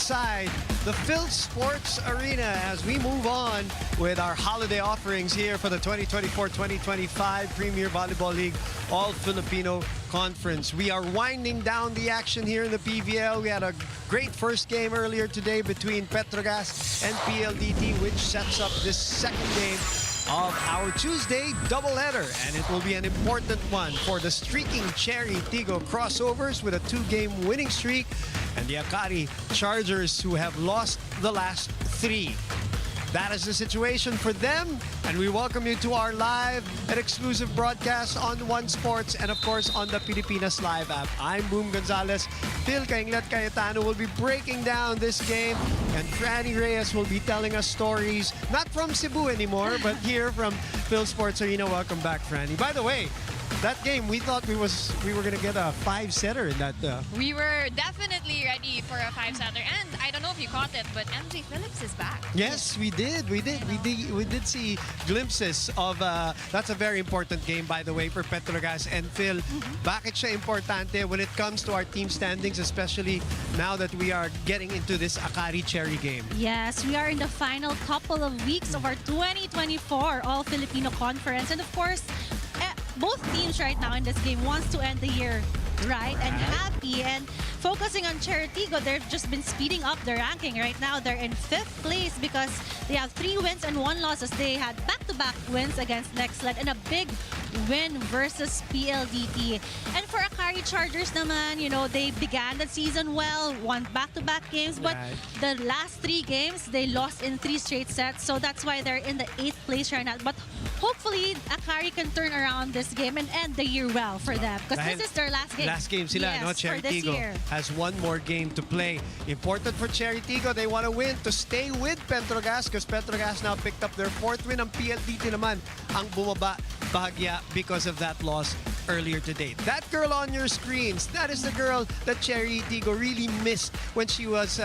inside the Phil Sports Arena as we move on with our holiday offerings here for the 2024-2025 Premier Volleyball League All-Filipino Conference. We are winding down the action here in the PVL. We had a great first game earlier today between Petrogas and PLDT, which sets up this second game of our Tuesday doubleheader, and it will be an important one for the streaking Chery Tiggo Crossovers with a 2-game winning streak, and the Akari Chargers, who have lost the last 3. That is the situation for them, and we welcome you to our live and exclusive broadcast on One Sports and, of course, on the Pilipinas Live app. I'm Boom Gonzalez. Phil Kainglet Cayetano will be breaking down this game, and Franny Reyes will be telling us stories, not from Cebu anymore, but here from Phil Sports Arena. Welcome back, Franny. By the way, that game, we thought we were going to get a 5-setter in that. We were definitely ready for a 5-setter, and I don't know if you caught it, but MJ Phillips is back. Yes, we did. We did see glimpses of. That's a very important game, by the way, for Petrogas and Phil. Bakit siya importante when it comes to our team standings, especially now that we are getting into this Akari Chery game? Yes, we are in the final couple of weeks of our 2024 All-Filipino Conference, and of course, both teams right now in this game wants to end the year right and happy. And focusing on Chery Tiggo, they've just been speeding up their ranking. Right now, they're in 5th place because they have 3 wins and 1 loss, as they had back-to-back wins against Nextlet and a big win versus PLDT. And for Akari Chargers naman, you know, they began the season well, won back-to-back games, but the last 3 games, they lost in 3 straight sets. So that's why they're in the 8th place right now. But hopefully, Akari can turn around this game and end the year well for them, because this is their last game. Last game sila, yes, no? Chery Tiggo has 1 more game to play. Important for Chery Tiggo, they want to win to stay with Petrogas, because Petrogas now picked up their 4th win. Ang PLDT naman ang bumaba bahagya because of that loss earlier today. That girl on your screens, that is the girl that Chery Tiggo really missed when she was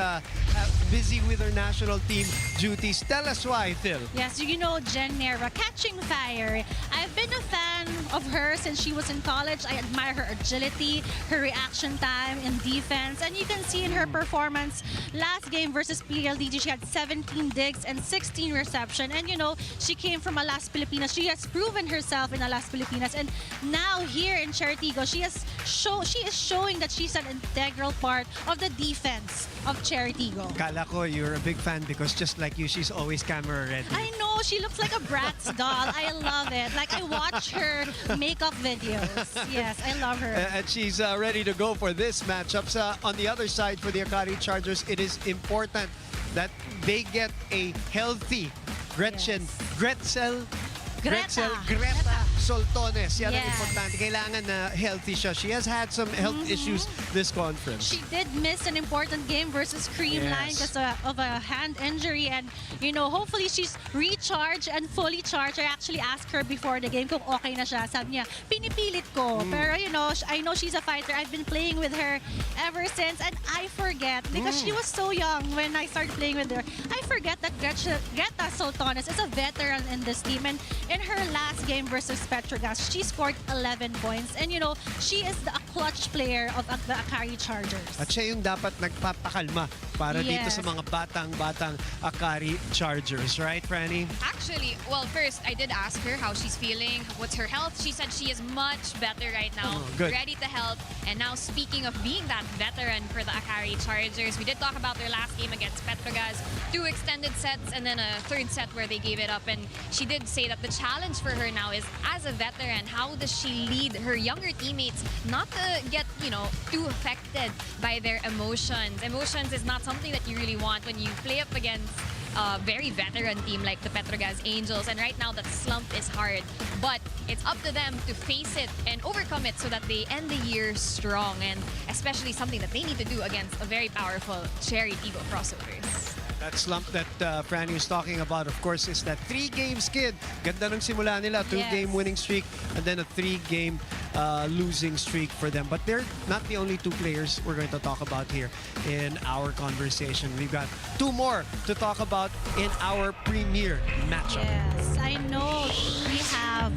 busy with her national team duties. Tell us why, Phil. Yes, you know Jen Nera, catching fire. I've been a fan of her since she was in college. I admire her agility, her reaction time in defense, and you can see in her performance last game versus PLDT, she had 17 digs and 16 reception. And you know, she came from Alas Pilipinas. She has proven herself in Alas Pilipinas, and now here in Chery Tiggo, she is showing that she's an integral part of the defense of Chery Tiggo. Kala ko you're a big fan because just like you, she's always camera ready. I know, she looks like a Bratz doll. I love it. Like, I watch her makeup videos. Yes, I love her. And she's ready to go for this matchup. On the other side, for the Akari Chargers, it is important that they get a healthy Greta Soltones. Yan ang importante. Kailangan na healthy siya. She has had some health issues this conference. She did miss an important game versus Creamline because of a hand injury. And, you know, hopefully she's recharged and fully charged. I actually asked her before the game kung okay na siya. Sabi niya, pinipilit ko. Pero, you know, I know she's a fighter. I've been playing with her ever since. And I forget, because she was so young when I started playing with her, I forget that Greta Soltones is a veteran in this team. And in her last game versus Petrogas, she scored 11 points. And you know, she is a clutch player of the Akari Chargers. At siya yung dapat nagpapakalma para dito sa mga batang Akari Chargers. Right, Franny? Actually, well, first, I did ask her how she's feeling, what's her health. She said she is much better right now, ready to help. And now, speaking of being that veteran for the Akari Chargers, we did talk about their last game against Petrogas, 2 extended sets and then a 3rd set where they gave it up. And she did say that the challenge for her now is, as a veteran, how does she lead her younger teammates not to get, you know, too affected by their emotions. Emotions is not something that you really want when you play up against a very veteran team like the Petrogas Angels. And right now, that slump is hard. But it's up to them to face it and overcome it so that they end the year strong. And especially something that they need to do against a very powerful Chery Tiggo Crossovers. That slump that Franny was talking about, of course, is that 3-game skid. Ganda ng simula nila, 2-game winning streak, and then a 3-game losing streak for them. But they're not the only 2 players we're going to talk about here in our conversation. We've got 2 more to talk about in our premier matchup. Yes, I know we have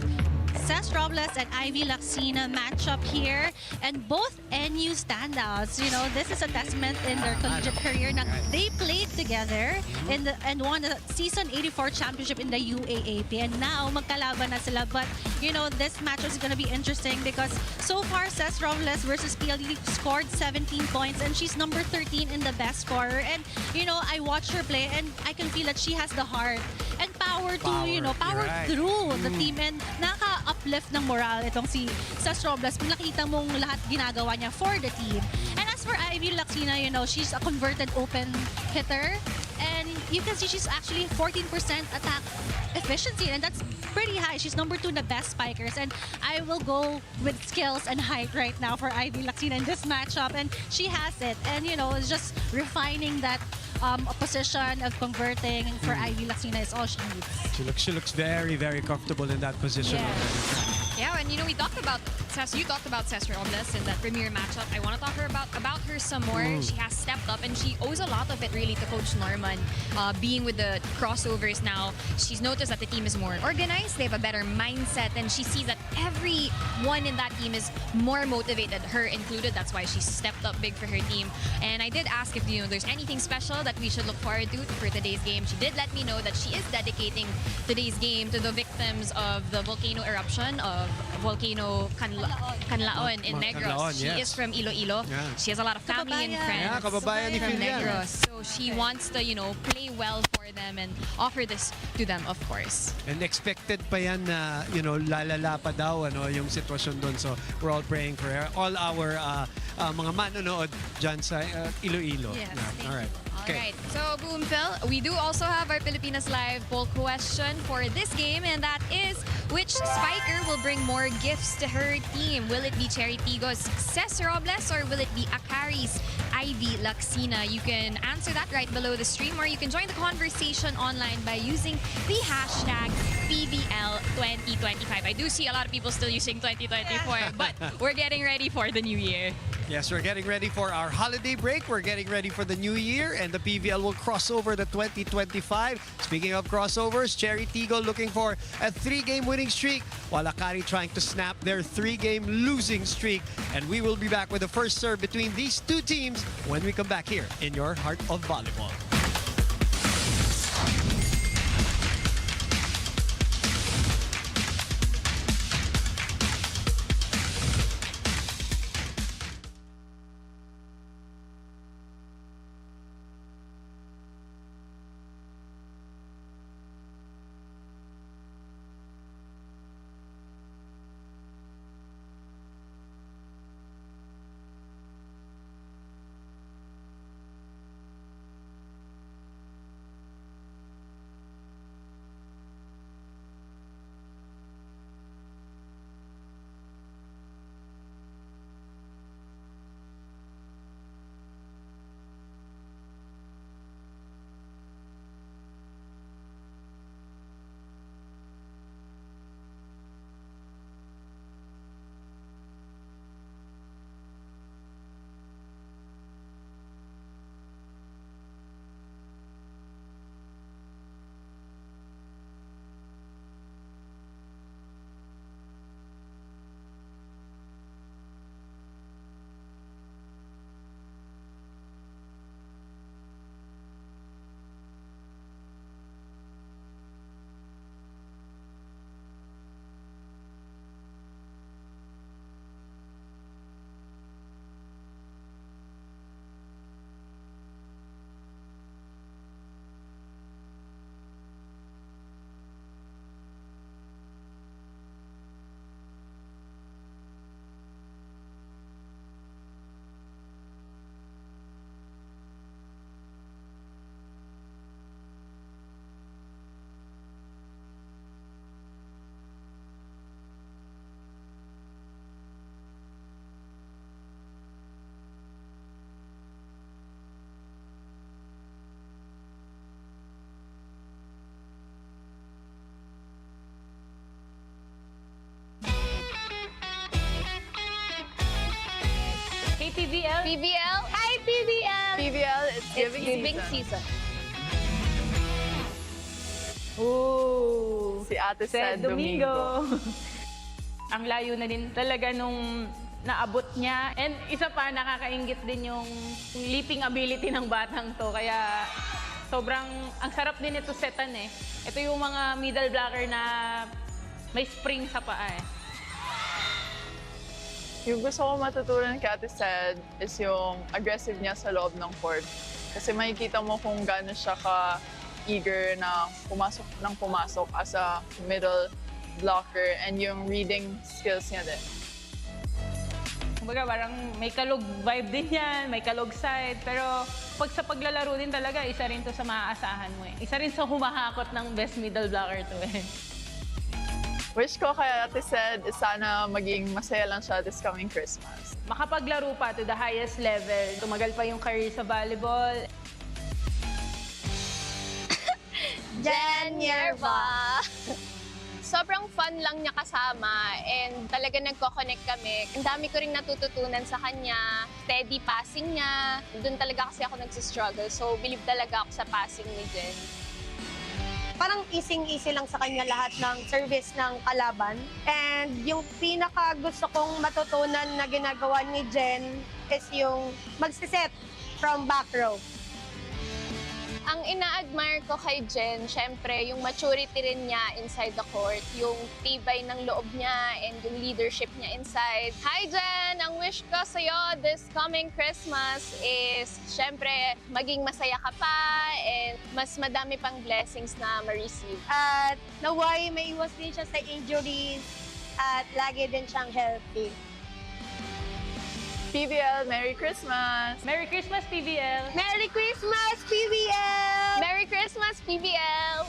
Cesc Robles and Ivy Laxina matchup here, and both NU standouts. You know, this is a testament in their collegiate career na they played together and won the season 84 championship in the UAAP, and now magkalaban na sila. But you know, this match is going to be interesting because so far Cesc Robles versus PLD scored 17 points, and she's number 13 in the best scorer. And you know, I watch her play and I can feel that she has the heart and power to, you know, power through the team, and naka-uplift ng morale itong si Cesc Robles. Nakita mong lahat ginagawa niya for the team. And as for Ivy Laxina, you know, she's a converted open hitter, and you can see she's actually 14% attack efficiency, and that's pretty high. She's number 2 in the best spikers, and I will go with skills and height right now for Ivy Laxina in this matchup, and she has it. And you know, it's just refining that a position of converting for Ivy Laxina is all she needs. She looks very, very comfortable in that position. Yeah, and you know, you talked about Cesc Robles in that premier matchup. I want to talk about her some more. She has stepped up, and she owes a lot of it really to Coach Norman. Being with the crossovers now, she's noticed that the team is more organized. They have a better mindset, and she sees that everyone in that team is more motivated, her included. That's why she stepped up big for her team. And I did ask if, you know, there's anything special that we should look forward to for today's game. She did let me know that she is dedicating today's game to the victims of the volcano eruption of Volcano Canlaon in Negros. She is from Iloilo. She has a lot of family and friends from Negros. So she wants to, you know, play well for them and offer this to them, of course. And expected pa yan na, you know, lalala pa daw yung sitwasyon doon. So we're all praying for her. All our mga manonood dyan sa Iloilo. Yes, all right. Alright, so Boom Phil, we do also have our Pilipinas Live poll question for this game, and that is, which spiker will bring more gifts to her team? Will it be Chery Tiggo's Cesc Robles, or will it be Akari's Ivy Laxina? You can answer that right below the stream, or you can join the conversation online by using the hashtag PVL2025. I do see a lot of people still using 2024, but we're getting ready for the new year. Yes, we're getting ready for our holiday break. We're getting ready for the new year, and the PVL will cross over the 2025. Speaking of crossovers, Chery Tiggo looking for a 3-game winning streak, while Akari trying to snap their 3-game losing streak. And we will be back with the first serve between these two teams when we come back here in your Heart of Volleyball. PVL. PVL? Hi, PVL! PVL is giving Big season. season. Ooh. Si Ate Sed Domingo. Ang layo na din talaga nung naabot niya. And isa pa, nakakaingit din yung leaping ability ng batang to. Kaya sobrang, ang sarap din ito setan eh. Ito yung mga middle blocker na may spring sa paa eh. Yung gusto ko matutunan kay Ate Sed is yung aggressive niya sa loob ng court. Kasi makikita mo kung gaano siya ka-eager na pumasok as a middle blocker and yung reading skills niya din. Kumbaga parang may kalog vibe din yan, may kalog side. Pero pag sa paglalaro din talaga, isa rin to sa maaasahan mo eh. Isa rin sa humahakot ng best middle blocker to eh. Wish ko kay Ate Sed is sana maging masaya lang siya this coming Christmas. Makapaglaro pa to the highest level. Tumagal pa yung career sa volleyball. Jen Yerba. Sobrang fun lang niya kasama and talaga nagko-connect kami. Ang dami ko ring natututunan sa kanya. Steady passing niya. Doon talaga kasi ako nagsistruggle. So, believe talaga ako sa passing ni Jen. Parang easy lang sa kanya lahat ng service ng kalaban. And yung pinaka gusto kong matutunan na ginagawa ni Jen is yung magsiset from back row. Ang ina-admire ko kay Jen, syempre, yung maturity rin niya inside the court, yung tibay ng loob niya and yung leadership niya inside. Hi Jen! Ang wish ko sa'yo this coming Christmas is, syempre, maging masaya ka pa and mas madami pang blessings na ma-receive. At naway may iwas din siya sa injuries at lagi din siyang healthy. PVL, Merry Christmas! Merry Christmas, PVL! Merry Christmas, PVL! Merry Christmas, PVL!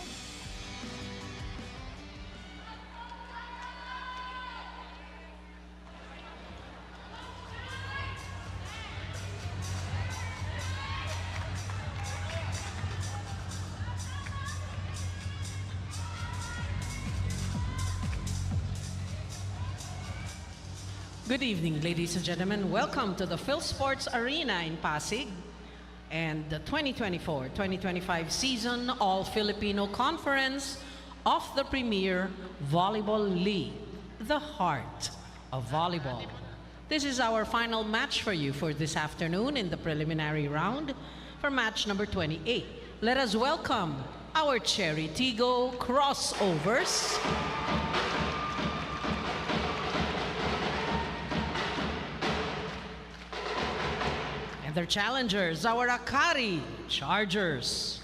Good evening, ladies and gentlemen. Welcome to the Phil Sports Arena in Pasig and the 2024-2025 season All-Filipino Conference of the Premier Volleyball League, the heart of volleyball. This is our final match for you for this afternoon in the preliminary round for match number 28. Let us welcome our Chery Tiggo Crossovers. And their challengers, our Akari Chargers.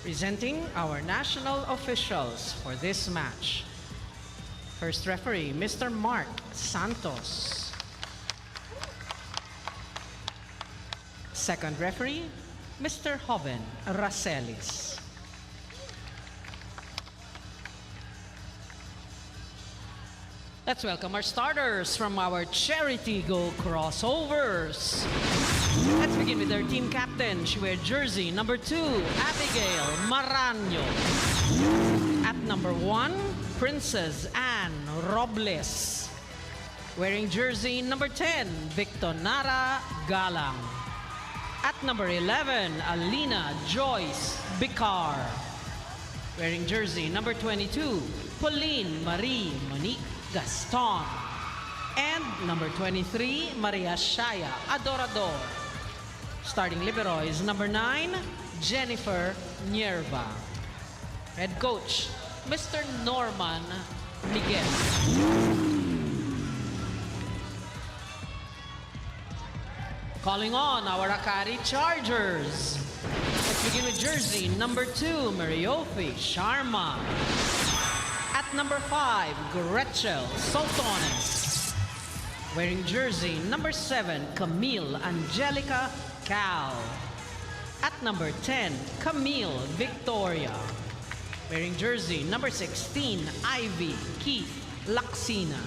Presenting our national officials for this match. First referee, Mr. Mark Santos. Second referee, Mr. Joven Racelis. Let's welcome our starters from our Chery Tiggo Crossovers. Let's begin with our team captain. She wears jersey number 2, Abigail Maraño. At number 1, Princess Anne Robles. Wearing jersey number 10, Victonara Galang. At number 11, Alina Joyce Bicar. Wearing jersey number 22, Pauline Marie Monique Gaston. And number 23, Maria Shaya Adorador. Starting libero is number 9, Jennifer Nierva. Head coach, Mr. Norman Miguel. Calling on our Akari Chargers. Let's begin with jersey number 2, Mariofi Sharma. At number 5, Gretchel Soltones. Wearing jersey number 7, Camille Angelica Cal. At number 10, Camille Victoria. Wearing jersey number 16, Ivy Keith Laksina.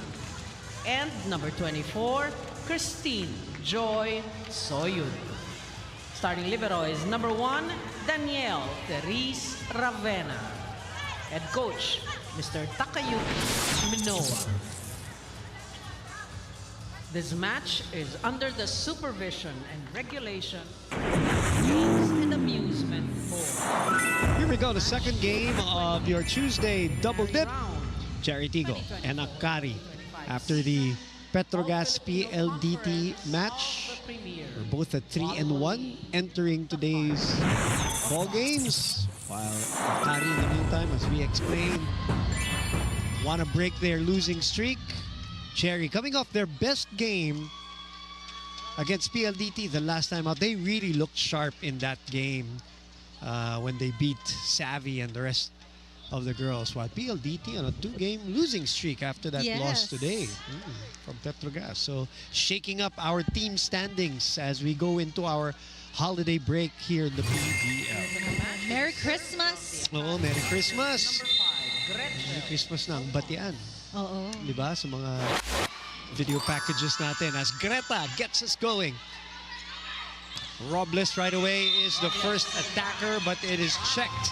And number 24, Christine Joy Soyud. Starting libero is number 1, Danielle Therese Ravena. Head coach, Mr. Takayuki Minoa. This match is under the supervision and regulation of the Games and Amusement Board. Here we go, the second game of your Tuesday double dip. Chery Tiggo and Akari. After the Petrogas PLDT match, we're both at 3-1 entering today's ball games. While Akari, in the meantime, as we explained, want to break their losing streak. Chery coming off their best game against PLDT the last time out. They really looked sharp in that game when they beat Savvy and the rest of the girls. While PLDT on a 2-game losing streak after that loss today from Petrogas. So shaking up our team standings as we go into our holiday break here in the PVL. Merry Christmas! Oo, Merry Christmas! Merry Christmas na ang batian. Oo. Diba? Sa mga video packages natin as Greta gets us going. Robles right away is the first attacker, but it is checked.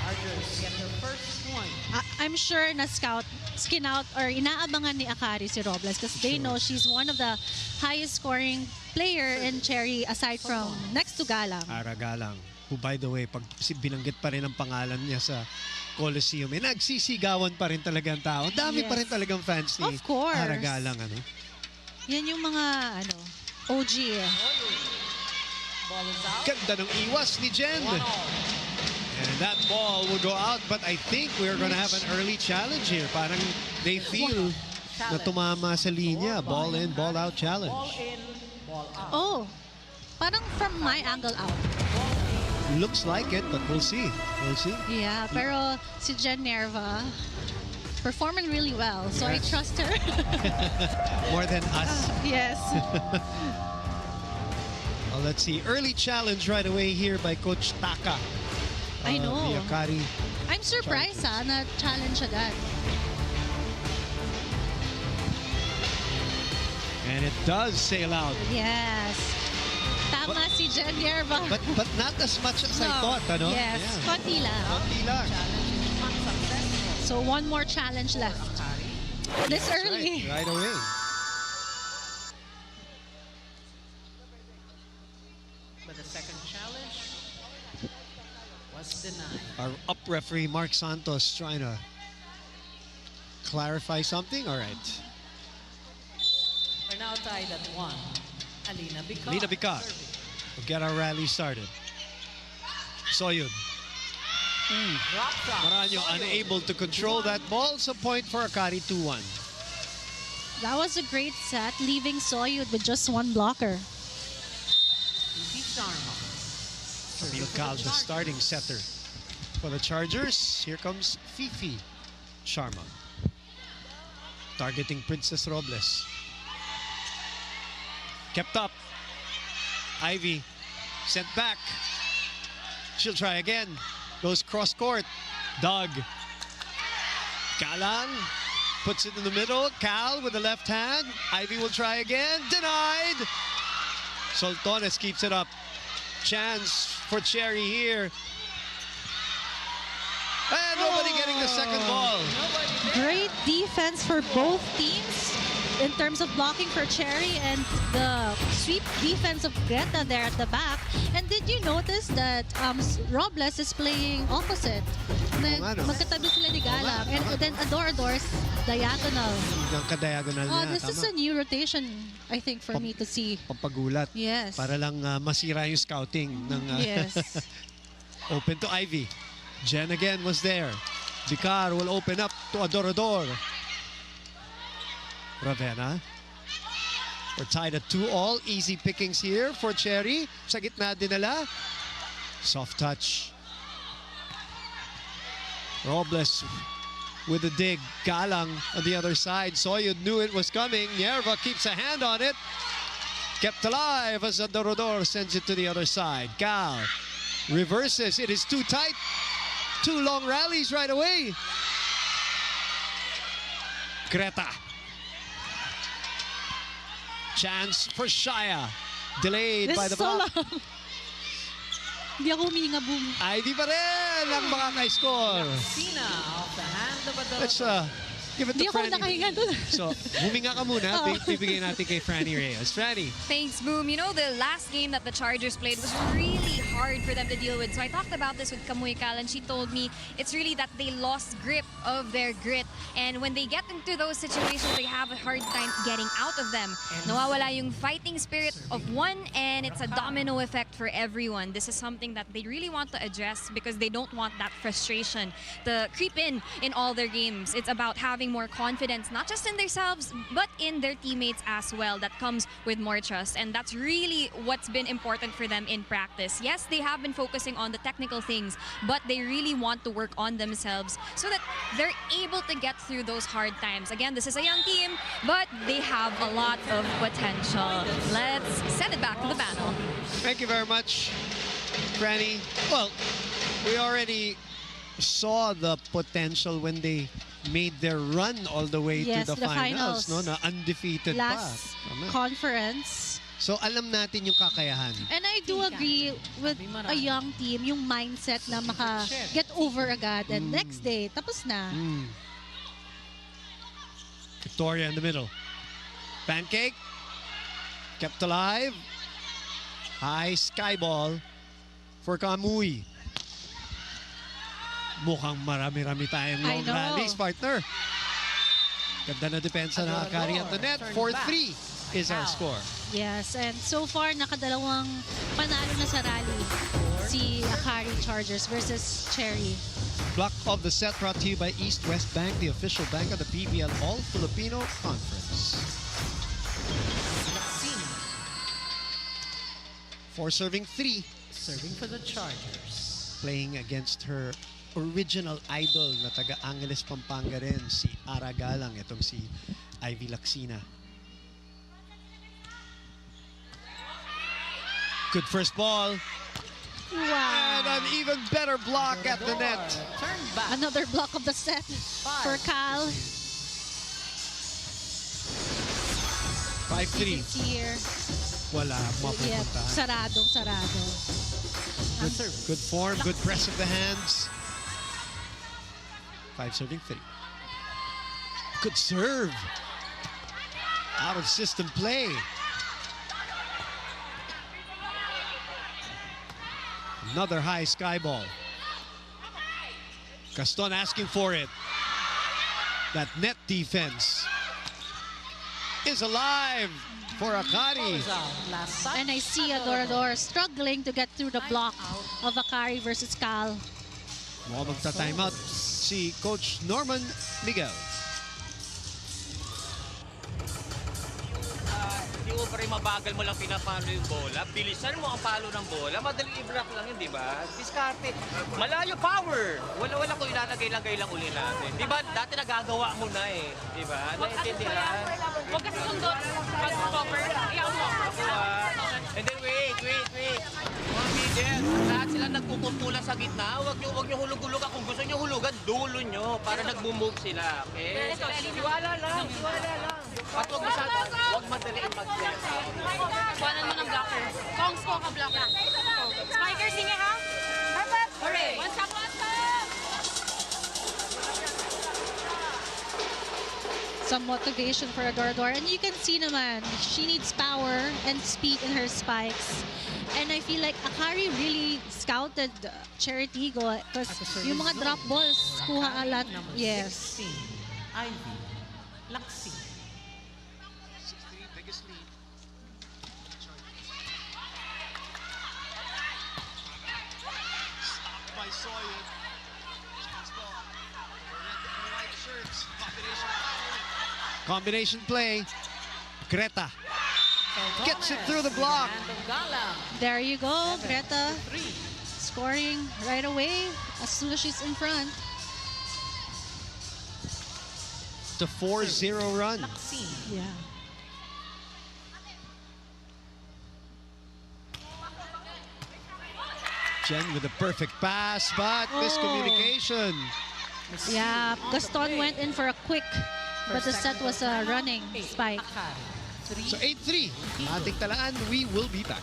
Chargers get their first point. I'm sure na skin out or inaabangan ni Akari si Robles because they know she's one of the highest scoring player in Chery aside from next to Galang. Ara Galang, who by the way, pag binanggit pa rin ang pangalan niya sa Coliseum, nagsisigawan pa rin talaga ang tao. Dami pa rin talagang fans ni Of course. Ara Galang. Ano? Yan yung mga OG eh. Ball is out. Ganda ng iwas ni Jen. And that ball will go out, but I think we're gonna have an early challenge here. Parang they feel na tumama sa linya. Ball in, ball out challenge. Ball in, ball out. Oh, parang from my angle out. Looks like it, but we'll see. We'll see. Yeah, pero si Jen Nerva performing really well, so I trust her. More than us. Yes. Well, let's see. Early challenge right away here by Coach Taka. I know. The Akari. I'm surprised na challenge agad. And it does sail out. Yes. Tama si Jen Nerva. But not as much as I thought, ano? Yes, konti lang. Konti lang. So one more challenge left. This early. Right away. But the second challenge was denied. Our up referee Mark Santos trying to clarify something. All right. We're now tied at 1. Alina Bicar. Alina Bicar will get our rally started. Soyud. Drop shot. Maranyo unable to control that ball. So point for Akari 2-1. That was a great set, leaving Soyud with just one blocker. Fifi Sharma. Camille Cal, the starting setter for the Chargers. Here comes Fifi Sharma. Targeting Princess Robles. Kept up. Ivy sent back. She'll try again. Goes cross court. Doug. Galang puts it in the middle. Cal with the left hand. Ivy will try again. Denied. Soltones keeps it up. Chance for Chery here. And nobody getting the second ball. Great defense for both teams in terms of blocking for Chery and the sweep defense of Greta there at the back. And did you notice that Robles is playing opposite? Magkatabi sila ni Galang. And then Ador's diagonal. Yung ka-diagonal Oh, niya. this is a new rotation, I think, for me to see. Pampagulat. Yes. Para lang masira yung scouting ng Yes. open to Ivy. Jen again was there. Bicar will open up to Adorador. Ravena. We're tied at 2-all. Easy pickings here for Chery. Sa gitna dinala. Soft touch. Robles with a dig. Galang on the other side. Soyud knew it was coming. Nierva keeps a hand on it. Kept alive as Adorador sends it to the other side. Gal reverses. It is too tight. 2 long rallies right away. Greta. Chance for Shaya. Delayed by the block. Hindi ako huminga, boom. Ay, di pa rin ang makaka-score. Sina off the hand of Adorador. Let's give it Hindi to ako Franny. nakahinga doon. So, huminga ka muna. Bibigay natin kay Franny Reyes. Franny. Thanks, Boom. You know, the last game that the Chargers played was really hard for them to deal with. So I talked about this with Kamuy Cal, and she told me it's really that they lost grip of their grit. And when they get into those situations, they have a hard time getting out of them. Nawawala yung fighting spirit of one, and it's a domino effect for everyone. This is something that they really want to address because they don't want that frustration to creep in all their games. It's about having more confidence, not just in themselves, but in their teammates as well. That comes with more trust, and that's really what's been important for them in practice. Yes, they have been focusing on the technical things, but they really want to work on themselves so that they're able to get through those hard times. Again, this is a young team, but they have a lot of potential. Let's send it back to the panel. Thank you very much, Franny. Well, we already saw the potential when they made their run all the way to the finals. No? Na undefeated last pa. conference. So alam natin yung kakayahan. And I do agree with a young team, yung mindset na maka-get over agad. And next day, tapos na. Victoria in the middle. Pancake. Kept alive. High sky ball for Kamui. Mukhang marami-rami tayong long rallies, partner. Ganda na depensa ng Akari at the net. 4-3 is our score. Yes, and so far, nakadalawang panalo na sa rally si Akari Chargers versus Chery. Block of the set brought to you by East West Bank, the official bank of the PVL All-Filipino Conference. For serving 3. Serving for the Chargers. Playing against her original idol na taga Angeles, Pampanga rin, si Ara Galang, itong si Ivy Laksina. Good first ball. Wow. And an even better block at the net. Turn back. Another block of the set for Cal. 5-3. Here. Wala mapupunta. Sarado. Good form, good press of the hands. 5 serving 3. Good serve. Out of system play. Another high sky ball. Gaston asking for it. That net defense is alive for Akari. And I see Adorador struggling to get through the block of Akari versus Cal. Mukhang magta-timeout si Coach Norman Miguel. Hindi mo pa rin mabagal mo lang pinapalo yung bola. Bilisan mo ang palo ng bola. Madaling i-block lang yun, di ba? Diskarte. Malayo power. Wala ko ilalagay-lagay lang uli natin. Di ba? Dati nagagawa mo na eh. Di ba? Naiintindihan? Huwag kasi sundot. Pag-cover. Iyaw mo. And then wait. Mga middle, lahat sila nagkukumpulan sa gitna. Huwag nyo hulug-hulugan. Kung gusto nyo hulugan, dulo nyo para nag-move sila. Okay? Tiwala lang. At huwag madaliin mag-play. Kuhanan mo ng blocker. Kongs ko ka blocker. Spiker, sige ha? Hooray! One stop. Some motivation for Adorador. And you can see naman, she needs power and speed in her spikes. And I feel like Akari really scouted Chery Tiggo because yung mga drop balls, kuha alat. Yes. 16, Ivy Laksina. Biggest lead. Stopped by Soyud. White shirts. Combination play. Greta gets it through the block. There you go, Greta. scoring right away as soon as she's in front. The 4-0 run. Yeah. Jen with a perfect pass, but miscommunication. Yeah, Gaston went in for a quick, but the set was a running spike. So 8-3. Ating talaan, we will be back.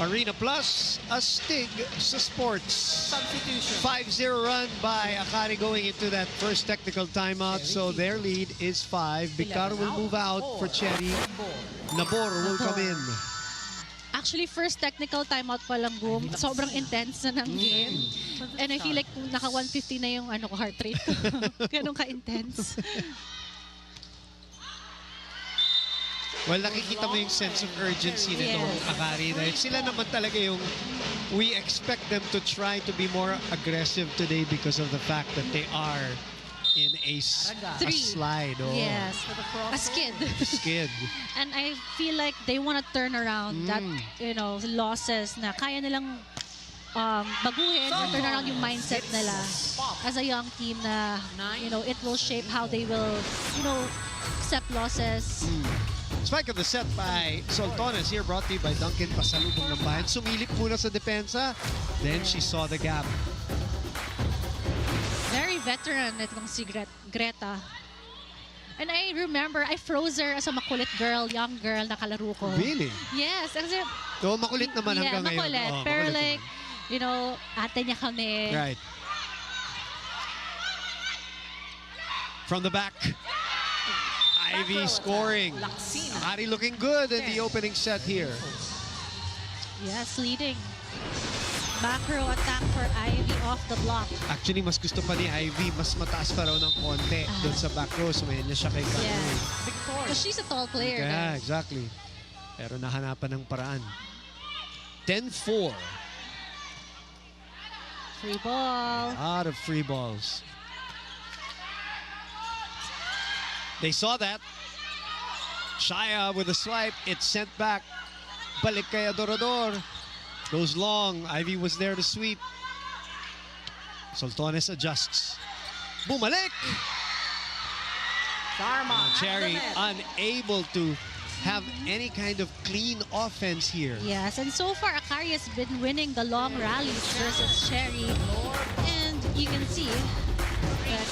Arena Plus, astig sa sports. Substitution. 5-0 run by Akari going into that first technical timeout. So their lead is 5. Bicar will move out for Chery. Nabor will come in. Actually, first technical timeout pa lang, boom. Sobrang intense na ng game. And I feel like naka 150 na yung heart rate ko. Ganun ka-intense. Well, nakikita mo yung sense of urgency nitong Akari. Dahil sila naman talaga yung we expect them to try to be more aggressive today because of the fact that they are in a slide. Oh. Yes, a skid. Skid. And I feel like they want to turn around that, losses na kaya nilang baguhin or turn around yung mindset nila as a young team na, it will shape how they will, accept losses. Spike of the set by Soltones here, brought to you by Duncan. Pasalubong ng bayan. Sumilip muna sa depensa. Then she saw the gap. Very veteran itong si Greta. And I remember, I froze her as a makulit girl, young girl na kalaro ko. Really? Yes. Kasi, so, makulit naman hanggang ngayon. Makulit. Oh, pero makulit like, ate niya kami. Right. From the back. Ivy scoring. Akari looking good in the opening set here. Yes, leading. Back row attack for Ivy off the block. Actually, mas gusto pa ni Ivy, mas mataas pa raw ng konti doon sa back row. Sumayan niya siya kay Kanoy. Yeah. Because she's a tall player. Yeah, exactly. Pero nahanapan ng paraan. 10-4. Free ball. A lot of free balls. They saw that. Shaya with a swipe. It's sent back. Balik kay Adorador. Goes long. Ivy was there to sweep. Soltones adjusts. Bumalik! Chery unable to have any kind of clean offense here. Yes, and so far Akari has been winning the long rallies versus Chery. And you can see that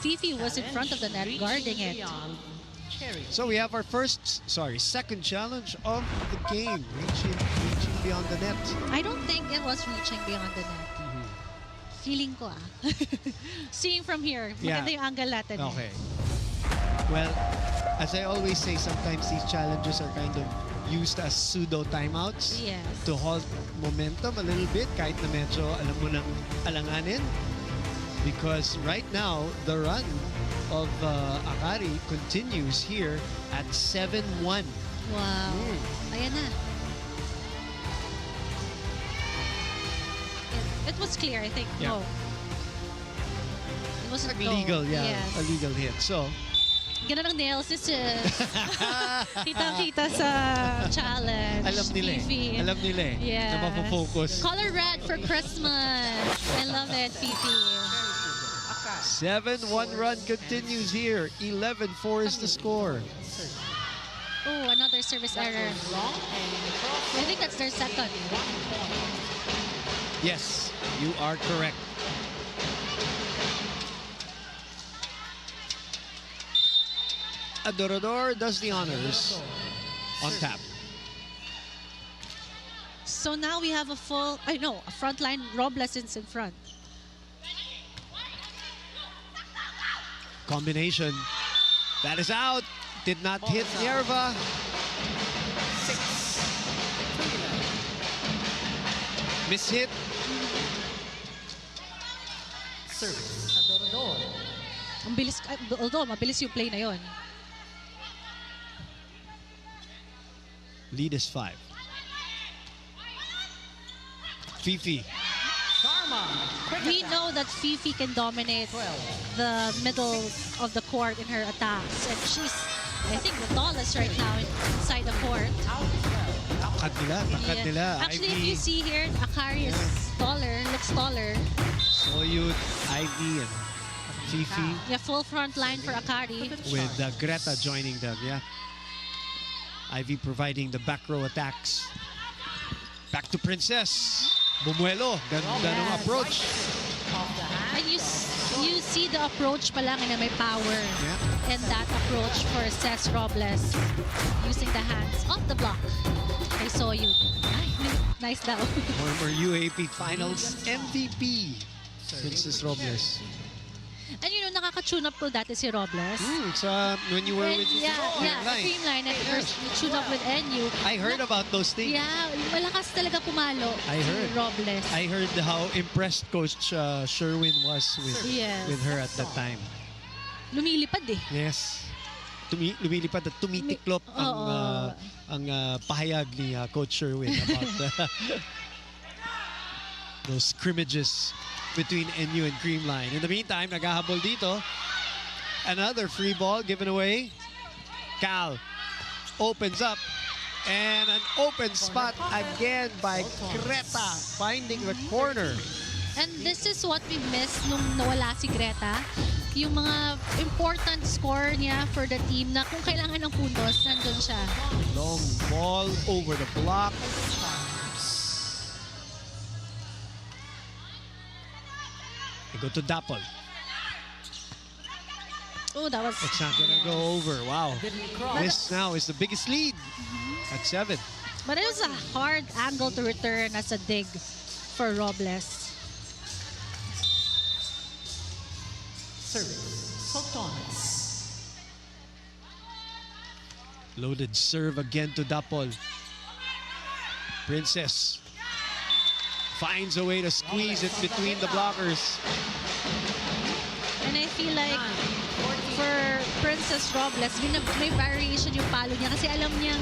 Fifi was in front of the net guarding it. So we have our second challenge of the game, reaching beyond the net. I don't think it was reaching beyond the net. Feeling ko Seeing from here, maganda yung angle natin. Okay. Well, as I always say, sometimes these challenges are kind of used as pseudo timeouts to halt momentum a little bit kahit na medyo alam mo nang alanganin. because right now the run of Akari continues here at 7-1. Wow. Ayan na. It was clear, I think. Yeah. No. It wasn't Legal, goal. yeah. Yes. A legal hit. So, Ganda ng nails ni sis. Kitang-kita sa challenge. alam nila eh. Fifi. Alam nila eh. Yes. Na mapofocus. Color red for Christmas. I love it, Fifi. 7-1 run continues here. 11-4 is the score. Oh, another service error. I think that's their second. Yes, you are correct. Adorador does the honors on tap. So now we have a front line. Robles is in front. Combination. That is out. Did not hit Nerva. Mishit. Service. Adorador. Ang bilis, although mabilis yung play na yon. Lead is 5. Fifi. We know that Fifi can dominate the middle of the court in her attacks. And she's, I think, the tallest right now inside the court. Takad nila. Actually, if Ivy, you see here, Akari is taller, looks taller. Soyud, Ivy, and Fifi Yeah, full front line for Akari. with Greta joining them. Yeah. Ivy providing the back row attacks. Back to Princess. Bumuelo. Ganda ng approach. And you see the approach pa lang na may power. Yeah. And that approach for Cesc Robles using the hands off the block. I saw you. Ay, nice daw. Former UAP Finals MVP. Princess Robles. And you know, nakaka-tune up ko dati si Robles. When you were And with Creamline. At first, tune up with NU. I heard about those things. Yeah, malakas talaga pumalo I si heard. Robles. I heard how impressed Coach Sherwin was Yes. with her at that time. Lumilipad eh. Yes. Lumilipad at tumitiklop ang pahayag ni Coach Sherwin about those scrimmages between NU and Creamline. In the meantime, naghahabol dito. Another free ball given away. Cal opens up. And an open spot again by Greta finding the corner. And this is what we missed nung nawala si Greta. Yung mga important score niya for the team na kung kailangan ng puntos, nandun siya. Long ball over the block. They go to Dapol. Oh, that was... It's not gonna go over. Wow. This now is the biggest lead at 7. But it was a hard angle to return as a dig for Robles. Service. Sultanas. Loaded serve again to Dapol. Princess finds a way to squeeze it between the blockers. And I feel like for Princess Robles, may variation yung palo niya kasi alam niyang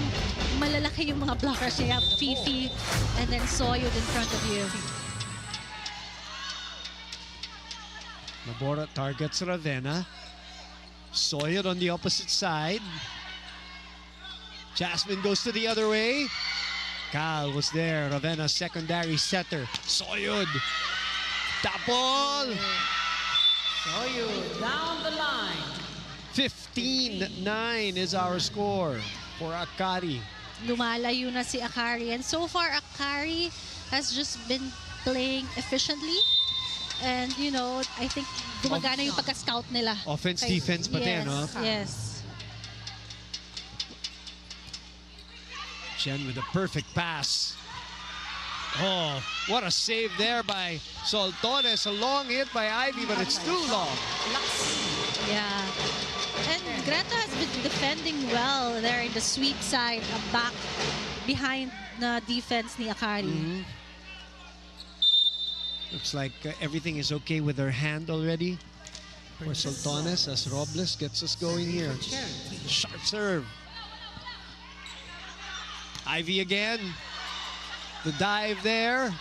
malalaki yung mga blockers niya. Fifi and then Soyud in front of you. Nabora targets Ravenna. Soyud on the opposite side. Jasmine goes to the other way. Cal was there. Ravenna's secondary setter. Soyud. Dapol. Soyud down the line. 15-9 is our score for Akari. Lumalayo na si Akari. And so far, Akari has just been playing efficiently. And, you know, I think gumagana yung pagka-scout nila. Offense, defense pa din, no? Yes. Chen with a perfect pass. Oh, what a save there by Soltones. A long hit by Ivy, but it's too long. Yeah. And Greta has been defending well there in the sweet side, back behind the defense ni Akari. Looks like everything is okay with her hand already. For Soltones as Robles gets us going here. Sharp serve. Ivy again. The dive there.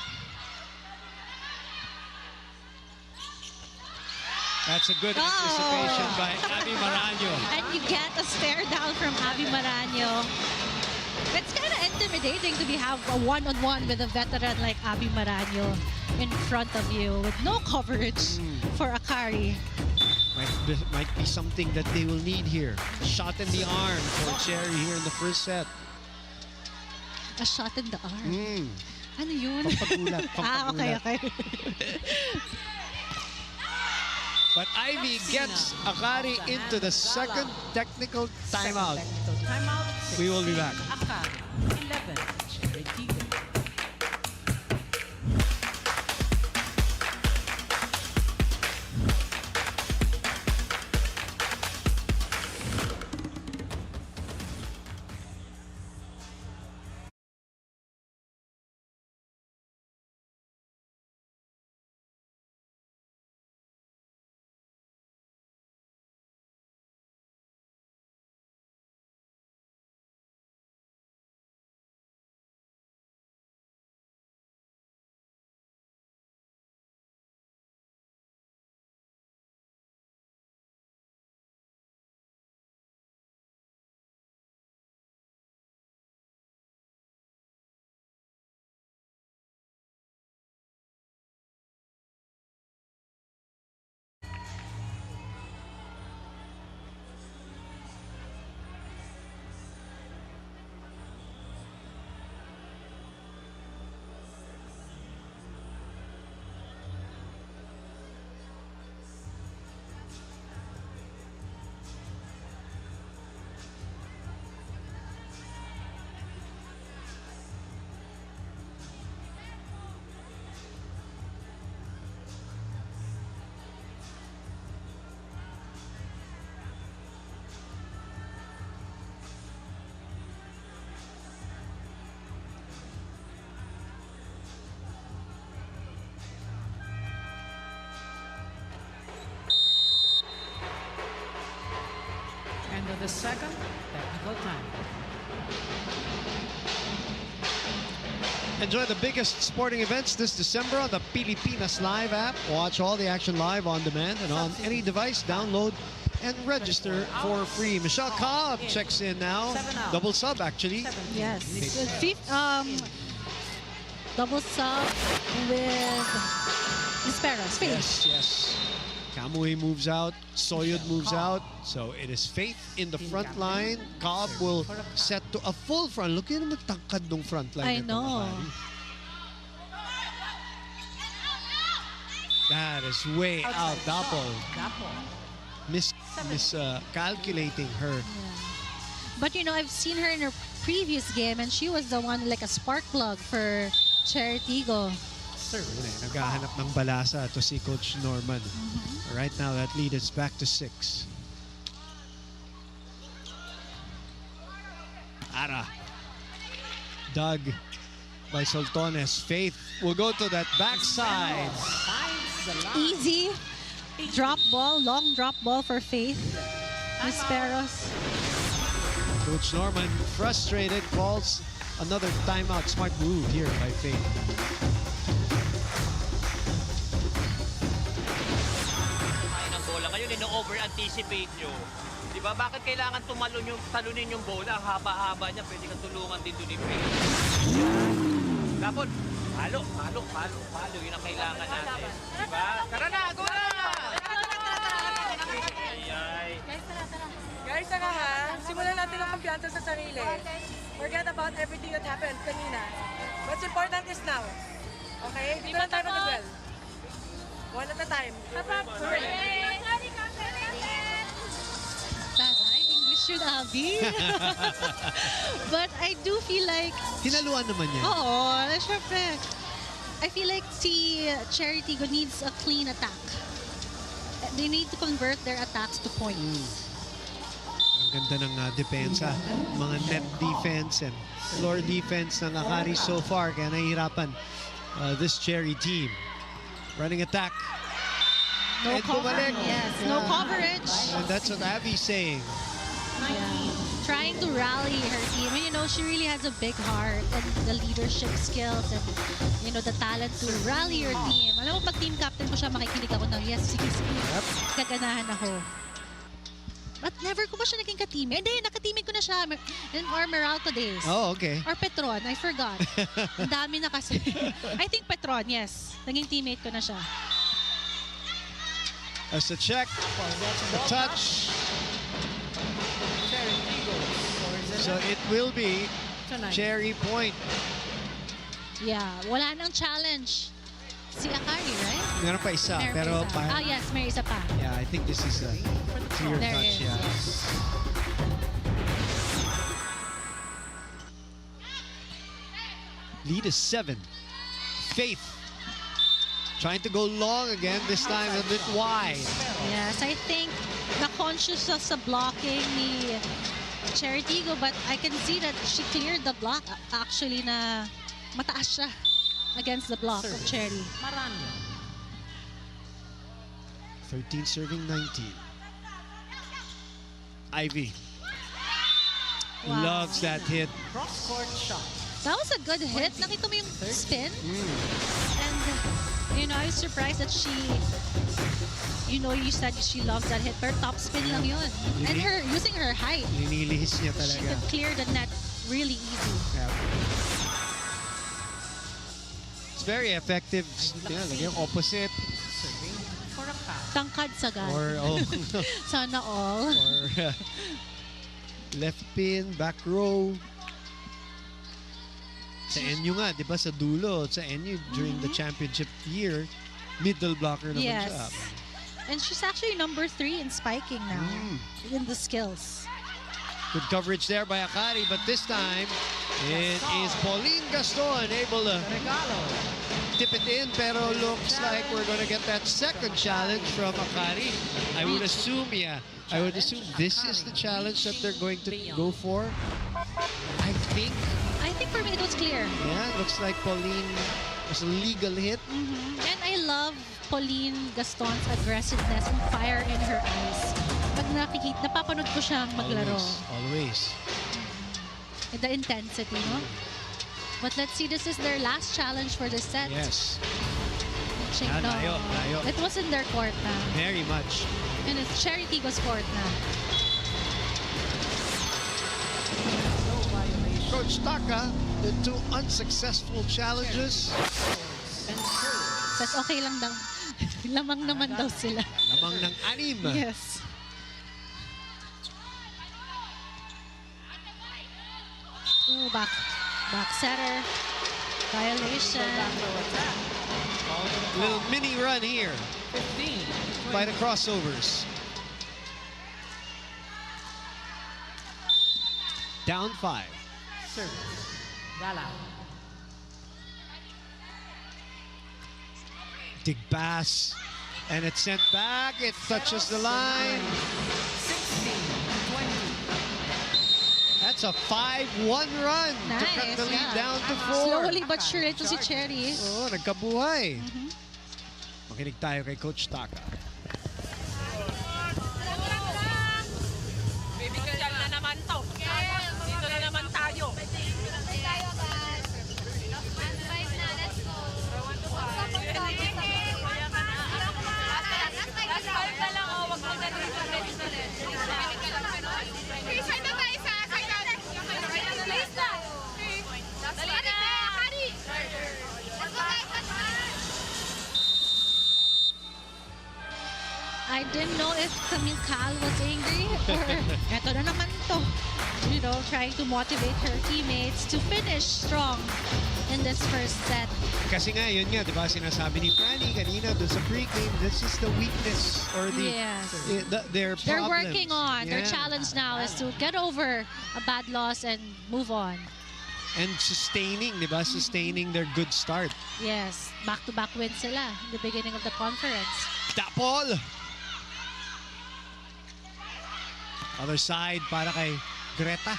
That's a good anticipation by Abby Maranyo. And you get a stare down from Abby Maranyo. It's kind of intimidating to have a one-on-one with a veteran like Abby Maranyo in front of you with no coverage for Akari. Might be something that they will need here. Shot in the arm for Chery here in the first set. A shot in the arm. Ano yun? Pampagulat. Okay. But Ivy gets Akari into the second technical timeout. We will be back. Akari, 11, Chery Tiggo. End of the second technical time. Enjoy the biggest sporting events this December on the Pilipinas Live app. Watch all the action live on demand and on any device. Download and register for free. Michelle Cobb checks in now. Double sub, actually. Yes. Double sub with Esperos. Yes. Kamui moves out. Soyud moves out. So it is Faith in the front line. Cobb will set to a full front. Look at the tangkad ng front line. I know. That is way out. Dapo. Miscalculating her. Yeah. But you know, I've seen her in her previous game and she was the one like a spark plug for Chery Tiggo. Naghahanap ng balasa to si Coach Norman. Right now, that lead is back to 6. Ara. Dug by Soltones. Faith will go to that backside. Easy drop ball, long drop ball for Faith. Esperos. Coach Norman, frustrated, calls another timeout. Smart move here by Faith. Ngayon, ino-over-anticipate nyo. Diba? Bakit kailangan talunin yung bola? Ang haba-haba niya, pwede kang tulungan din doon yung Faith. Dapat, palo. Yun ang kailangan natin. Diba? Tara na, go na! Guys, tara ha. Simulan natin ang kumpiyansa sa sarili. Forget about everything that happened kanina. What's important is now. Okay? Dito na tayo mag-duel. One at a time. Taray, English yun, Abby. But I do feel like... Hinaluan naman niya. Oo, syempre. I feel like si Chery Tiggo needs a clean attack. They need to convert their attacks to points. Ang ganda ng depensa. Mga net defense and floor defense ng Akari so far. Kaya nahihirapan this Chery team. Running attack. No And cover. bumalik. Yes, no coverage. And that's what Abby's saying. Yeah. Trying to rally her team. And you know, she really has a big heart and the leadership skills and you know, the talent to rally your team. Alam mo, pag team captain ko siya, makikinig ako ng yes, sige, sige. Kaganahan ako. But never ko ba siya naging ka-teammate? Hindi, naka-teammate ko na siya. Or Meralco days. Oh, okay. Or Petron, I forgot. Ang dami na kasi. I think Petron, yes. Naging teammate ko na siya. That's the check. The touch. Chery Tiggo. So it will be Tonight. Chery point. Yeah, wala nang challenge. Si Akari, right? Meron pa isa, Meron pero pa isa. Yes, may isa pa. yeah, I think this is a clear There touch. is, Yeah. yes. Lead is 7. Faith trying to go long again, this time a bit wide. Yes, I think na-conscious siya sa blocking ni Chery Tiggo, but I can see that she cleared the block actually na mataas siya against the block of Chery. Maranya. 13 serving 19. Ivy. Wow. Loves that hit. Cross-court shot. That was a good hit. Nakita mo yung spin? And, you know, I was surprised that she, you know, you said she loves that hit, pero top spin lang yun. And her, using her height, Linilihis niya she talaga. could clear the net really easy. Yeah. It's very effective. Yeah, like yung opposite. Serving for a pass. Tangkad sagad. Or, Sana all. or left pin, back row. Sa NU nga, di ba, sa dulo, sa NU during the championship year, middle blocker naman Yes. siya. And she's actually number 3 in spiking now in the skills. Good coverage there by Akari, but this time, it is Pauline Gaston able to Regalo. tip it in, pero looks like we're going to get that second challenge from Akari. I would assume, I would assume this is the challenge that they're going to go for. I think. I think for me it was clear. Yeah, looks like Pauline was a legal hit. And I love Pauline Gaston's aggressiveness and fire in her eyes. Pag napapanood ko siyang maglaro. Always. The intensity, no? But let's see, this is their last challenge for the set. Yes. No. Layo, layo. It was in their court na. Very much. And it's Chery Tiggo's court na. Coach Taka, the 2 unsuccessful challenges. Tapos okay lang daw. Lamang naman daw sila. Lamang ng 6. Yes. Ooh, back setter. Violation. Little mini run here 15. by the crossovers. Down 5. Service. Gala. Dig pass. And it's sent back. It touches the line. 16-20. That's a 5-1 run to cut the lead down to 4. Slowly but surely to si Chery. Oh, nagkabuhay. Makinig tayo kay Coach Taka. Baby girl na naman to. Dito na naman tayo. I didn't know if Camille Cal was angry or eto na naman to. You know, trying to motivate her teammates to finish strong in this first set. Kasi nga, yun nga, di ba, sinasabi ni Franny kanina doon sa pregame, this is the weakness or the, Yes. their problems. They're working on. Their Yeah. challenge now is to get over a bad loss and move on. And sustaining, di ba, sustaining their good start. Yes, back-to-back wins sila in the beginning of the conference. Tapol! Other side para kay Greta.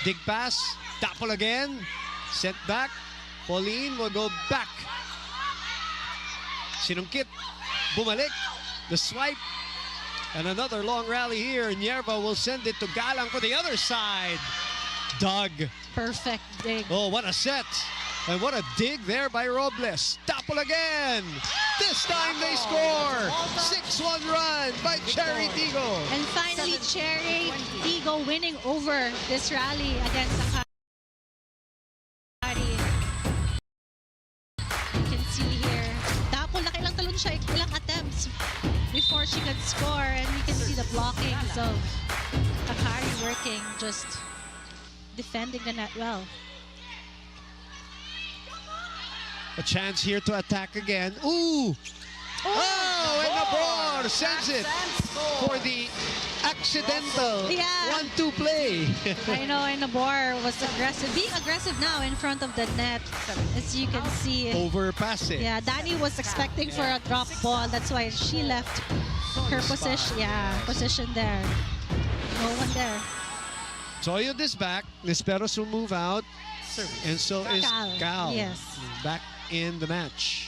Dig pass. Tapol again. Set back. Pauline will go back. Sinungkit. Bumalik. The swipe. And another long rally here. Nierva will send it to Galang for the other side. Dug. Perfect dig. Oh, what a set. And what a dig there by Robles. Tapple again. This time they score. 6-1 run by Chery Tiggo. And finally, Chery Tiggo winning over this rally against Akari. You can see here. Tapos nakailang talon siya, ilang attempts before she could score. And you can see the blockings of Akari working, just defending the net well. A chance here to attack again. Ooh! Oh, and Nabor sends it for the accidental 1-2 play. I know, and Nabor was aggressive, being aggressive now in front of the net, as you can see. Overpass it. Yeah, Danny was expecting for a drop ball. That's why she left her position. Yeah, position there. No one there. Toyod is back. Nisperos will move out. And so is Cal. Yes. Back in the match.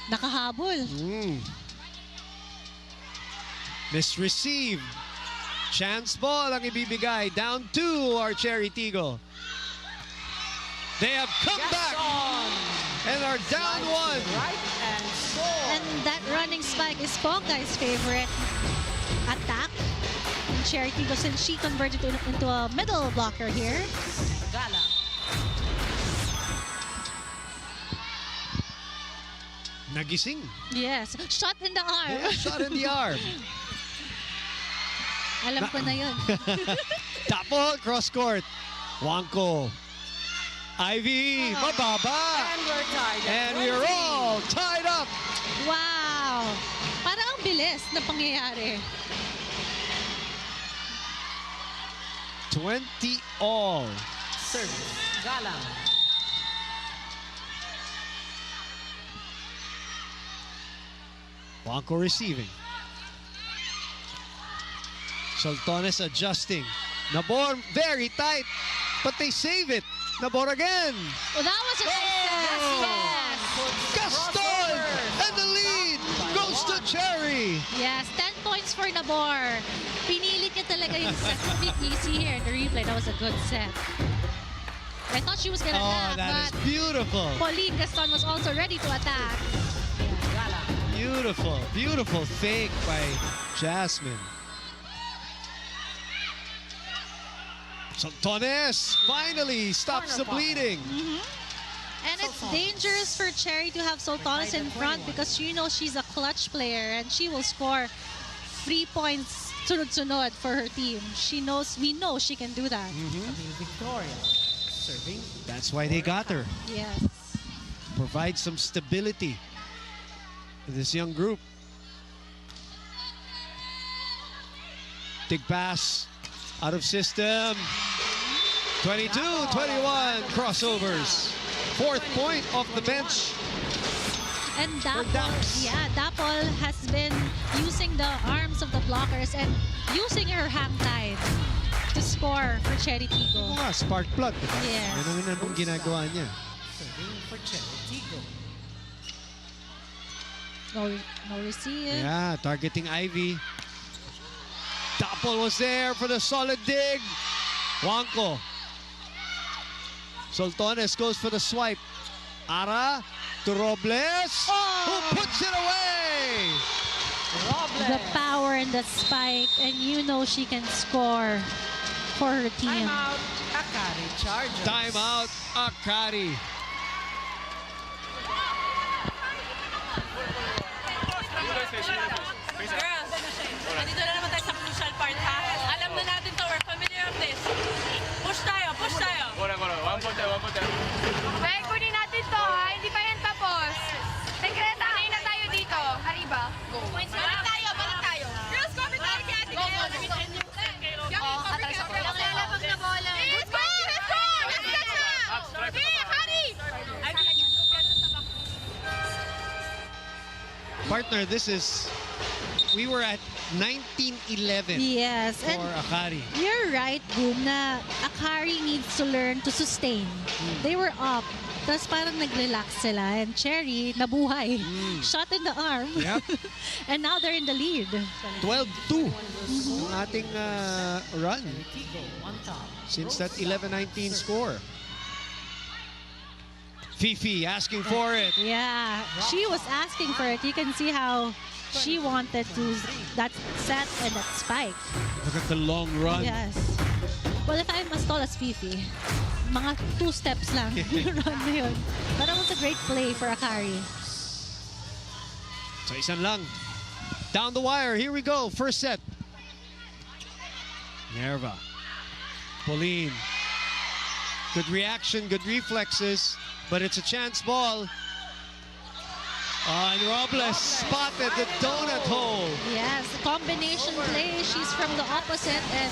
Nakahabol. Misreceived. Chance ball ang ibibigay. Down 2 are Chery Tiggo. They have come back and are down 1. And that running spike is Pongai's favorite attack. And Chery Tiggo, since she converted into a middle blocker here. Nagising. Yes. Shot in the arm. Yeah, shot in the arm. Alam ko na yun. Tapol, cross court. Wanko. Ivy, mababa. And we're tied. And we're all tied up. Wow. Parang ang bilis na pangyayari. 20 all. Service. Galang. Wanko receiving. Soltones adjusting. Nabor very tight, but they save it. Nabor again. Oh, that was a nice yes. Gaston! And the lead goes to Chery. Yes, 10 points for Nabor. Pinilit niya talaga yung set. You see here in the replay, that was a good set. I thought she was gonna Oh, that is but beautiful. Pauline Gaston was also ready to attack. Beautiful, beautiful fake by Jasmine. Soltones finally stops the bleeding. And it's dangerous for Chery to have Soltones in front because you know she's a clutch player and she will score 3 points sunod-sunod for her team. We know she can do that. Victoria. Serving. That's why they got her. Yes. Provide some stability to this young group. Big pass out of system. 22-21 crossovers. 4th point off the bench. And Dapol has been using the arms of the blockers and using her hang time to score for Chery Tiggo. Spark plug, diba? Yes. Yan ang ginagawa niya. Serving for Chery Tiggo. No receive. Yeah, targeting Ivy. Dapol was there for the solid dig. Wanko. Soltones goes for the swipe. Ara to Robles, who puts it away. Robles. The power and the spike, and you know she can score for her team. Timeout. Akari Chargers. Timeout, Akari. Girls, nandito na naman tayo sa crucial part, ha? Alam na natin to, we're familiar with this. Push tayo, push tayo. One point. Well, kunin natin to ha. Hindi pa yan tapos. Sekreta, kain na tayo dito. Arriba. Go. Balik tayo. Girls, cover tayo kay Ate Glenn. Atras ako. Ang lalabag na bola. Let's go! Let's catch na! Hey, hurry! Partner, this is, we were at 19-11 Yes, for Akari. you're right, Boom, na Akari needs to learn to sustain. They were up Tapos parang nag-relax sila. And Chery, nabuhay. Shot in the arm. Yep. And now they're in the lead. 12-2 ang ating run since that 11-19 score. Fifi asking for it. Yeah, she was asking for it. You can see how she wanted to that set and that spike. Look at the long run. Yes. Well, if I'm as tall as Fifi, mga 2 steps lang yung run na yun. But that was a great play for Akari. So isan lang. Down the wire. Here we go. First set. Nerva. Pauline. Good reaction, good reflexes, but it's a chance ball. And Robles spotted the donut hole. Yes, combination play. She's from the opposite, and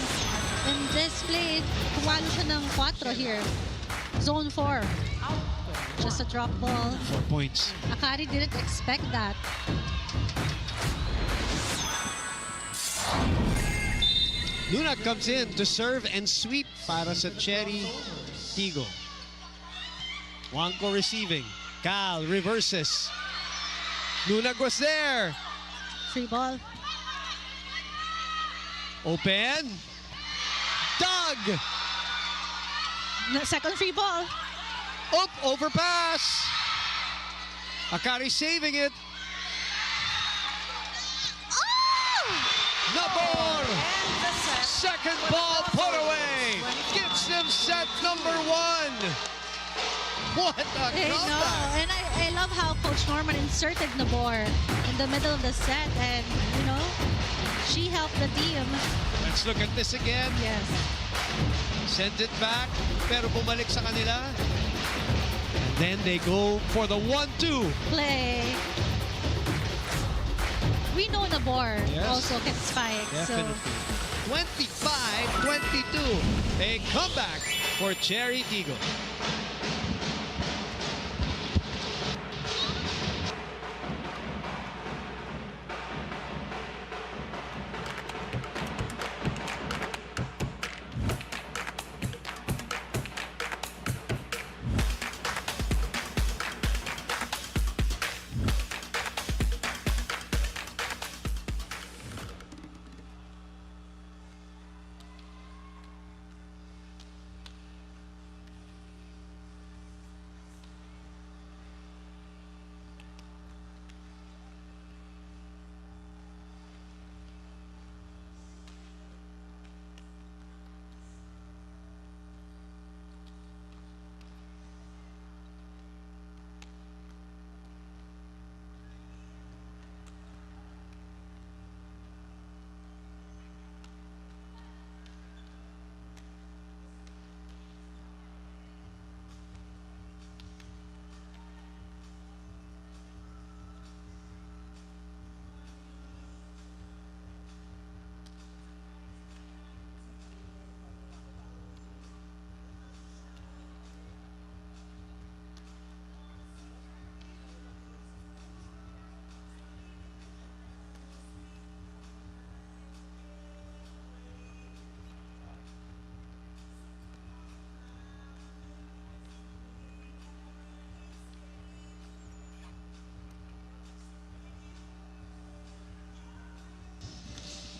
in this play, kumalo siya ng 4 here. Zone 4. Just a drop ball. 4 points. Akari didn't expect that. Luna comes in to serve and sweep para sa Chery Tiggo. Juanco receiving. Cal reverses. Lunag was there. Free ball. Open. Doug. Second free ball. Up, overpass. Akari saving it. Nabor. Second ball put away. Gives them set number 1. What a I know. comeback. And I love how Coach Norman inserted Nabor in the middle of the set, and you know, she helped the team. Let's look at this again. Yes. Sent it back, pero bumalik sa kanila. And then they go for the 1-2. Play. We know Nabor Yes. also can spike. Definitely. 25-22. A comeback for Chery Tiggo.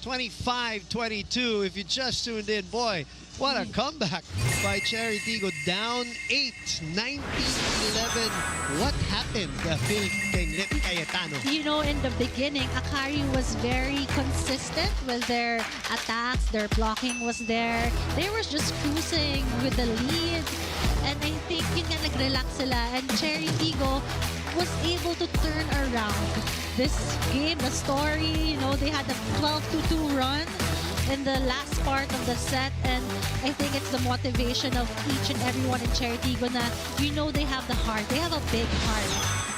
(25-22) if you just tuned in. Boy, what a comeback by Chery Tiggo. Down 8, 19-11. What happened, Phil Kenglet Cayetano? You know, in the beginning, Akari was very consistent with their attacks. Their blocking was there. They were just cruising with the lead. And I think yun nga nag-relax sila. And Chery Tiggo was able to turn around this game, the story. You know, they had a 12-2 run in the last part of the set, and I think it's the motivation of each and everyone in Chery Tiggo na, you know, they have the heart. They have a big heart.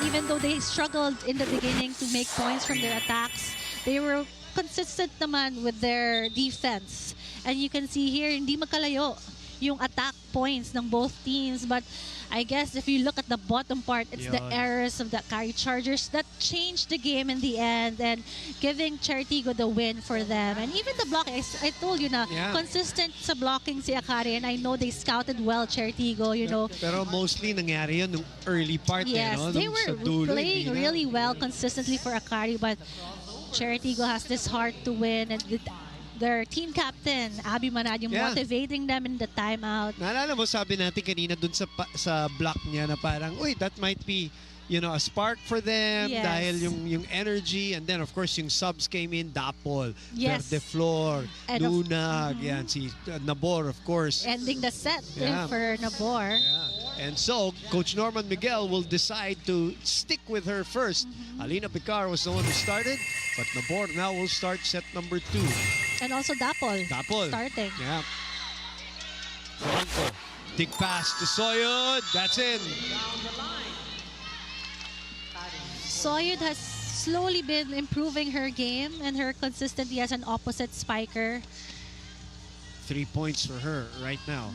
Even though they struggled in the beginning to make points from their attacks, they were consistent naman with their defense. And you can see here, hindi magkalayo. yung attack points ng both teams. But I guess if you look at the bottom part, it's the errors of the Akari Chargers that changed the game in the end and giving Chery Tiggo the win for them. And even the blocking, I told you na, consistent sa blocking si Akari, and I know they scouted well Chery Tiggo, you know. Pero mostly nangyari yun nung early part. Yes, no? they Nung were sa dulo, playing really well consistently for Akari, but Chery Tiggo has this heart to win, and their team captain, Abby Manad, motivating them in the timeout. Naalala mo, sabi natin kanina dun sa block niya na parang, uy, that might be, you know, a spark for them dahil yung energy, and then of course yung subs came in, Dapol, Verde Flor, Lunag, si Nabor, of course. Ending the set for Nabor. And so, Coach Norman Miguel will decide to stick with her first. Alina Picar was the one who started, but Nabor now will start set number 2. And also Dapol. Starting. Yeah. Franco. Dig pass to Soyud. That's in. Soyud has slowly been improving her game and her consistency as an opposite spiker. 3 points for her right now.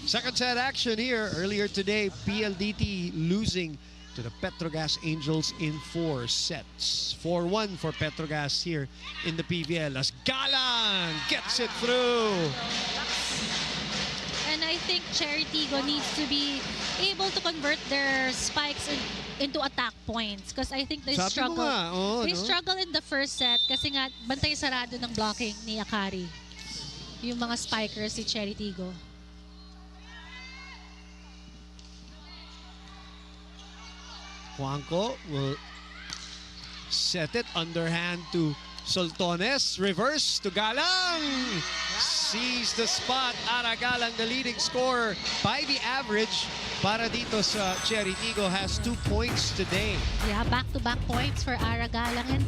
Second set action here. Earlier today, PLDT losing to the Petrogas Angels in 4 sets. 4-1 for Petrogas here in the PVL as Galang gets it through. And I think Chery Tiggo needs to be able to convert their spikes into attack points, because I think they struggle. They struggle in the first set kasi nga bantay sarado ng blocking ni Akari. Yung mga spikers si Chery Tiggo. Juanco will set it underhand to Soltones. Reverse to Galang. Sees the spot. Ara Galang, the leading scorer by the average. Para dito sa Chery Tiggo, has 2 points today. Yeah, back-to-back points for Ara Galang. And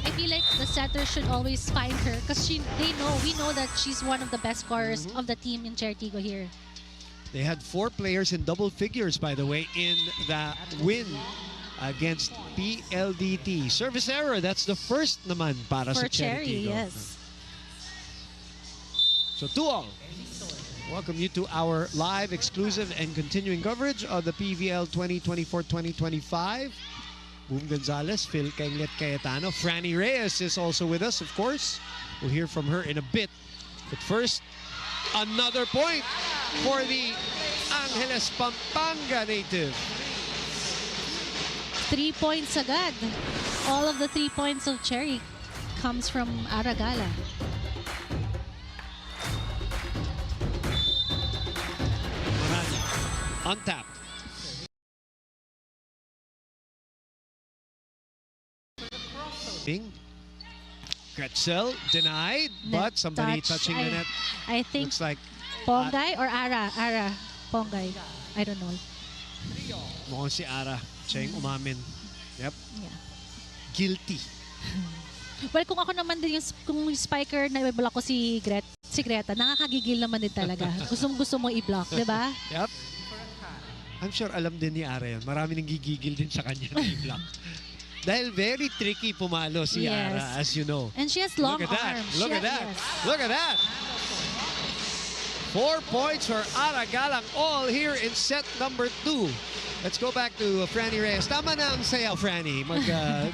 I feel like the setter should always find her because we know that she's one of the best scorers of the team in Chery Tiggo here. They had 4 players in double figures, by the way, in the win against PLDT. Service error, that's the first naman para sa Chery Tiggo. Yes. So 2-all. Welcome you to our live, exclusive, and continuing coverage of the PVL 2024-2025. Boom Gonzalez, Phil Kenglet Cayetano. Franny Reyes is also with us, of course. We'll hear from her in a bit. But first, another point for the Angeles Pampanga native. 3 points agad. All of the 3 points of Chery comes from Aragala. Untapped. Gretzel denied, but somebody touching the net. I think looks like Pongay or Ara? Pongay. I don't know. Mukhang si Ara. Siya yung umamin. Yep. Yeah. Guilty. Well, kung ako naman din kung spiker na i-block ko si Greta, nakakagigil naman din talaga. Gusto mo i-block, di ba? Yep. I'm sure alam din ni Ara yun. Marami nang gigigil din sa kanya na i-block. Dahil very tricky pumalo si Ara, as you know. And she has long arms. Look at that. Look at that. 4 points for Ara Galang, all here in set number 2. Let's go back to Franny Reyes. Tama na ang sayaw, Franny.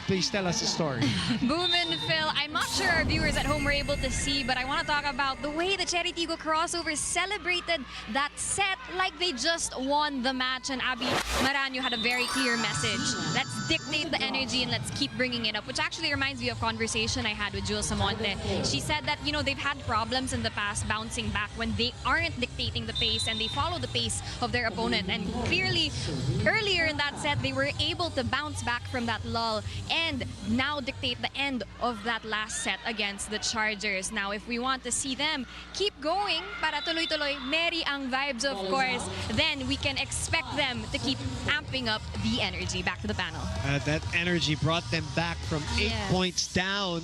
Please tell us the story. Boom and Phil, I'm not sure our viewers at home were able to see, but I want to talk about the way the Chery Tiggo Crossovers celebrated that set like they just won the match. And Abby Maranyo had a very clear message. Let's dictate the energy and let's keep bringing it up, which actually reminds me of a conversation I had with Jules Samonte. She said that, you know, they've had problems in the past bouncing back when they aren't dictating the pace and they follow the pace of their opponent. And clearly, earlier in that set, they were able to bounce back from that lull and now dictate the end of that last set against the Chargers. Now, if we want to see them keep going, para tuloy-tuloy, merry ang vibes, of course, then we can expect them to keep amping up the energy. Back to the panel. That energy brought them back from 8 points down.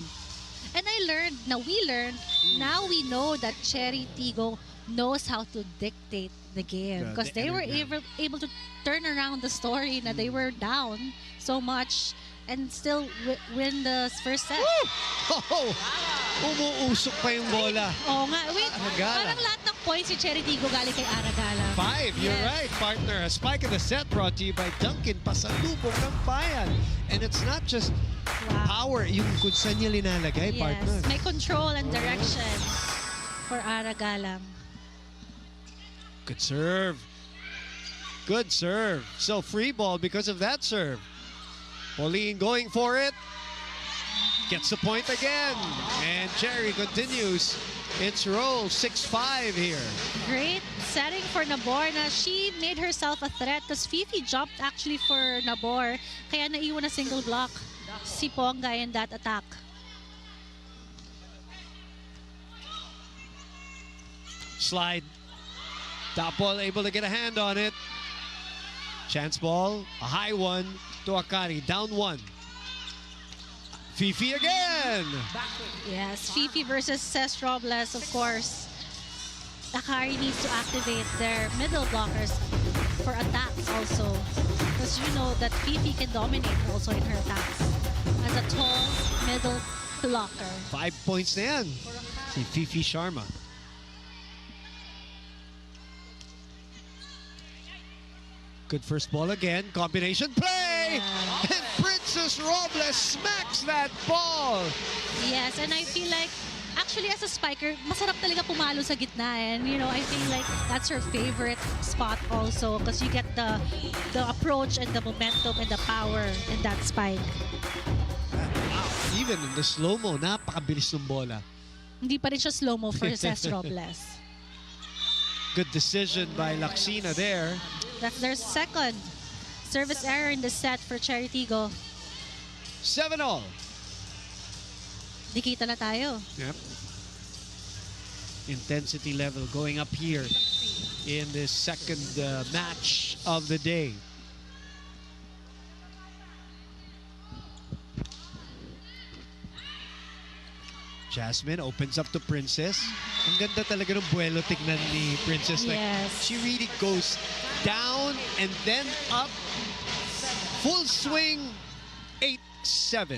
And we learned, now we know that Chery Tiggo knows how to dictate the game because they were able to turn around the story na they were down so much and still win the first set. Umuusok pa yung bola. Oo nga. Wait, parang lahat ng points si Chery Tiggo galing kay Aragala. 5, you're right, partner. A spike of the set brought to you by Duncan, pasalubong ng bayan. And it's not just power, yung kung saan niya linalagay, partner. May control and direction for Aragala. Good serve. Good serve. So free ball because of that serve. Pauline going for it. Gets the point again. And Chery continues its roll. 6-5 here. Great setting for Nabor na she made herself a threat because Fifi jumped actually for Nabor. Kaya naiwan na single block si Ponga in that attack. Slide. Top ball able to get a hand on it. Chance ball, a high one to Akari, down 1. Fifi again. Yes, Fifi versus Ces Robles, of course. Akari needs to activate their middle blockers for attacks also. Because you know that Fifi can dominate also in her attacks as a tall middle blocker. 5 points na yan. Si Fifi Sharma. Good first ball again. Combination play! Yeah. And Princess Robles smacks that ball. Yes, and I feel like actually as a spiker, masarap talaga pumalo sa gitna. And you know, I feel like that's her favorite spot also because you get the approach and the momentum and the power in that spike. Wow, even in the slow-mo, napakabilis ng bola. Hindi pa rin siya slow-mo for Ces Robles. Good decision by Laksina there. That's their second service error in the set for Chery Tiggo. 7-all. Dikita na tayo. Yep. Intensity level going up here in this second match of the day. Jasmine opens up to Princess. Ang ganda talaga ng buwelo tignan ni Princess. Like, Yes. she really goes down and then up. Full swing, 8-7.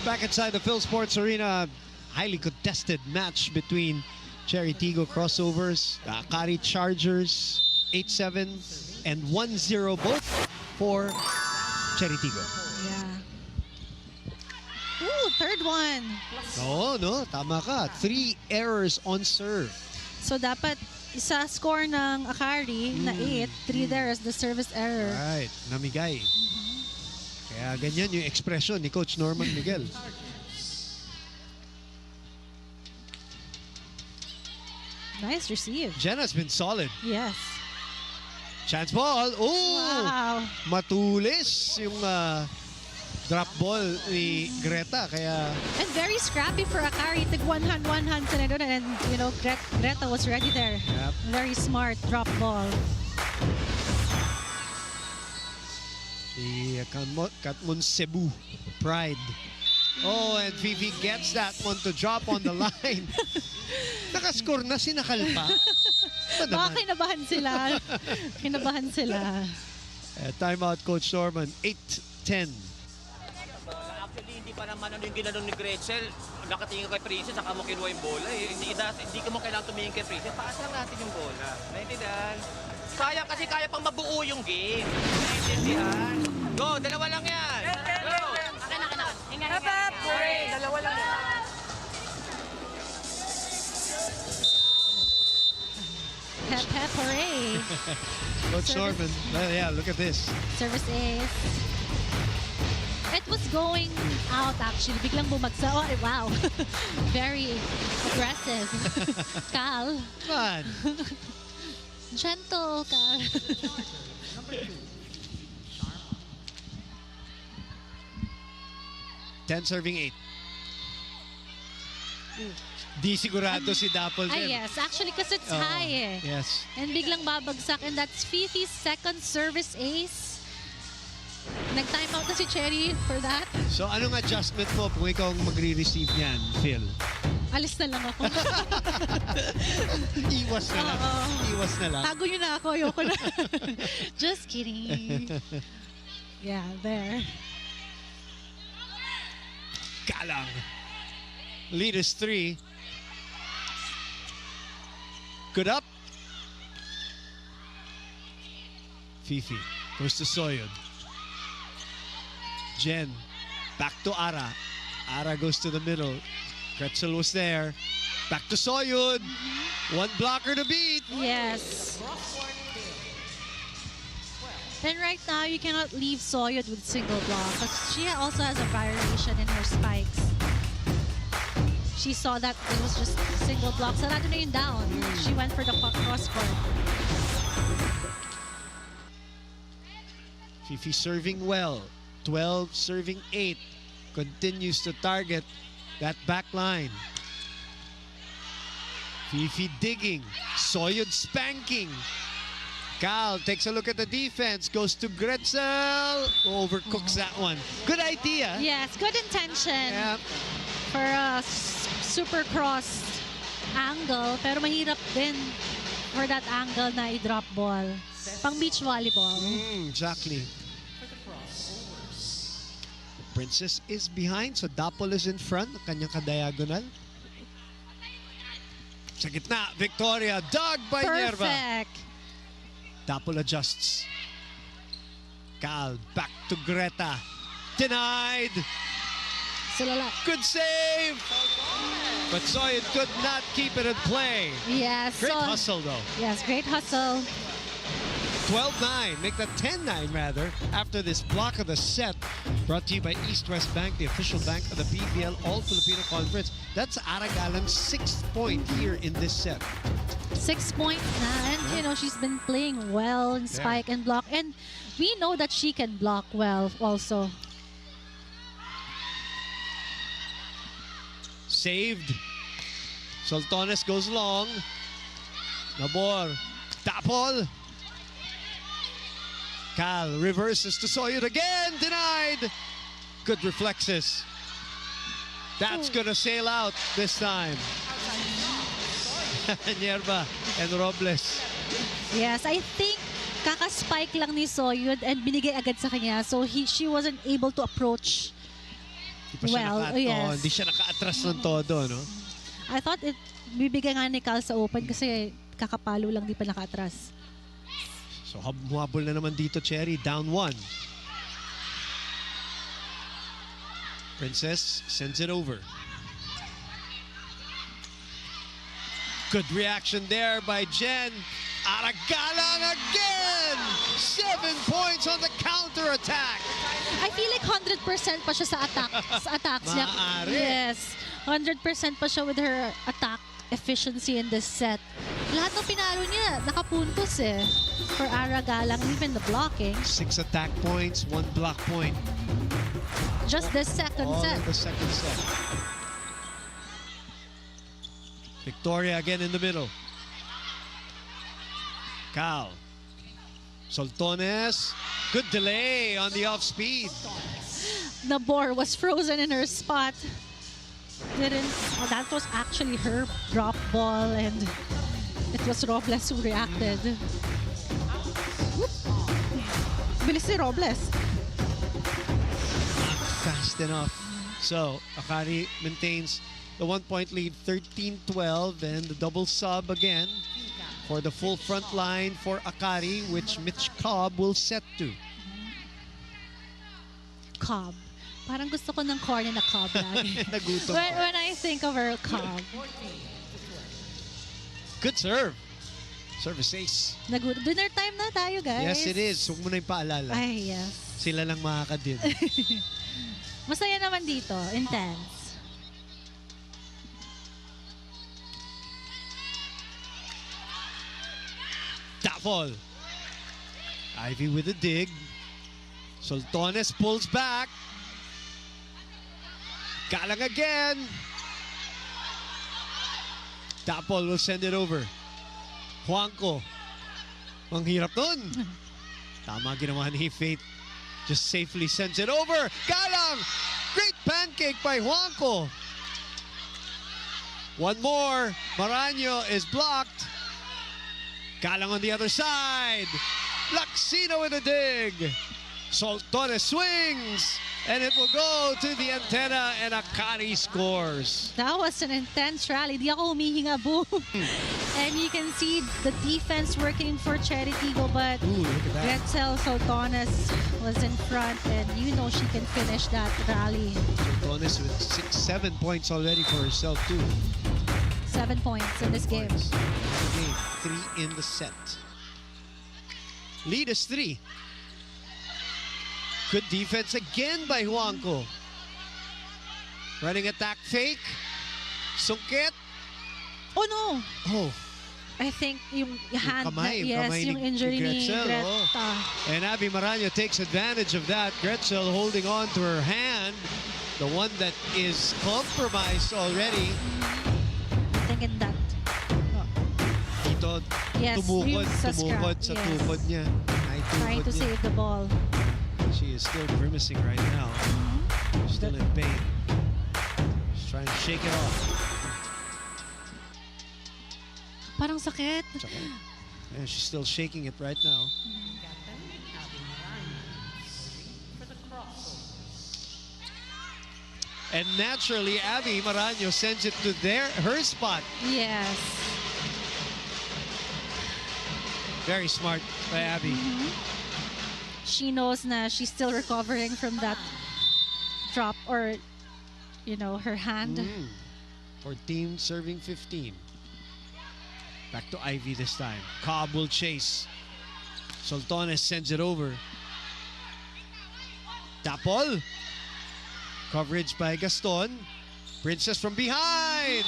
Back inside the Phil Sports Arena, highly contested match between Chery Tiggo Crossovers, Akari Chargers, 8-7 and 1-0 both for Chery Tiggo. Yeah. Ooh, third one. Oo, no, tama ka. 3 errors on serve. So dapat isa score ng Akari na 8, 3 there is the service error. Right, namigay. Kaya ganyan yung expression ni Coach Norman Miguel. Nice receive. Jenna's been solid. Yes. Chance ball. Oh! Wow. Matulis yung drop ball ni Greta. Kaya And very scrappy for Akari. Tig one hand sila doon. And, you know, Greta was ready there. Yep. Very smart drop ball. the Katmun Cebu Pride. Oh, and Vivi gets that one to drop on the line. Nakascore na, sinakal pa. Baka kinabahan sila. Kinabahan sila. Timeout, Coach Norman. 8-10. Actually, hindi pa naman ano yung ginanong ni Gretzel. Nakatingin ka kay Princess, saka mo kinuha yung bola. Eh. Hindi ka mo kailangan tumingin kay Princess. Paas lang natin yung bola. Naintindihan? Sayang kasi kaya pang mabuo yung game. Naintindihan? Go, dalawa lang yan. Go! Hap, hooray! Dalawa lang yan. Hep, hooray! Coach Norman, yeah, look at this. Service ace. It was going out actually. Biglang bumagsak. Oh, wow. Very aggressive. Cal. Man. Gentle, Cal. Ten serving 8. Di sigurado si Dapple din. Yes. Actually, kasi it's high eh. Yes. And biglang babagsak. And that's Fifi's second service ace. Nag-time out na si Chery for that. So, anong adjustment mo kung ikaw ang magre-receive niyan, Phil? Alis na lang ako. Iwas na lang. Iwas na lang. Tago nyo na ako. Ayoko na. Just kidding. Yeah, there. Galang. Lead is 3. Good up. Fifi goes to Soyud. Jen back to Ara. Ara goes to the middle. Gretzel was there. Back to Soyud. One blocker to beat. Yes. And right now, you cannot leave Soyud with single block because she also has a variation in her spikes. She saw that it was just single block. Sarado na yun down. She went for the cross court. Fifi serving well. 12 serving 8. Continues to target that back line. Fifi digging. Soyud spanking. Cal takes a look at the defense. Goes to Gretzel. Overcooks that one. Good idea. Yes, good intention for a super cross angle. Pero mahirap din for that angle na i-drop ball. Pang beach volleyball. Exactly. Princess is behind, so Dapol is in front. Kanyang ka-diagonal. Sa gitna, Victoria. Dug by Nerva. Perfect. Dapol adjusts. Cal back to Greta. Denied. Silala. Good save. But Soyud could not keep it in play. Yes. Great hustle, though. Yes, great hustle. 12-9, make that 10-9 rather, after this block of the set. Brought to you by East West Bank, the official bank of the PVL All-Filipino Conference. That's Aragalan's 6th point here in this set. 6 points na, and you know, she's been playing well in spike and block, and we know that she can block well also. Saved. Soltones goes long. Nabor. Tapol. Cal reverses to Soyud again. Denied. Good reflexes. That's gonna sail out this time. Nerva and Robles. Yes, I think kaka-spike lang ni Soyud and binigay agad sa kanya, so she wasn't able to approach well. Yes. Hindi siya naka-atras ng todo, no? I thought bibigay nga ni Cal sa open kasi kakapalo lang, di pa naka-atras. So humabol na naman dito, Chery. Down 1. Princess sends it over. Good reaction there by Jen. Aragalang again! 7 points on the counter-attack. I feel like 100% pa siya sa attacks niya. Maaari. Yes. 100% pa siya with her attack efficiency in this set. Lahat ng pinalo niya, nakapuntos eh. For Aragalang, even the blocking. 6 attack points, 1 block point. Just the second All set. in the second set. Victoria again in the middle. Cal. Soltones. Good delay on the off speed. Nabor was frozen in her spot. That was actually her drop ball, and it was Robles who reacted. Whoop. Bilis si Robles. Not fast enough. So, Akari maintains the 1-point lead, 13-12, and the double sub again for the full front line for Akari, which Mitch Cobb will set to. Cobb. Parang gusto ko ng corny na Cobb lagi. Nagutom. when I think of her, Cobb. Good serve. Service ace. Dinner time na tayo, guys. Yes, it is. Huwag mo na yung paalala. Ay, yes. Sila lang makakadin. Masaya naman dito. Intense. Tapol. Ivy with a dig. Soltones pulls back. Galang again. Tapol will send it over. Juanco. Ang hirap nun. Tama ginawa ni Faith. Just safely sends it over. Galang! Great pancake by Juanco. One more. Maranyo is blocked. Galang on the other side. Laxino with a dig. Soltones swings. And it will go to the antenna, and Akari scores. That was an intense rally. Di ako humihinga, boom. And you can see the defense working for Chery Tiggo, but Ooh, look at that. Gretzel Soltones was in front, and you know she can finish that rally. Soltones with 7 points already for herself, too. 7 points in this game. Points in the game. 3 in the set. Lead is 3. Good defense again by Juanco. Running attack fake. Sungkit. Oh no! Oh. I think yung hand, kamay, yes, kamay yung ni injury ni Gretzel, Greta. oh. And Abby Maranyo takes advantage of that. Gretzel holding on to her hand. The one that is compromised already. Thinking that. Dito, Yes, tumukod yung sa sa yes. tuhod niya. Ay, Trying tuhod to niya. save the ball. She is still grimacing right now. Still in pain. She's trying to shake it off. Parang sakit. And she's still shaking it right now. And naturally, Abby Maranyo sends it to her spot. Yes. Very smart by Abby. She knows na she's still recovering from that drop, or, you know, her hand. For team serving 15. Back to Ivy this time. Cobb will chase. Soltones sends it over. Tapol. Coverage by Gaston. Princess from behind.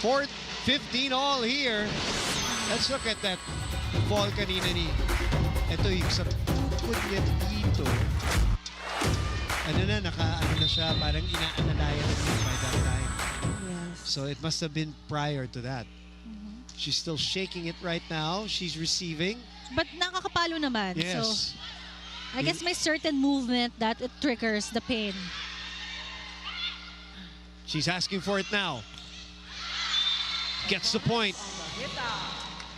4-15 all here. Let's look at that ball kanina ni. Ito yung sa tukod niya dito. Ano na, ano na siya, parang inaanalaya na niya by that time. Yes. So it must have been prior to that. She's still shaking it right now. She's receiving. But nakakapalo naman. Yes. So, I guess may certain movement that it triggers the pain. She's asking for it now. Gets the point.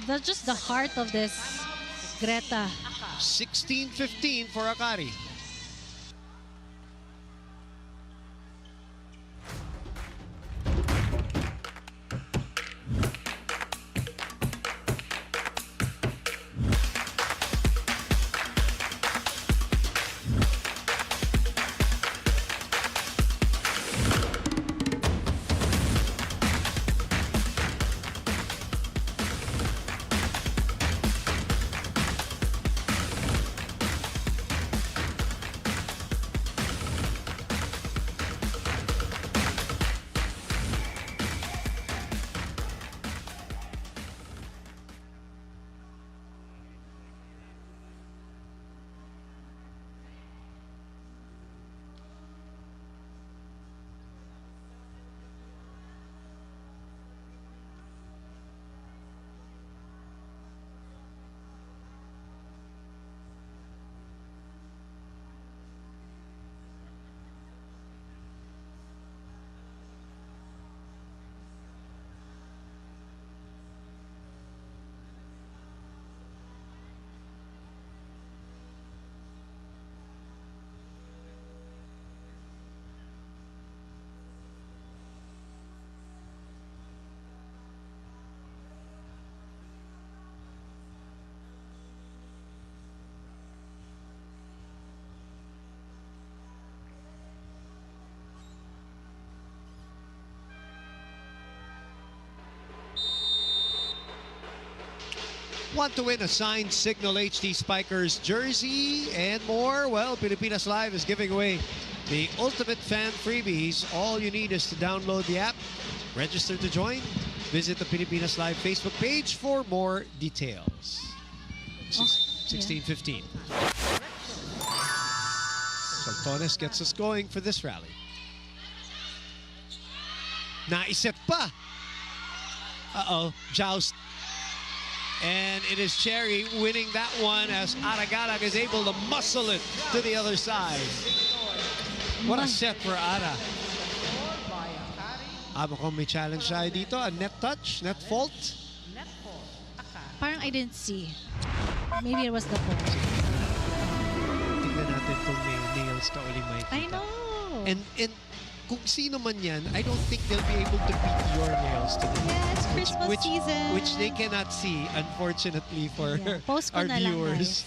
That's just the heart of this Greta. 16-15 for Akari. Want to win a signed Signal HD Spikers jersey and more? Well, Pilipinas Live is giving away the ultimate fan freebies. All you need is to download the app, register to join, visit the Pilipinas Live Facebook page for more details. 16-15. Saltones gets us going for this rally. Naisip pa. Uh-oh, joust. And it is Chery winning that one as Aragalag is able to muscle it to the other side. What a set for Ara. Mukhang may challenge tayo dito. A net touch, net fault. Parang I didn't see. Maybe it was the fault. Tingnan natin kung may nails ka uling makikita. I know. And kung sino man yan, I don't think they'll be able to beat your nails today. Yeah, it's Christmas season. Which they cannot see, unfortunately, for Post ko our na lang, viewers.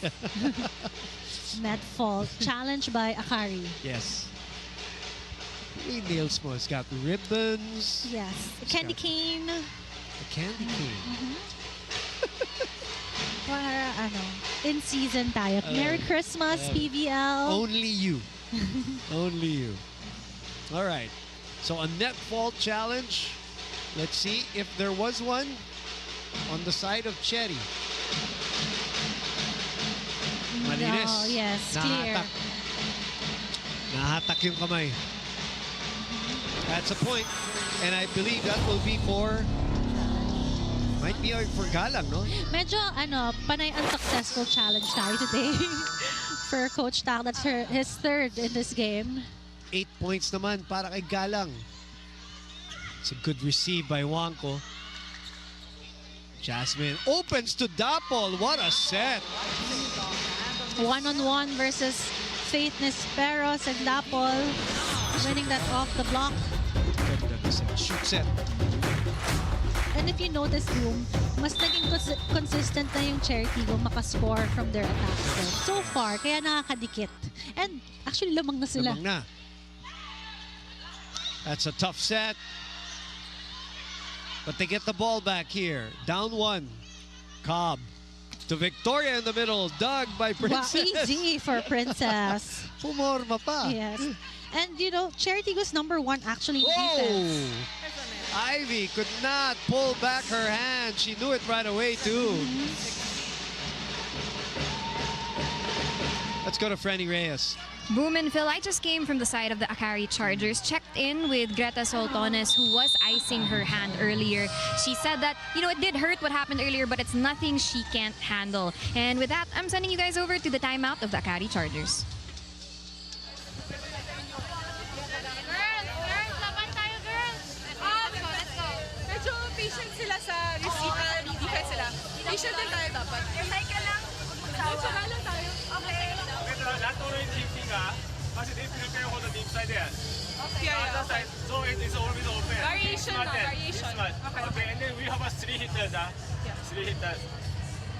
Net fault. Challenged by Akari. Yes. Yung nails mo, it's got ribbons. Yes. A candy cane. A candy cane. Para in season tayo. Merry Christmas, PVL. Only you. Only you. All right. So a net fault challenge. Let's see if there was one on the side of Chery. Malinis. No, yes, clear. Nahatak yung kamay. That's a point. And I believe that will be for... Might be for Galang, no? Medyo, panay unsuccessful challenge tayo today for Coach Tak. That's his third in this game. 8 points naman para kay Galang. It's a good receive by Wangko. Jasmine opens to Dapol. What a set! One-on-one versus Faith Nisperos and Dapol. Winning that off the block. Shoot set. And if you notice, Boom, mas naging consistent na yung Chery Tiggo makascore from their attacks so far. Kaya nakakadikit. And actually, lamang na sila. Lamang na. That's a tough set. But they get the ball back here. Down one. Cobb to Victoria in the middle. Dug by Princess. Wow, easy for Princess. Pumorma pa. Yes. And Chery Tiggo's #1 actually Whoa! defense. Ivy could not pull back her hand. She knew it right away, too. Let's go to Franny Reyes. Boom and Phil, I just came from the side of the Akari Chargers, checked in with Greta Soltones, who was icing her hand earlier. She said that, it did hurt what happened earlier, but it's nothing she can't handle. And with that, I'm sending you guys over to the timeout of the Akari Chargers. Patient sila sa defense sila. Patient din tayo dapat. Resay ka lang. Sara lang tayo. Okay. Not only teaching, but they prepare for the deep side there. Okay. Other side, so it is always open. Variation na, variation. Okay, and then we have a 3 hitters. 3 hitters.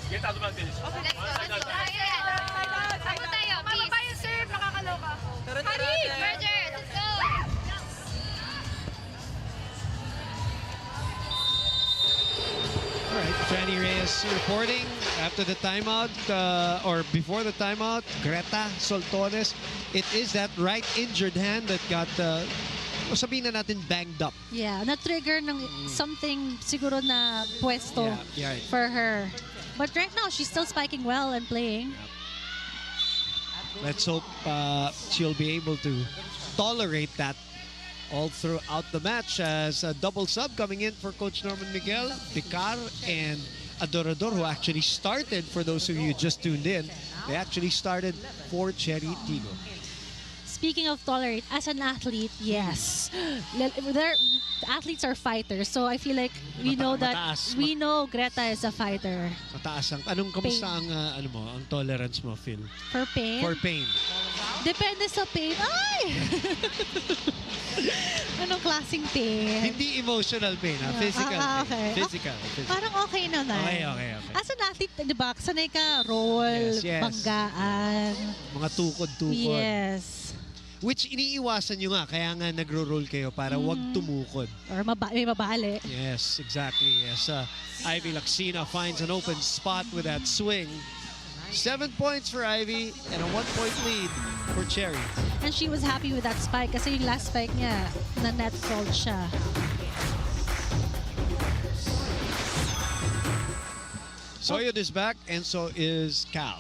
Get advantage. Okay. Let's go. Ako tayo, please. Mababa yung serve, nakakaloka. Hari! Roger, let's go. All right, Franny Reyes reporting after the timeout, or before the timeout, Greta Soltones. It is that right injured hand that got, sabihin na natin, banged up. Yeah, na-trigger ng something siguro na pwesto for her. But right now, she's still spiking well and playing. Let's hope she'll be able to tolerate that all throughout the match as a double sub coming in for Coach Norman Miguel, Picar, and Adorador, who actually started, for those of you who just tuned in, they actually started for Chery Tiggo. Speaking of tolerate, as an athlete, yes. Athletes are fighters, so I feel like we know that we know Greta is a fighter. Mataas ang, kamusta ang, ang tolerance mo, Phil? For pain? For pain. Depende sa pain. Ay! Anong klaseng pain? Hindi emotional pain, ha? Physical pain. Okay. Physical. Parang okay naman. Okay. As an athlete, di ba, sanay ka roll, Yes. banggaan. Mga tukod-tukod. Yes. Which iniiwasan nyo nga, kaya nga nagro-roll kayo para wag tumukod. Or may mabali. Yes, exactly. Yes, Ivy Laksina finds an open spot with that swing. 7 points for Ivy and a 1-point lead for Chery. And she was happy with that spike kasi yung last spike niya, na net fault siya. Soyud is back and so is Cal.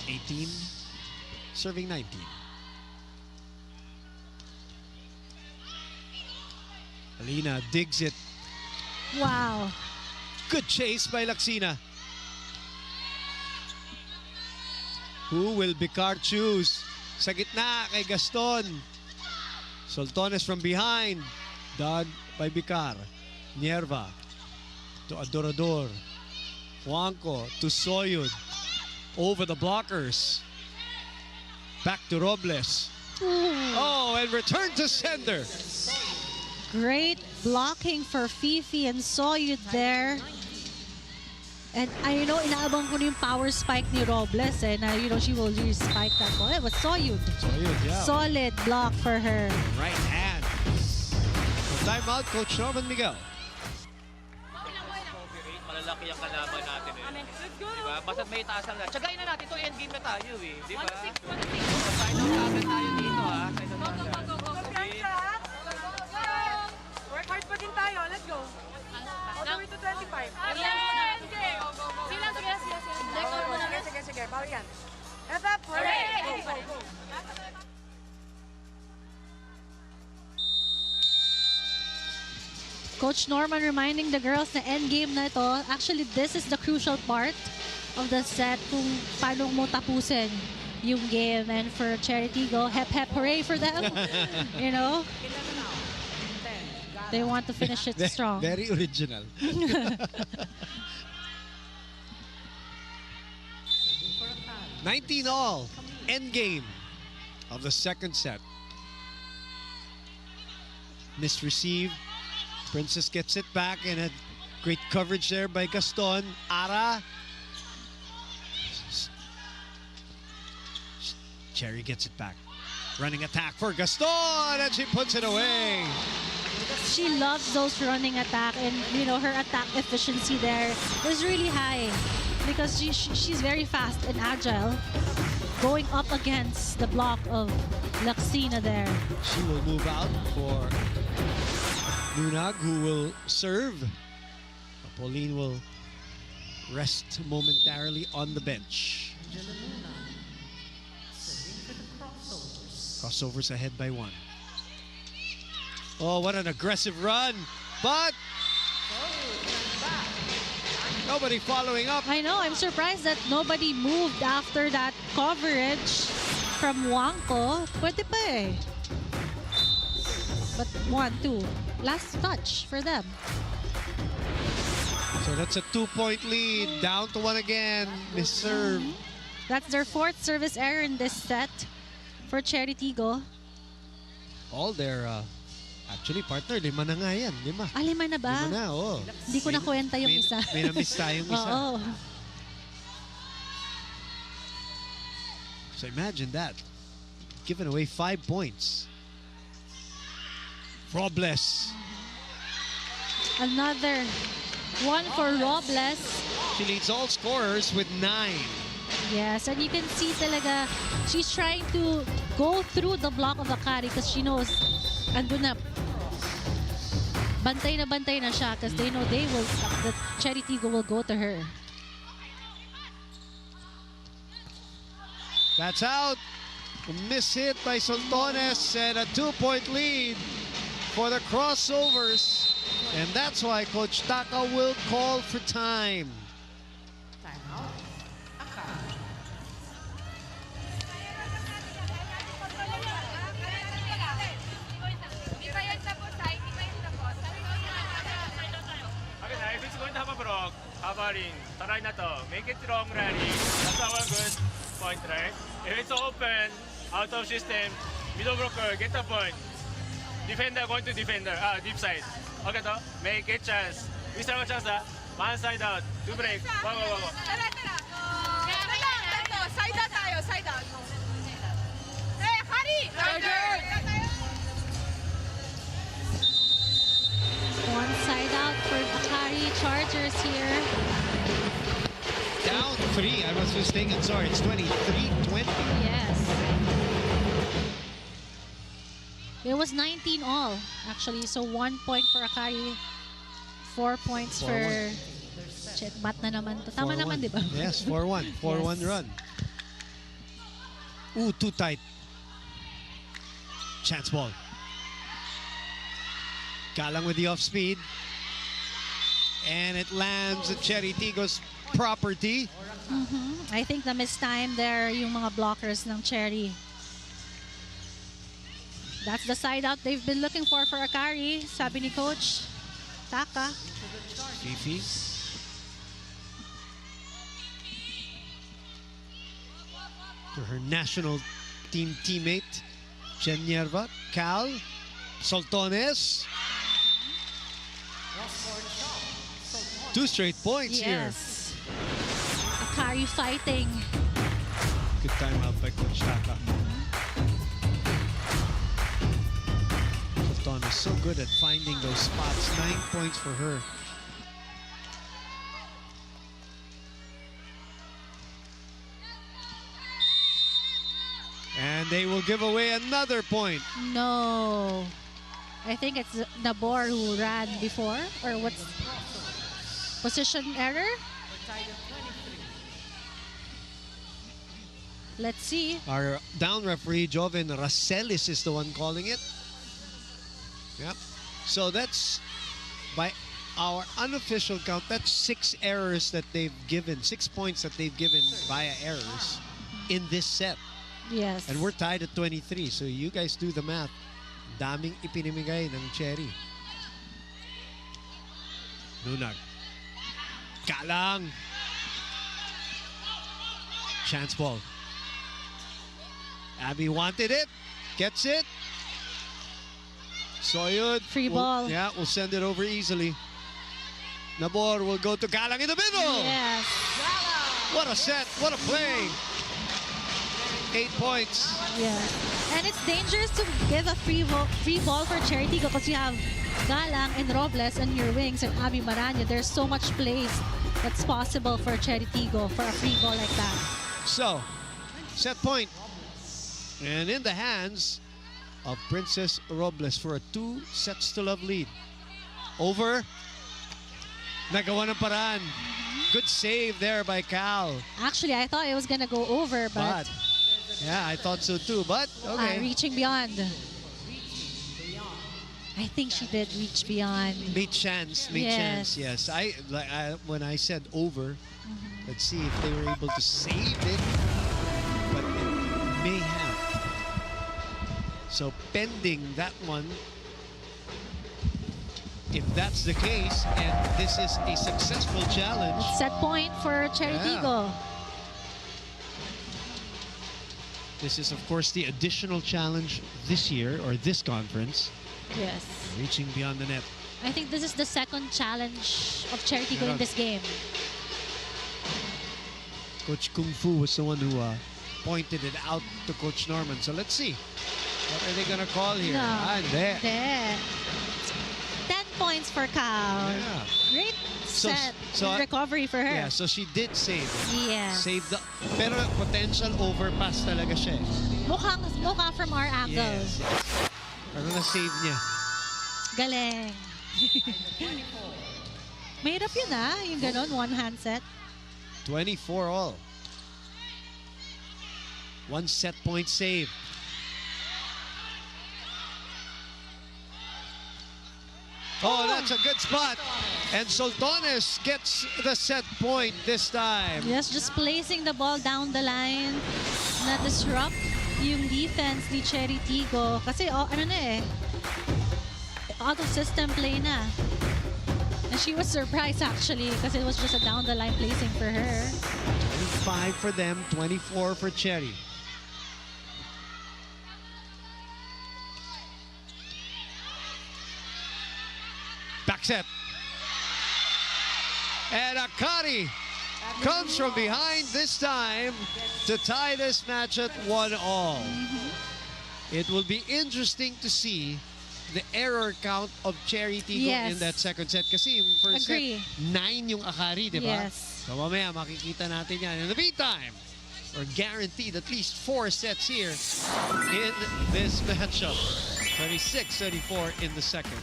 18, serving 19. Alina digs it. Wow. Good chase by Laksina. Who will Bicar choose? Sa gitna kay Gaston. Soltones from behind. Dug by Bicar. Nierva to Adorador. Juanco to Soyud. Over the blockers. Back to Robles. Oh, and return to sender. Great blocking for Fifi and Soyud there. And I know, inaabang ko na yung power spike ni Robles eh, na she will really spike that ball. It was Soyud. Soyud, yeah. Solid block for her. Right hand. So timeout, Coach Norman Miguel. Malalaki ang kalaban natin eh. Diba? Basta't may itaas lang na. Tsagayin na natin ito, endgame na tayo eh. Diba? 1-6, 1-6. Sign out agad tayo dito ha. Sign out agad. Work hard pa din tayo. Let's go. All the way to 25. Sige. Bawal yan. FF, go. Coach Norman reminding the girls na endgame na ito. Actually, this is the crucial part of the set kung paano mo tapusin yung game. And for Chery Tiggo, hep hooray for them. You know? They want to finish it strong. Very original. 19 all. End game of the second set. Misreceived. Princess gets it back and a great coverage there by Gaston. Ara. Chery gets it back. Running attack for Gaston and she puts it away. She loves those running attack, and her attack efficiency there is really high because she's very fast and agile going up against the block of Laksina there. She will move out for Nunag, who will serve. Pauline will rest momentarily on the bench. Crossovers ahead by 1. Oh, what an aggressive run. But nobody following up. I know, I'm surprised that nobody moved after that coverage from Juanco. Pwede pa eh. But 1-2. Last touch for them. So that's a 2-point lead. Down to 1 again. Misserve. That's their 4th service error in this set for Chery Tiggo. All their actually, partner, 5 na nga yan. 5. 5 na ba? 5 na, oo. Hindi ko nakuwenta yung isa. May na-miss tayong isa. Oo. So imagine that. Giving away 5 points. Robles. Another one for Robles. She leads all scorers with 9. Yes, and you can see talaga, she's trying to go through the block of Akari because she knows andun na. Bantay na siya because they know the Chery Tiggo will go to her. That's out. A miss hit by Soltones and a 2-point lead for the Crossovers. And that's why Coach Taka will call for time. Timeout. Akari. Okay, now if it's going to have a block, hovering, try na to. Make it long rally. That's our good point, right? If it's open, out of system, middle blocker, get the point. Defender going to defender, deep side. Okay to, make it chance. Miss a chance, one side out. Two break. Wag. Tara. Ito, side out tayo, side out. Hey, Akari! Chargers! One side out for Akari Chargers here. Down 3. I was mistaken. Sorry, it's 23-20. Yes. It was 19 all, actually. So 1 point for Akari, 4 points for... Check, mat na naman to. Tama naman, di ba? Yes, 4-1. 4-1 Yes. run. Ooh, too tight. Chance ball. Galang with the off speed. And it lands at Chery Tiggo's property. I think na miss time there yung mga blockers ng Chery. That's the side out they've been looking for Akari. Sabi ni Coach Taka. Fifi. To her national team teammate, Jen Yerva. Cal. Soltones. 2 straight points here. Yes. Akari fighting. Good timeout by Coach Taka. Soltones is so good at finding those spots. 9 points for her. And they will give away another point. No. I think it's Nabor who ran before. Or what's position error? Let's see. Our down referee, Joven Racelis, is the one calling it. Yep. So that's, by our unofficial count, that's 6 errors that they've given, 6 points that they've given via errors in this set. Yes. And we're tied at 23, so you guys do the math. Daming ipinimigay ng Chery. Nunag. Galang. Chance ball. Abby wanted it. Gets it. Soyud. Free ball. Yeah, we'll send it over easily. Nabor will go to Galang in the middle. Yes. What a set. What a play. 8 points. Yeah. And it's dangerous to give a free ball for Chery Tiggo because you have Galang and Robles on your wings and Abby Maranya. There's so much plays that's possible for Chery Tiggo for a free ball like that. So, set point. And in the hands of Princess Robles for a 2 sets to love lead. Over. Nagawa ng paraan. Good save there by Cal. Actually, I thought it was gonna go over, but yeah, I thought so too, but okay. Reaching beyond. I think she did reach beyond. Made chance, yes. When I said over, let's see if they were able to save it, but it may have. So pending that one, if that's the case, and this is a successful challenge. Set point for Chery Tiggo. This is, of course, the additional challenge this year, or this conference. Yes. Reaching beyond the net. I think this is the second challenge of Chery Tiggo in this game. Coach Kung Fu was the one who pointed it out to Coach Norman. So let's see. What are they going to call here? No. There. 10 points for Cal. Yeah. Great set. Recovery for her. Yeah, so she did save it. Yes. Save the, pero potential overpass talaga siya. Mukhang from our angle. Yes. Pero na-save niya. Galing. Mahirap yun yung ganon, one hand set. 24 all. 1 set point save. Oh, that's a good spot. And Soltones gets the set point this time. Yes, just placing the ball down the line na disrupt yung defense ni Chery Tiggo. Kasi out of system play na. And she was surprised actually because it was just a down the line placing for her. 25 for them, 24 for Chery. Back set. And Akari comes from behind this time to tie this match at 1-all. It will be interesting to see the error count of Chery Tiggo in that second set. Kasi yung first set, 9 yung Akari, di ba? Yes. So mamaya makikita natin yan. In the meantime, we're guaranteed at least 4 sets here in this matchup. 26-34 in the second.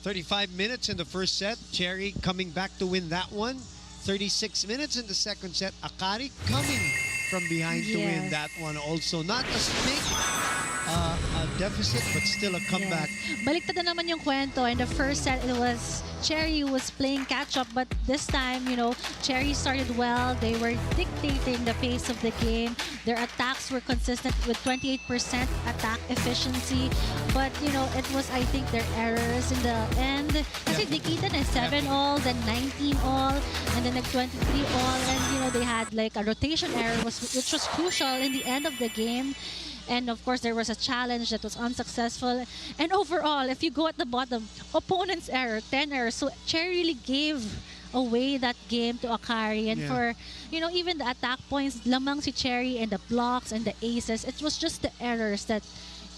"35 minutes in the first set. Chery coming back to win that one. 36 minutes in the second set. Akari coming from behind to win that one also. Not as big a deficit, but still a comeback. Baliktad na naman yung kwento. In the first set, it was Chery who was playing catch-up, but this time, you know, Chery started well. They were dictating the pace of the game. Their attacks were consistent with 28% attack efficiency. But, you know, it was, I think, their errors in the end. Kasi Nikita na 7-all, then 19-all, and then like 23-all. And, you know, they had like a rotation error, which was crucial in the end of the game. And of course, there was a challenge that was unsuccessful. And overall, if you go at the bottom, opponent's error, 10 errors. So Chery really gave away that game to Akari. And for, you know, even the attack points, lamang si Chery and the blocks and the aces. It was just the errors that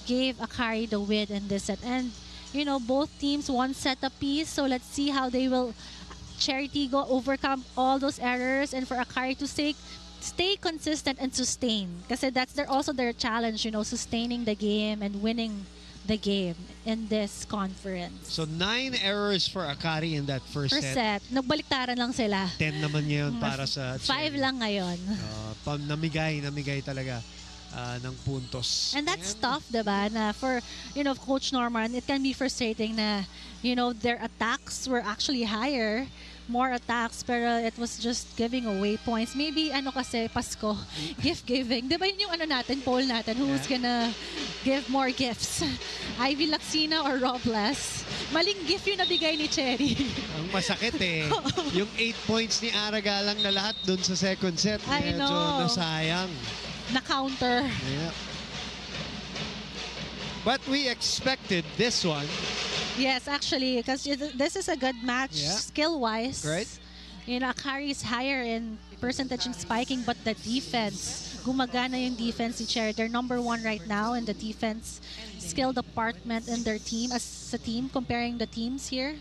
gave Akari the win in this set. And, you know, both teams one set apiece. So let's see how they will, Chery Tiggo, overcome all those errors. And for Akari to stay consistent and sustain. Kasi that's also their challenge, you know, sustaining the game and winning the game in this conference. So 9 errors for Akari in that first set. Nagbaliktaran lang sila. 10 naman ngayon para sa 5 lang ngayon. namigay talaga ng puntos. And that's tough, diba? Na for, Coach Norman, it can be frustrating na, their attacks were actually higher, more attacks, pero it was just giving away points. Maybe, kasi, Pasko, gift giving. Diba yun yung natin, poll natin, who's gonna give more gifts? Ivy Laxina or Robles? Maling gift yung nabigay ni Chery. Ang masakit yung 8 points ni Aragalang na lahat dun sa second set. I Medyo know. nasayang. Na-counter. Yeah. But we expected this one. Yes, actually, because this is a good match skill-wise. Right. Akari is higher in percentage in spiking, but the defense, gumagana yung defense ni Chery. They're number 1 right now in the defense skill department in their team as a team, comparing the teams here.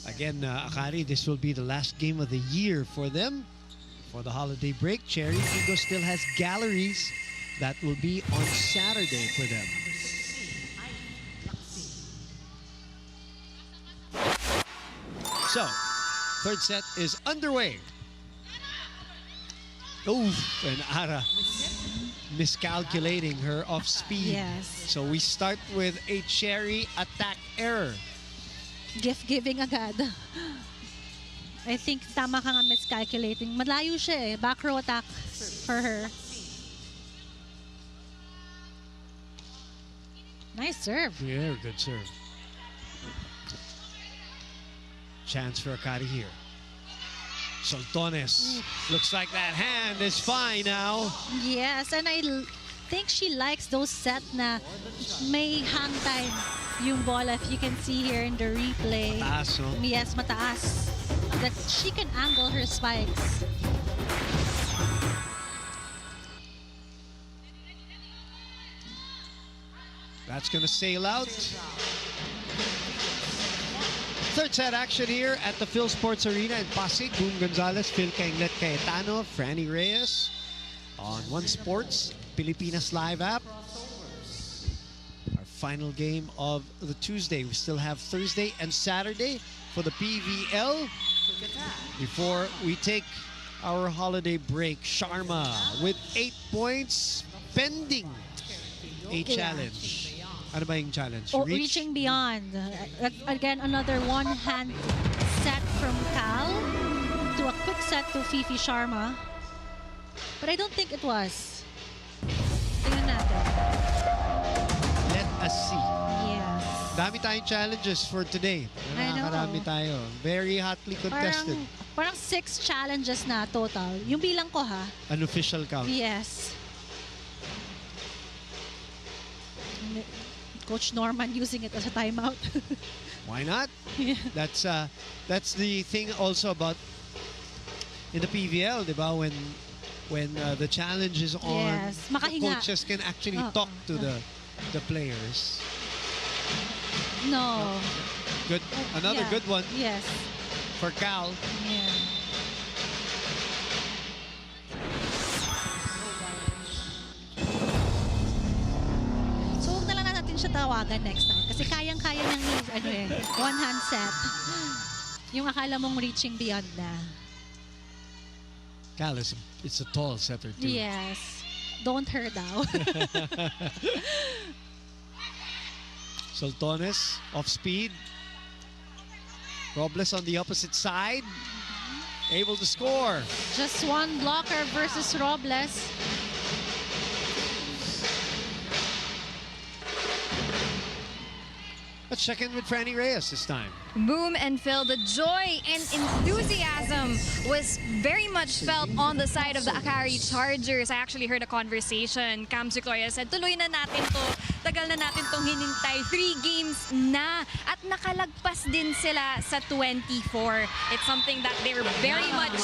Again, Akari, this will be the last game of the year for them. For the holiday break, Chery Tiggo still has galleries. That will be on Saturday for them. So, third set is underway. Oh, and Ara miscalculating her off speed. Yes. So we start with a Chery attack error. Gift giving agad. I think tama ka nga miscalculating. Malayo siya back row attack for her. Nice serve. Yeah, good serve. Chance for Akari here. Soltones. Looks like that hand is fine now. Yes, and I think she likes those set na may hang time yung bola. If you can see here in the replay. Mataas, no? Yes, mataas. That she can angle her spikes. That's going to sail out. Third set action here at the Phil Sports Arena in Pasig. Boom Gonzalez, Phil Kainglet Cayetano, Franny Reyes on One Sports, Pilipinas Live app. Our final game of the Tuesday. We still have Thursday and Saturday for the PVL before we take our holiday break. Sharma with 8 points pending a challenge. Ano ba yung challenge? Reaching beyond. Again, another one-hand set from Cal to a quick set to Fifi Sharma. But I don't think it was. Tingnan natin. Let us see. Yes. Dami tayong challenges for today. I know. Nakakarami tayo. Very hotly contested. Parang 6 challenges na total. Yung bilang ko ha. An official count. Yes. Coach Norman using it as a timeout. Why not? Yeah. That's the thing also about in the PVL, diba? When the challenge is on, Yes, the makahinga. coaches can actually talk to the players. No. Good, another good one Yes. for Cal. Yeah. So, huwag na lang natin siya tawagan next time. Kasi kayang-kaya niyang one-hand set. Yung akala mong reaching beyond na. Cal, it's a tall setter too. Yes. Don't her daw. Soltones off speed. Robles on the opposite side. Able to score. Just one blocker versus Robles. Let's check in with Franny Reyes this time. Boom and Phil, the joy and enthusiasm was very much felt on the side of the Akari Chargers. I actually heard a conversation. Cam Sequoia said, tuloy na natin to. Tagal na natin tong hinintay. 3 games na. At nakalagpas din sila sa 24. It's something that they're very much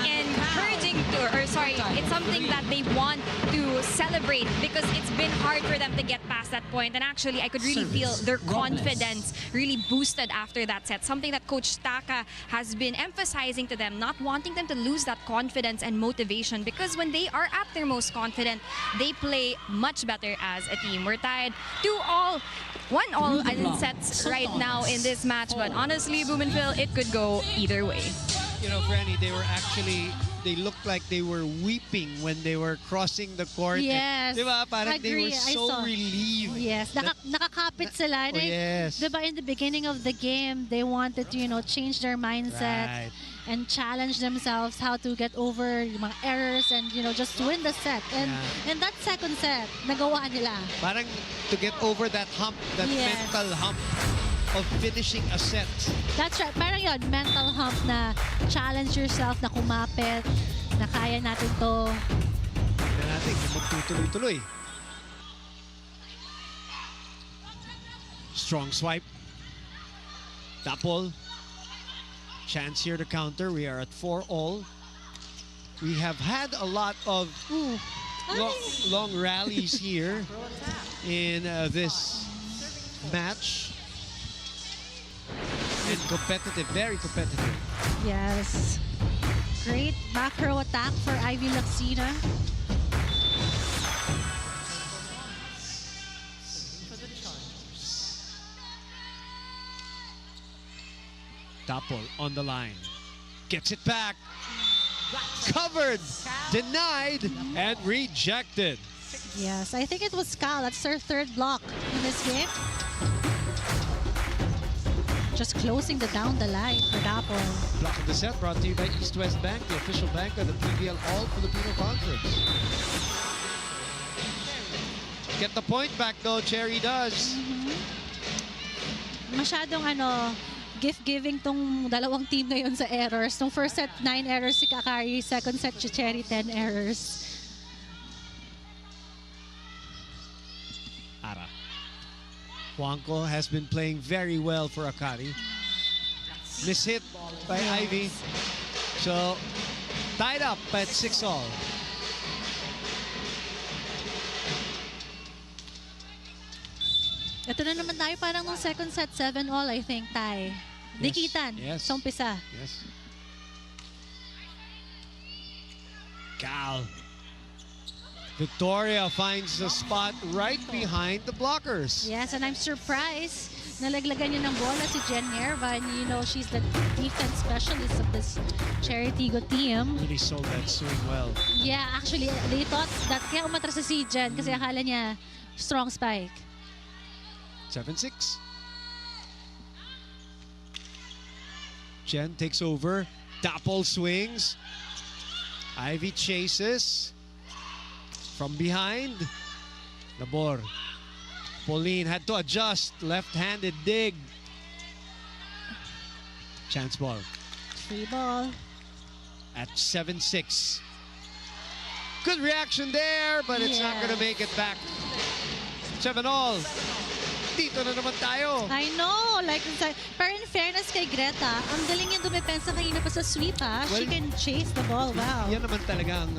encouraging to, it's something that they want to celebrate because it's been hard for them to get past that point. And actually, I could really feel their confidence really boosted after that set. Something that Coach Taka has been emphasizing to them, not wanting them to lose that confidence and motivation because when they are at their most confident, they play much better as a team. We're tied 2-all, 1-all in sets right now in this match, but honestly, Boom and Phil, it could go either way. You know, Franny, they were actually they looked like they were weeping when they were crossing the court. Yes. Diba? Parang they Agree. were I so saw. relieved. Yes, nakakapit sila. Oh, yes. Diba, in the beginning of the game, they wanted to, change their mindset Right. and challenge themselves how to get over yung mga errors and, just win the set. And in that second set, nagawa nila. Parang to get over that hump, that Yes. mental hump of finishing a set. That's right. Parang yun, mental hump na challenge yourself na kumapit, na kaya natin to. Tignan natin kung magtutuloy-tuloy. Strong swipe. Tapol. Chance here to counter. We are at 4-all. We have had a lot of long rallies here in this match. And competitive, very competitive. Yes. Great back row attack for Ivy Laxina. Tapol on the line. Gets it back. Covered, denied, and rejected. Yes, I think it was Cal. That's her third block in this game. Just closing down the line for Tapol. Block of the set brought to you by East West Bank, the official bank of the PVL All-Filipino Conference. Get the point back though, Chery does. Masyadong gift-giving tong dalawang team ngayon sa errors. Nung first set, 9 errors si Akari. Second set, si Chery, 10 errors. Ara. Juanco has been playing very well for Akari. Mishit by Ivy. So, tied up at 6-all. Ito na naman tayo parang nung second set, 7-all, I think, tie. Dikitan, Yes. sa umpisa. Yes. Cal. Victoria finds the spot right behind the blockers. Yes, and I'm surprised nalaglagan niya ng bola si Jen Nerva. And she's the defense specialist of this Chery Tiggo team. Really sold that swing well. Yeah, actually, they thought that kaya umatras si Jen kasi akala niya strong spike. 7-6. Jen takes over. Tapol swings. Ivy chases. From behind. Labor. Pauline had to adjust. Left-handed dig. Chance ball. Free ball. At 7-6. Good reaction there, but it's not going to make it back. 7-all. Dito na naman tayo. I know. Pero in fairness kay Greta, ang galing niya dumepensa kanina pa sa sweep, ha? She can chase the ball. Wow. Yan naman talaga ang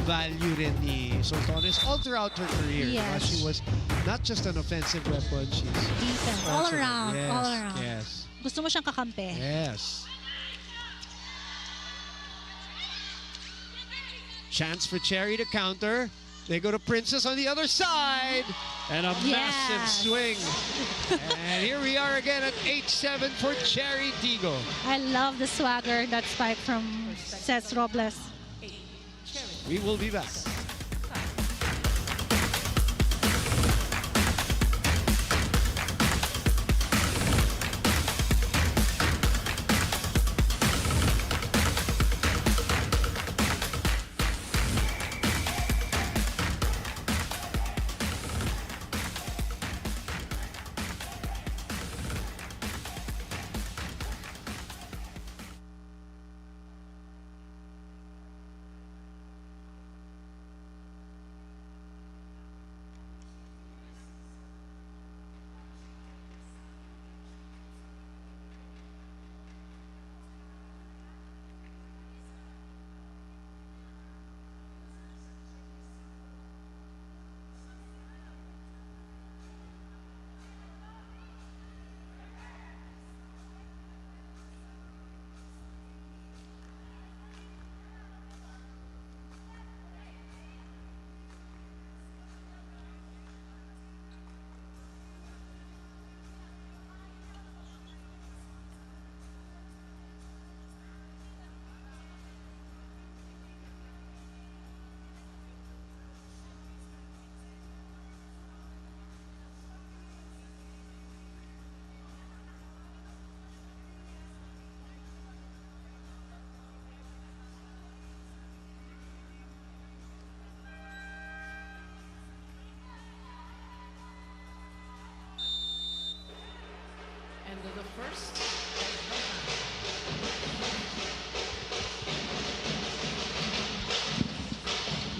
value rin ni Sultanes all throughout her career. Yes. She was not just an offensive weapon, she's Defense. also, All around. yes, All around. Yes. Gusto mo siyang kakampi. Yes. Chance for Chery to counter. They go to Princess on the other side. And a massive swing. And here we are again at 8-7 for Chery Tiggo. I love the swagger, that spike from Cesc Robles. We will be back.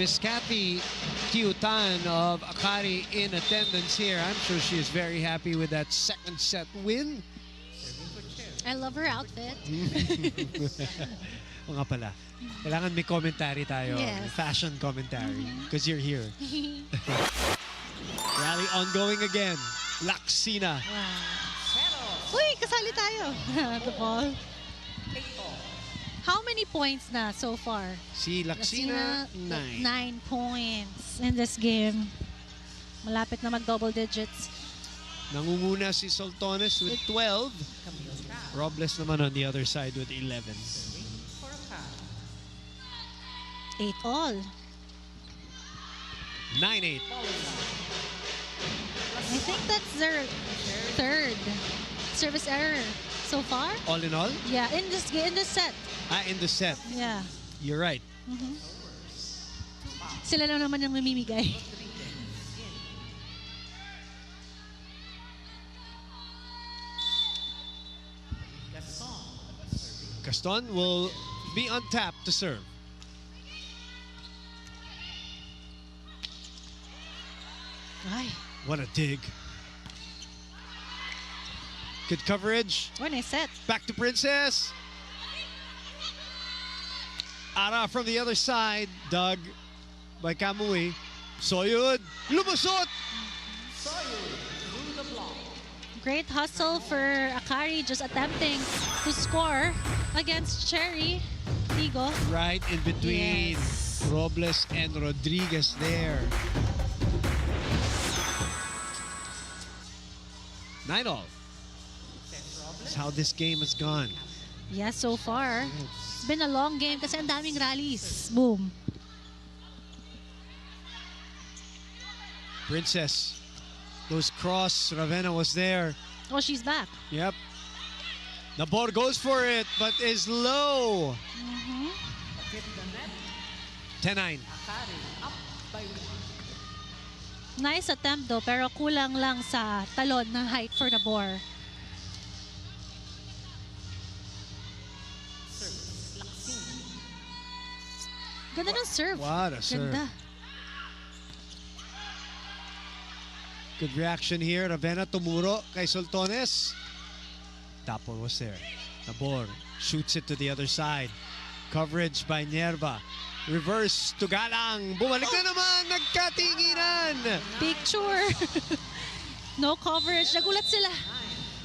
Miss Kathy Kiutan of Akari in attendance here. I'm sure she is very happy with that second set win. I love her outfit. O nga pala. Kailangan may commentary tayo. Yes. Fashion commentary. Because you're here. Rally ongoing again. Laksina. Wow. Uy, kasali tayo. The ball. How many points na so far? Si Laksina, 9. 9 points in this game. Malapit na mag-double digits. Nangunguna si Soltones with 12. Robles naman on the other side with 11. 8-all. 9-8. I think that's their third service error so far. All in all? Yeah, in this set. In the set. Yeah. You're right. Sila lang naman yung mamimigay. Gaston will be on tap to serve. Ay. What a dig. Good coverage. Oh, nice set. Back to Princess. Ara from the other side. Dug by Kamui. Soyud. Lumusot. Great hustle for Akari, just attempting to score against Chery Tiggo. Right in between Robles and Rodriguez there. 9-all. That's how this game has gone. Yeah, so far. It's been a long game kasi ang daming rallies. Boom. Princess. Those cross. Ravenna was there. Oh, she's back. Yep. Nabor goes for it, but is low. 10-9. Nice attempt though, pero kulang lang sa talon ng height for Nabor. Ganda ng serve. What a serve. Ganda. Good reaction here. Ravenna tumuro kay Soltones. Tapon was there. Nabor shoots it to the other side. Coverage by Nerva. Reverse to Galang. Bumalik na naman. Nagkatinginan. Picture. No coverage. Nagulat sila.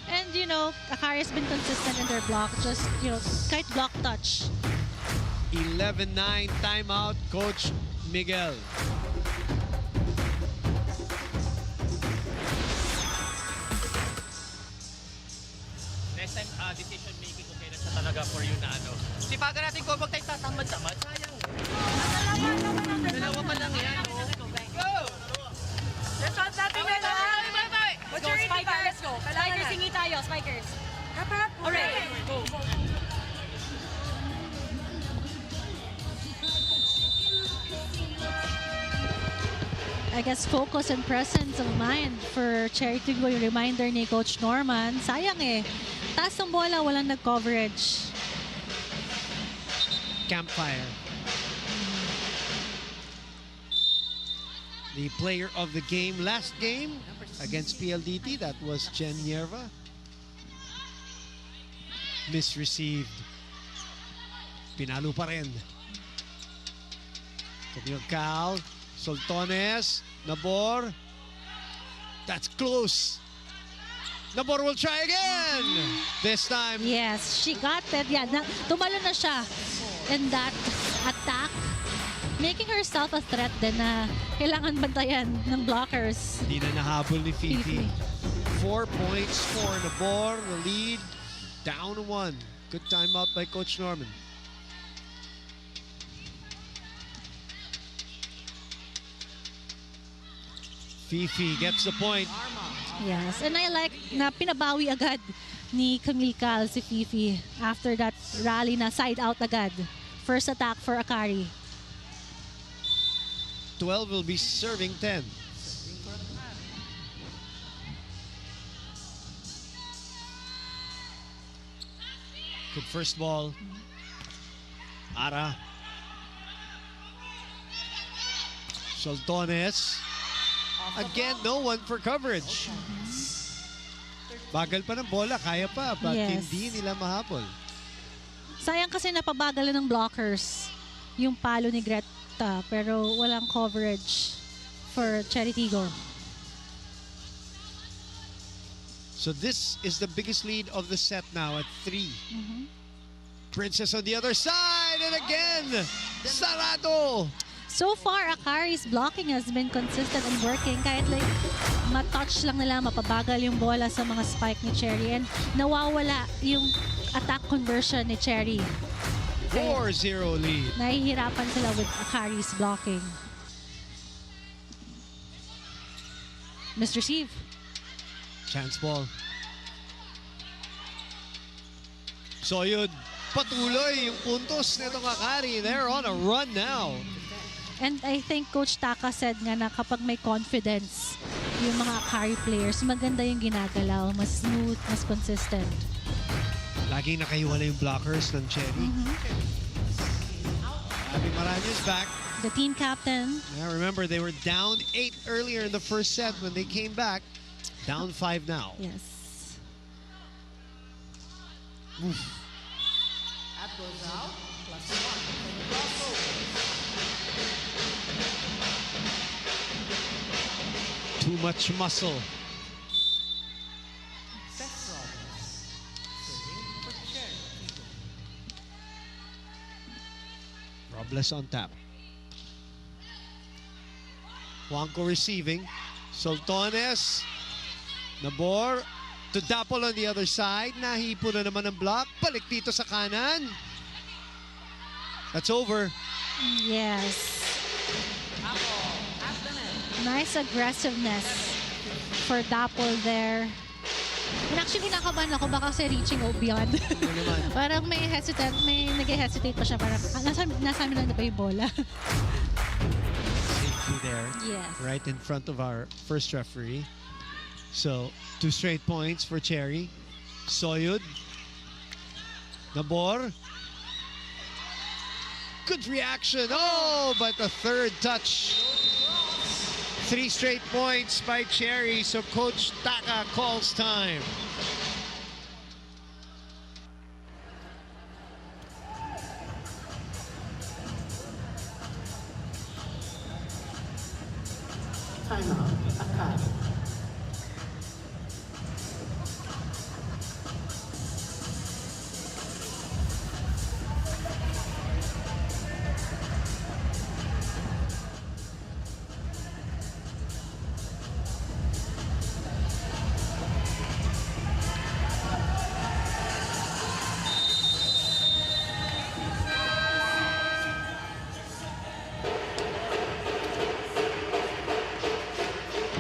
And you know, Akari has been consistent in their block. Just, you know, kite block touch. 11-9 timeout, Coach Miguel. Next time, decision making okay na siya talaga for you na ano. Sipagan natin kung huwag tayo tatamad-tamad. Sayang. Dalawa pa lang yan. Go! Let's shot natin na lang. Let's go, Spikers. Let's go. Spikers, hingi tayo. Spikers. Alright. Go. I guess focus and presence of mind for Chery Tiggo, yung reminder ni Coach Norman. Sayang eh. Taas ng bola, walang nag-coverage. Campfire. The player of the game, last game against PLDT, that was Jen Nerva. Misreceived. Pinalo pa rin. Camille Cal, Soltones, Nabor. That's close. Nabor will try again. This time. Yes, she got it. Yeah, tumalo na siya in that attack. Making herself a threat din na kailangan bantayan ng blockers. Hindi na nahabol ni Fifi. 4 points for Nabor. The lead down to 1. Good timeout by Coach Norman. Fifi gets the point. Yes, and I like na pinabawi agad ni Camille Cal si Fifi after that rally na side out agad. First attack for Akari. 12 will be serving 10. Good first ball. Ara. Soltones. Again, no one for coverage. Bagal pa ng bola, kaya pa, but Yes. hindi nila mahabol. Sayang kasi napabagalan ng blockers yung palo ni Greta, pero walang coverage for Chery Tiggo. So this is the biggest lead of the set now at 3. Princess on the other side, and again, sarado! So far, Akari's blocking has been consistent and working. Kahit like matouch lang nila, mapabagal yung bola sa mga spike ni Chery, and nawawala yung attack conversion ni Chery. 4-0 lead. Nahihirapan sila with Akari's blocking. Mr. Steve. Chance ball. Soyud, patuloy yung puntos nitong Akari. They're on a run now. And I think Coach Taka said nga na kapag may confidence yung mga Akari players, maganda yung ginagalaw, mas smooth, mas consistent. Laging nakaiwala yung blockers ng Chery. Abby Maranyo's back. The team captain. Yeah, remember, they were down 8 earlier in the first set. When they came back, down 5 now. Yes. That goes out. +1. Too much muscle. Robles on tap. Juanco receiving. Soltones. Nabor to Dapol on the other side. Nahipo na naman ang block. Balik dito sa kanan. That's over. Yes. Nice aggressiveness for Dapol there. And actually, kinakabahan ako baka kasi reaching beyond. Parang may hesitate, may nag-hesitate pa siya. Parang, nasa amin lang na ba yung bola? Safety there. Yes. Right in front of our first referee. So, 2 straight points for Chery. Soyud. Nabor. Good reaction. Oh, but the third touch. 3 straight points by Chery. So Coach Taka calls time. Timeout. Akari.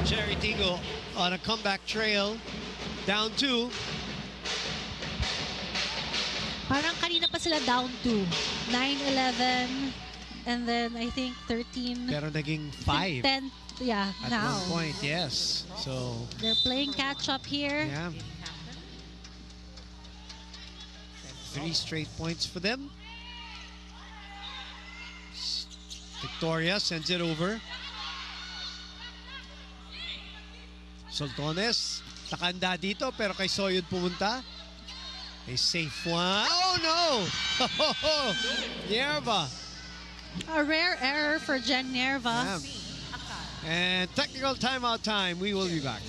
Chery Tiggo on a comeback trail. Down 2. Parang kanina pa sila down 2. 9-11. And then I think 13. Pero naging 5 10. Yeah, at now. one point. Yes. So, They're playing catch up here. yeah. 3 straight points for them. Victoria sends it over. Soltones, takanda dito pero kay Soyud pumunta. A safe one. Oh no! Nerva. A rare error for Jen Nerva. Yeah. And technical timeout time. We will be back.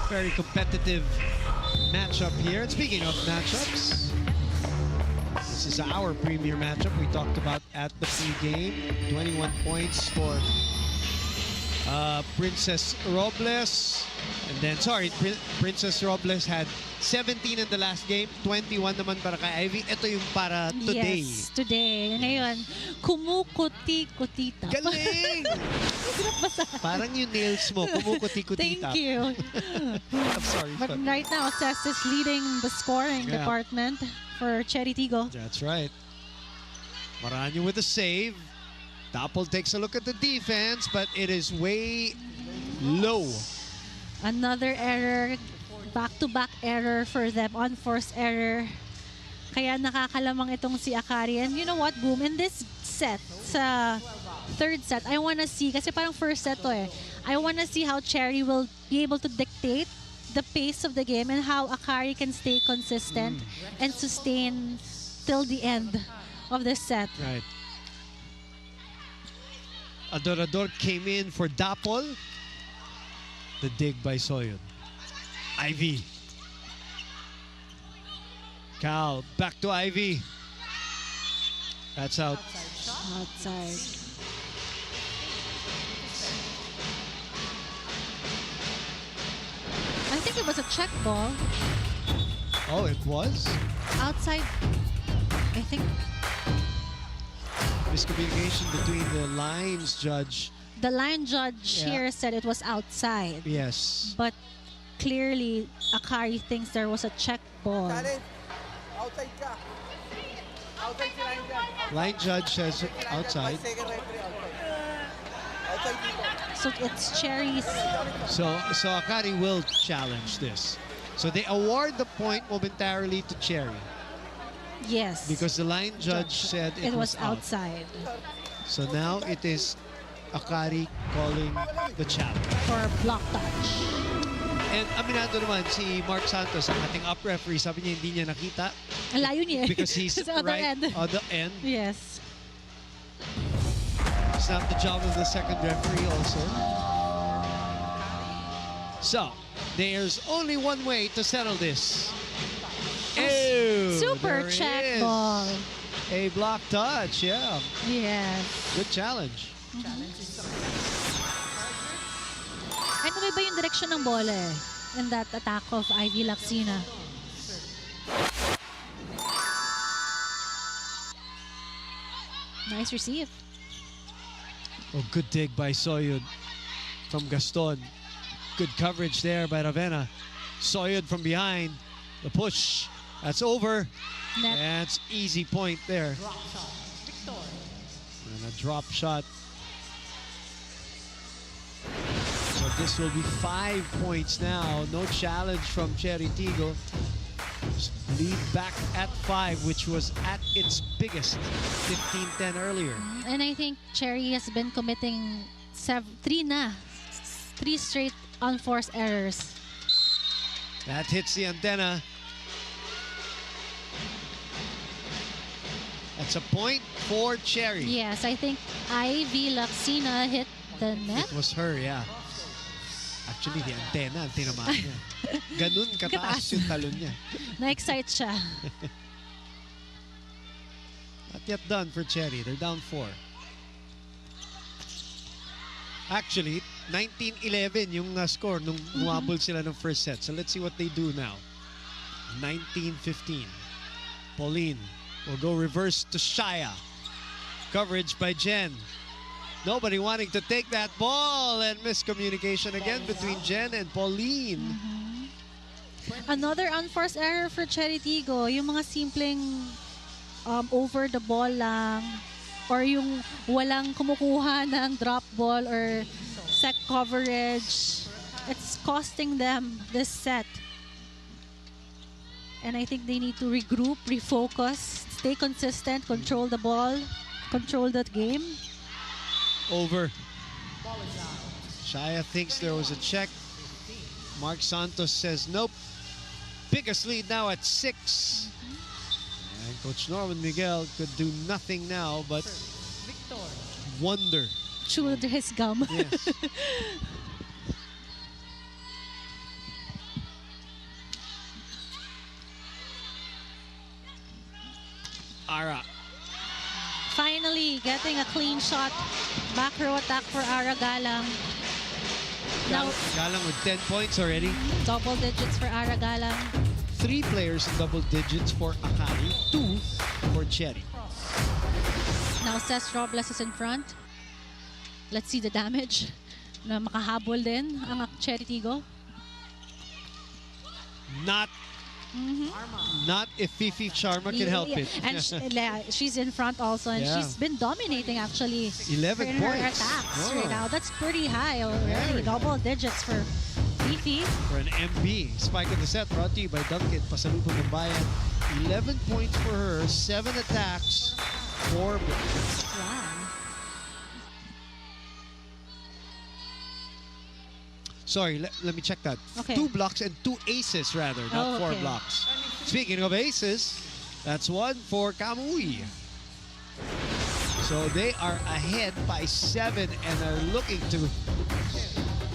Very competitive matchup here. And speaking of matchups, this is our premier matchup we talked about at the pre-game. 21 points for Princess Robles. And then, sorry, Princess Robles had 17 in the last game, 21 naman para kay Ivy. Ito yung para today. Yes, today. Ngayon, kumukuti-kutita. Galing! Parang yung nails mo, kumukuti-kutita. Thank you. I'm sorry. But right now, Cess is leading the scoring department for Chery Tiggo. That's right. Maranyo with a save. Dapol takes a look at the defense, but it is way low. Another error, back-to-back error for them, unforced error. Kaya nakakalamang itong si Akari. And you know what, Boom, in this set, sa third set, I wanna see, kasi parang first set to eh, I wanna see how Chery will be able to dictate the pace of the game and how Akari can stay consistent and sustain till the end of this set. Right. Adorador came in for Dapol. The dig by Soyun. Ivy. Cal, back to Ivy. That's out. Outside. I think it was a check ball. Oh, it was? Outside, I think. Miscommunication between the lines judge. The line judge here said it was outside. Yes. But clearly, Akari thinks there was a check ball. Outside ka. Outside si line judge. Line judge says outside. Outside dito. So it's Chery's. So Akari will challenge this. So they award the point momentarily to Chery. Yes. Because the line judge said it was outside. So now it is Akari calling the challenge. For a block touch. And aminado naman si Mark Santos, ang ating up referee, sabi niya hindi niya nakita. Ang layo niya. Because he's right on the end. Yes. It's not the job of the second referee also. So, there's only one way to settle this. Ew, Super there check is ball. A block touch, yeah. Yes. Good challenge. Ay, ba yung direction ng bola eh, in that attack of Ivy Laxina. Nice receive. Oh, good dig by Soyud from Gaston. Good coverage there by Ravenna. Soyud from behind. The push. That's over. Net. That's easy point there. And a drop shot. So this will be 5 points now. No challenge from Chery Tiggo. Lead back at 5, which was at its biggest, 15-10 earlier. And I think Chery has been committing three straight unforced errors. That hits the antenna. That's a point for Chery. Yes, I think Ivy Laxina hit the net. It was her, yeah. Actually, the antenna, ang tinamaan niya. Ganun kataas yung talon niya. Na-excite siya. Not yet done for Chery. They're down 4. Actually, 19-11 yung score nung umabol sila ng first set. So let's see what they do now. 19-15. Pauline will go reverse to Shaya. Coverage by Jen. Nobody wanting to take that ball, and miscommunication again between Jen and Pauline. Another unforced error for Chery Tiggo. Yung mga simpleng over the ball lang, or yung walang kumukuha ng drop ball or set coverage. It's costing them this set. And I think they need to regroup, refocus, stay consistent, control the ball, control that game. Over. Shaya thinks there was a check. Mark Santos says nope. Biggest lead now at 6. And Coach Norman Miguel could do nothing now but wonder. Chewed his gum. Yes. Ara. Finally getting a clean shot. Back row attack for Ara Galang. Now, Galang with 10 points already. double digits for Ara Galang. 3 players in double digits for Akari, 2 for Chery. Now Cesc Robles is in front. Let's see the damage na makahabol din ang Chery Tiggo. Not if Fifi Sharma can help it. And she's in front also, and she's been dominating actually 11 in her points. attacks Oh. right now. That's pretty high already. Double digits for Fifi. For an MB. Spike in the set brought to you by Duncan. Pasalubong ng bayan. 11 points for her, 7 attacks, 4 blocks. Wow. Sorry, let me check that. Okay. 2 blocks and 2 aces rather, not 4 okay. blocks. Speaking of aces, that's 1 for Kamui. So they are ahead by 7 and are looking to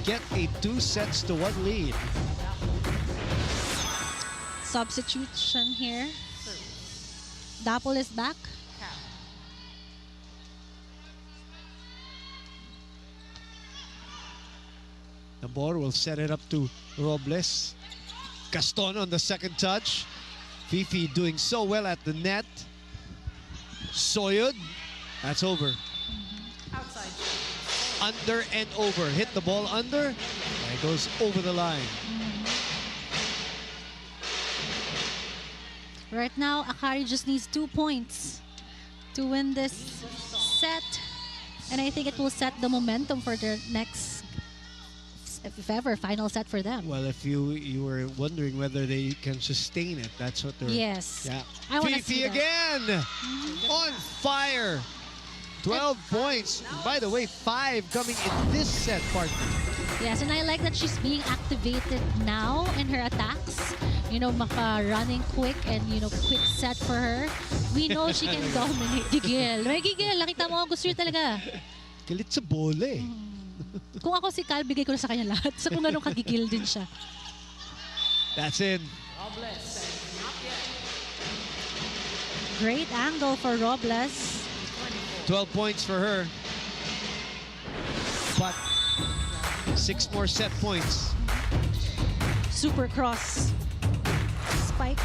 get a 2-1 lead. Substitution here. Dapple is back. Nabor will set it up to Robles. Gaston on the second touch. Fifi doing so well at the net. Soyud. That's over. Outside. Under and over. Hit the ball under. And it goes over the line. Right now, Akari just needs 2 points to win this set. And I think it will set the momentum for the next, if ever, final set for them. Well, if you were wondering whether they can sustain it, that's what they're... Yes. Yeah. I wanna Fifi see that. again! On fire! 12 points. By the way, 5 coming in this set, partner. Yes, and I like that she's being activated now in her attacks. You know, running quick and, you know, quick set for her. We know she can dominate. Gigil. May gigil. Nakita mo, gusto niya talaga. Galit sa bola eh. Kung ako si Cal, bigay ko na sa kanya lahat. So kung ganun kagigil din siya. That's in. Great angle for Robles. 12 points for her. But 6 more set points. Super cross. Spike.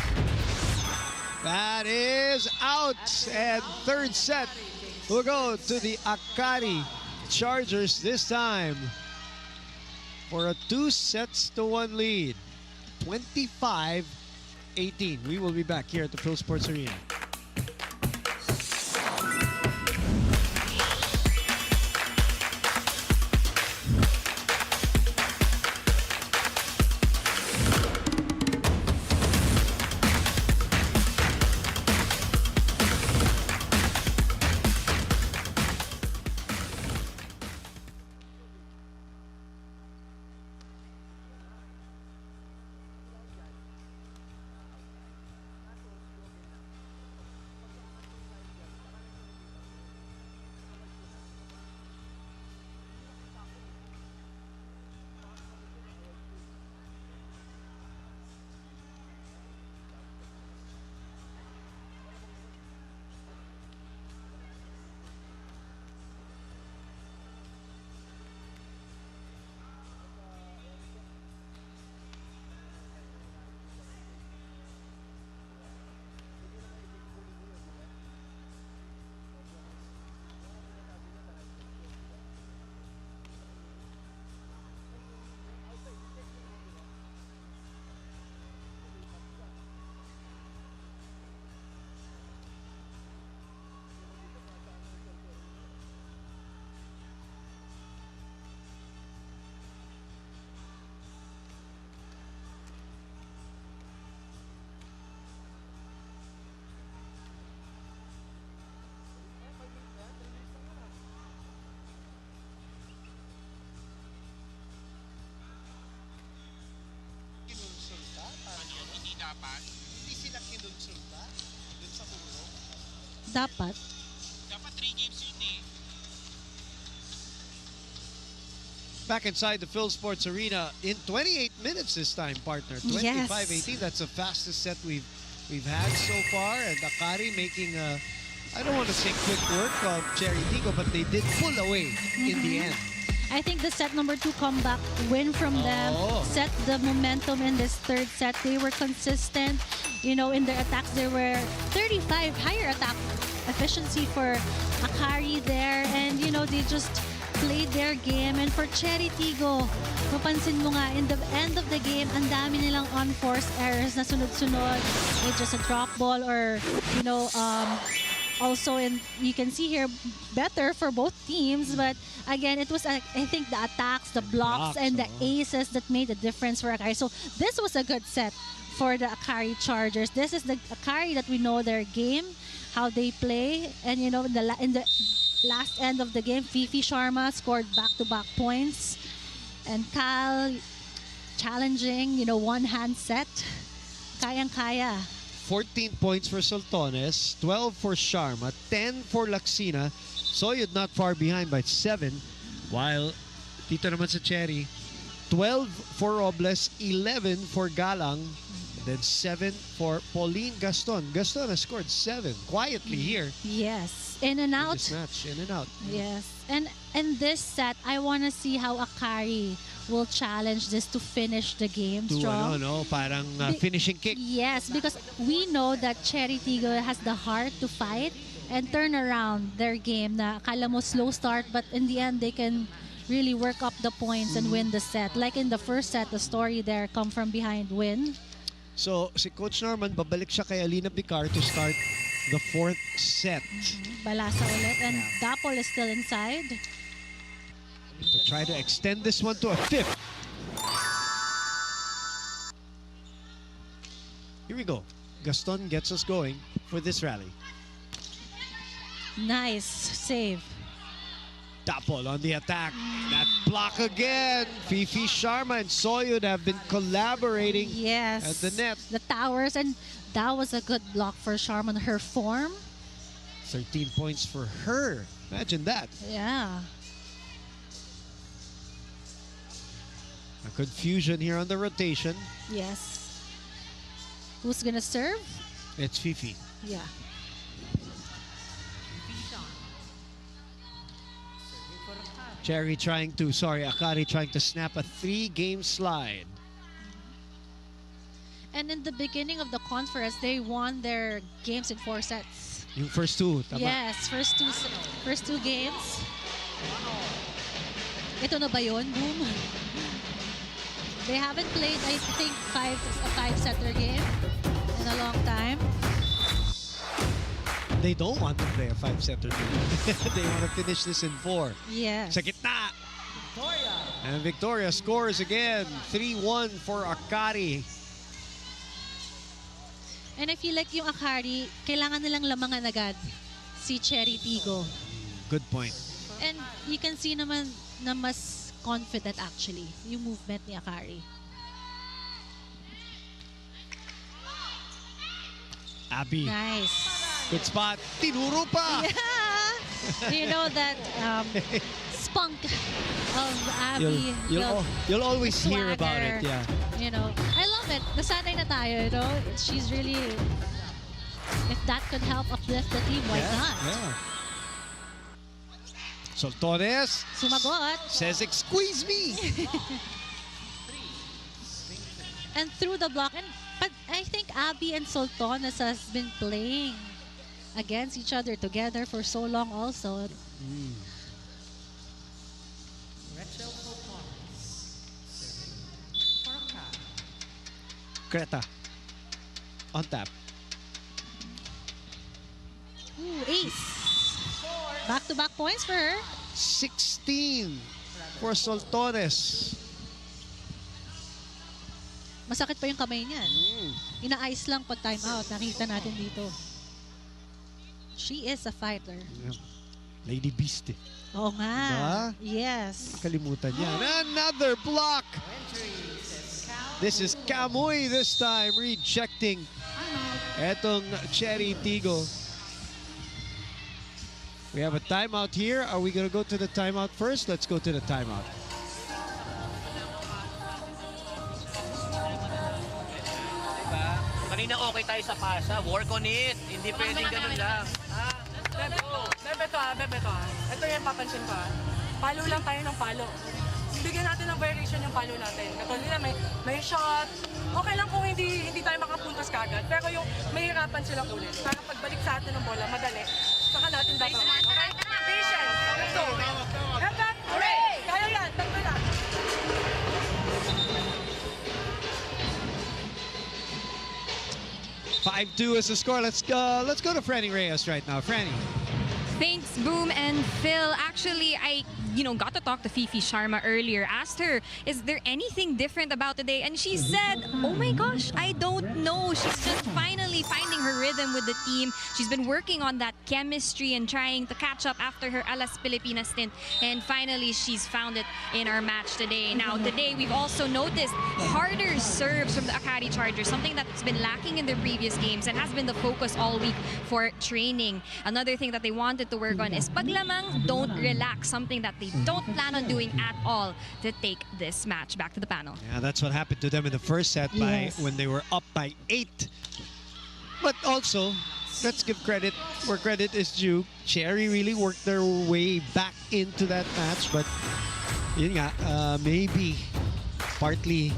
That is out. And third set will go to the Akari Chargers this time for a 2-1 lead. 25-18. We will be back here at the Phil Sports Arena. Dapat. Dapat 3 games yun eh. Back inside the Phil Sports Arena in 28 minutes this time, partner. 25-18. That's the fastest set we've we've had so far, and Akari making a, I don't want to say quick work of Chery Tiggo, but they did pull away in the end. I think the set number 2 comeback win from them set the momentum in this third set. They were consistent, you know, in their attacks. There were 35 higher attack efficiency for Akari there, and you know, they just played their game. And for Chery Tiggo, mapansin mo nga, in the end of the game, ang dami nilang unforced errors na sunod-sunod. It's just a drop ball or, you know, also, and you can see here, better for both teams. But again, it was, I think, the attacks, the blocks, and the aces that made the difference for Akari. So this was a good set for the Akari Chargers. This is the Akari that we know their game, how they play. And, you know, in the last end of the game, Fifi Sharma scored back-to-back points. And Cal challenging, you know, one-hand set. Kayang-kaya. 14 points for Soltones, 12 for Sharma, 10 for Laksina. Soyud not far behind by 7. While dito naman sa Chery, 12 for Robles, 11 for Galang, then 7 for Pauline Gaston. Gaston has scored 7 quietly here. Yes, in and out. This match, in and out. Yes, and in this set, I want to see how Akari will challenge this to finish the game strong. Parang finishing kick. Yes, because we know that Chery Tiggo has the heart to fight and turn around their game. Na akala mo slow start, but in the end, they can really work up the points and win the set. Like in the first set, the story there, come from behind win. So, si Coach Norman, babalik siya kay Alina Picar to start the 4th set. Balasa ulit, and Dapol is still inside. To try to extend this one to a 5th. Here we go. Gaston gets us going for this rally. Nice save. Dapol on the attack. That block again. Fifi Sharma and Soyud have been collaborating at the net. The towers, and that was a good block for Sharma. Her form. 13 points for her. Imagine that. Yeah. A confusion here on the rotation. Yes. Who's gonna serve? It's Fifi. Yeah. Akari trying to snap a 3-game slide. And in the beginning of the conference, they won their games in 4 sets. Yung first 2, tama? Yes, first two games. Ito na ba yun? Boom. They haven't played, I think, a 5-setter game in a long time. They don't want to play a 5-setter game. They want to finish this in 4. Yes. Sa gitna. And Victoria scores again. 3-1 for Akari. And I feel like yung Akari, kailangan nilang lamangan agad si Chery Tiggo. Good point. And you can see naman na mas confident actually yung movement ni Akari. Abby. Nice. Good spot. Tinuro pa. Yeah. You know that spunk of Abby. You'll always hear about it. Yeah. You know, I love it. Nasanay na tayo, you know. She's really, if that could help uplift the team, why not? Yeah. Soltones Sumagot. says, "Squeeze me." And through the block. But I think Abby and Soltones has been playing against each other together for so long also. Creta on tap. Ooh, ace. Back-to-back points for her. 16 for Soltones. Masakit pa yung kamay niyan. Ina-ice lang pag time out. Nakita natin dito. She is a fighter. Yeah. Lady Beast. Oo nga. Diba? Yes. Kalimutan niya. Another block. This is Kamuy this time rejecting etong Chery Tiggo. We have a timeout here. Are we going to go to the timeout first? Let's go to the timeout. Kanina okay tayo sa pasa. Work on it. Hindi pwedeng ganun lang. Bebe to. Ito yung papansin ko. Palo lang tayo ng palo. Bigyan natin ng variation yung palo natin. Katulad nila, may shot. Okay lang kung hindi tayo makapuntos kagad. Pero yung mahirapan silang ulit. Para pagbalik sa atin ng bola, madali. Saka natin dapat. Okay? Patience. Let's go. Get back. Hooray! Kaya yan. Tagpo lang. $5-2 is the score. Let's go to Franny Reyes right now. Franny. Thanks, Boom and Phil. Actually, I got to talk to Fifi Sharma earlier. Asked her, is there anything different about today? And she said, oh my gosh, I don't know. She's just finally finding her rhythm with the team. She's been working on that chemistry and trying to catch up after her Alas Pilipinas stint. And finally, she's found it in our match today. Now, today, we've also noticed harder serves from the Akari Chargers, something that's been lacking in their previous games and has been the focus all week for training. Another thing that they wanted to work on is paglamang, don't relax, something that they don't plan on doing at all to take this match back to the panel. Yeah, that's what happened to them in the first set when they were up by 8. But also, let's give credit where credit is due. Chery really worked their way back into that match, but yun nga, maybe partly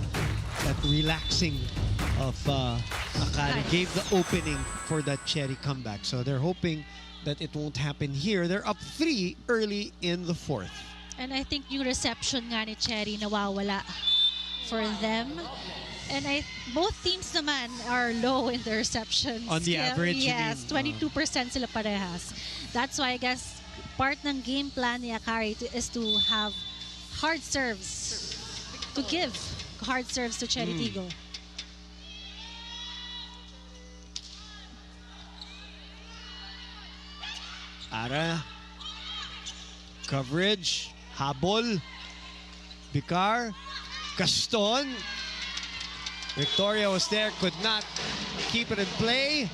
that relaxing of Akari gave the opening for that Chery comeback. So they're hoping that it won't happen here. They're up 3 early in the 4th. And I think yung reception nga ni Chery nawawala for them. And both teams naman are low in the reception On the skill. average, yes, 22% sila parehas. That's why I guess part ng game plan ni Akari is to have hard serves, to give hard serves to Chery Tiggo. Ara, coverage, habol, Vicar, Gaston. Victoria was there, could not keep it in play.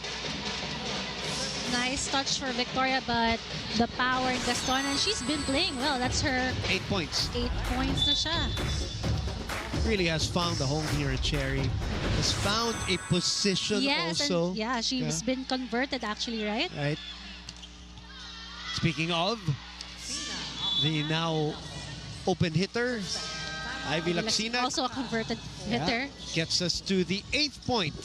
Nice touch for Victoria, but the power in Gaston, and she's been playing well. That's her 8 points. 8 points na siya. Really has found a home here at Chery. Has found a position also. And yeah, she's been converted actually, right? Right. Speaking of, the now open hitter, Ivy Laksina. Also a converted hitter. Gets us to the 8th point.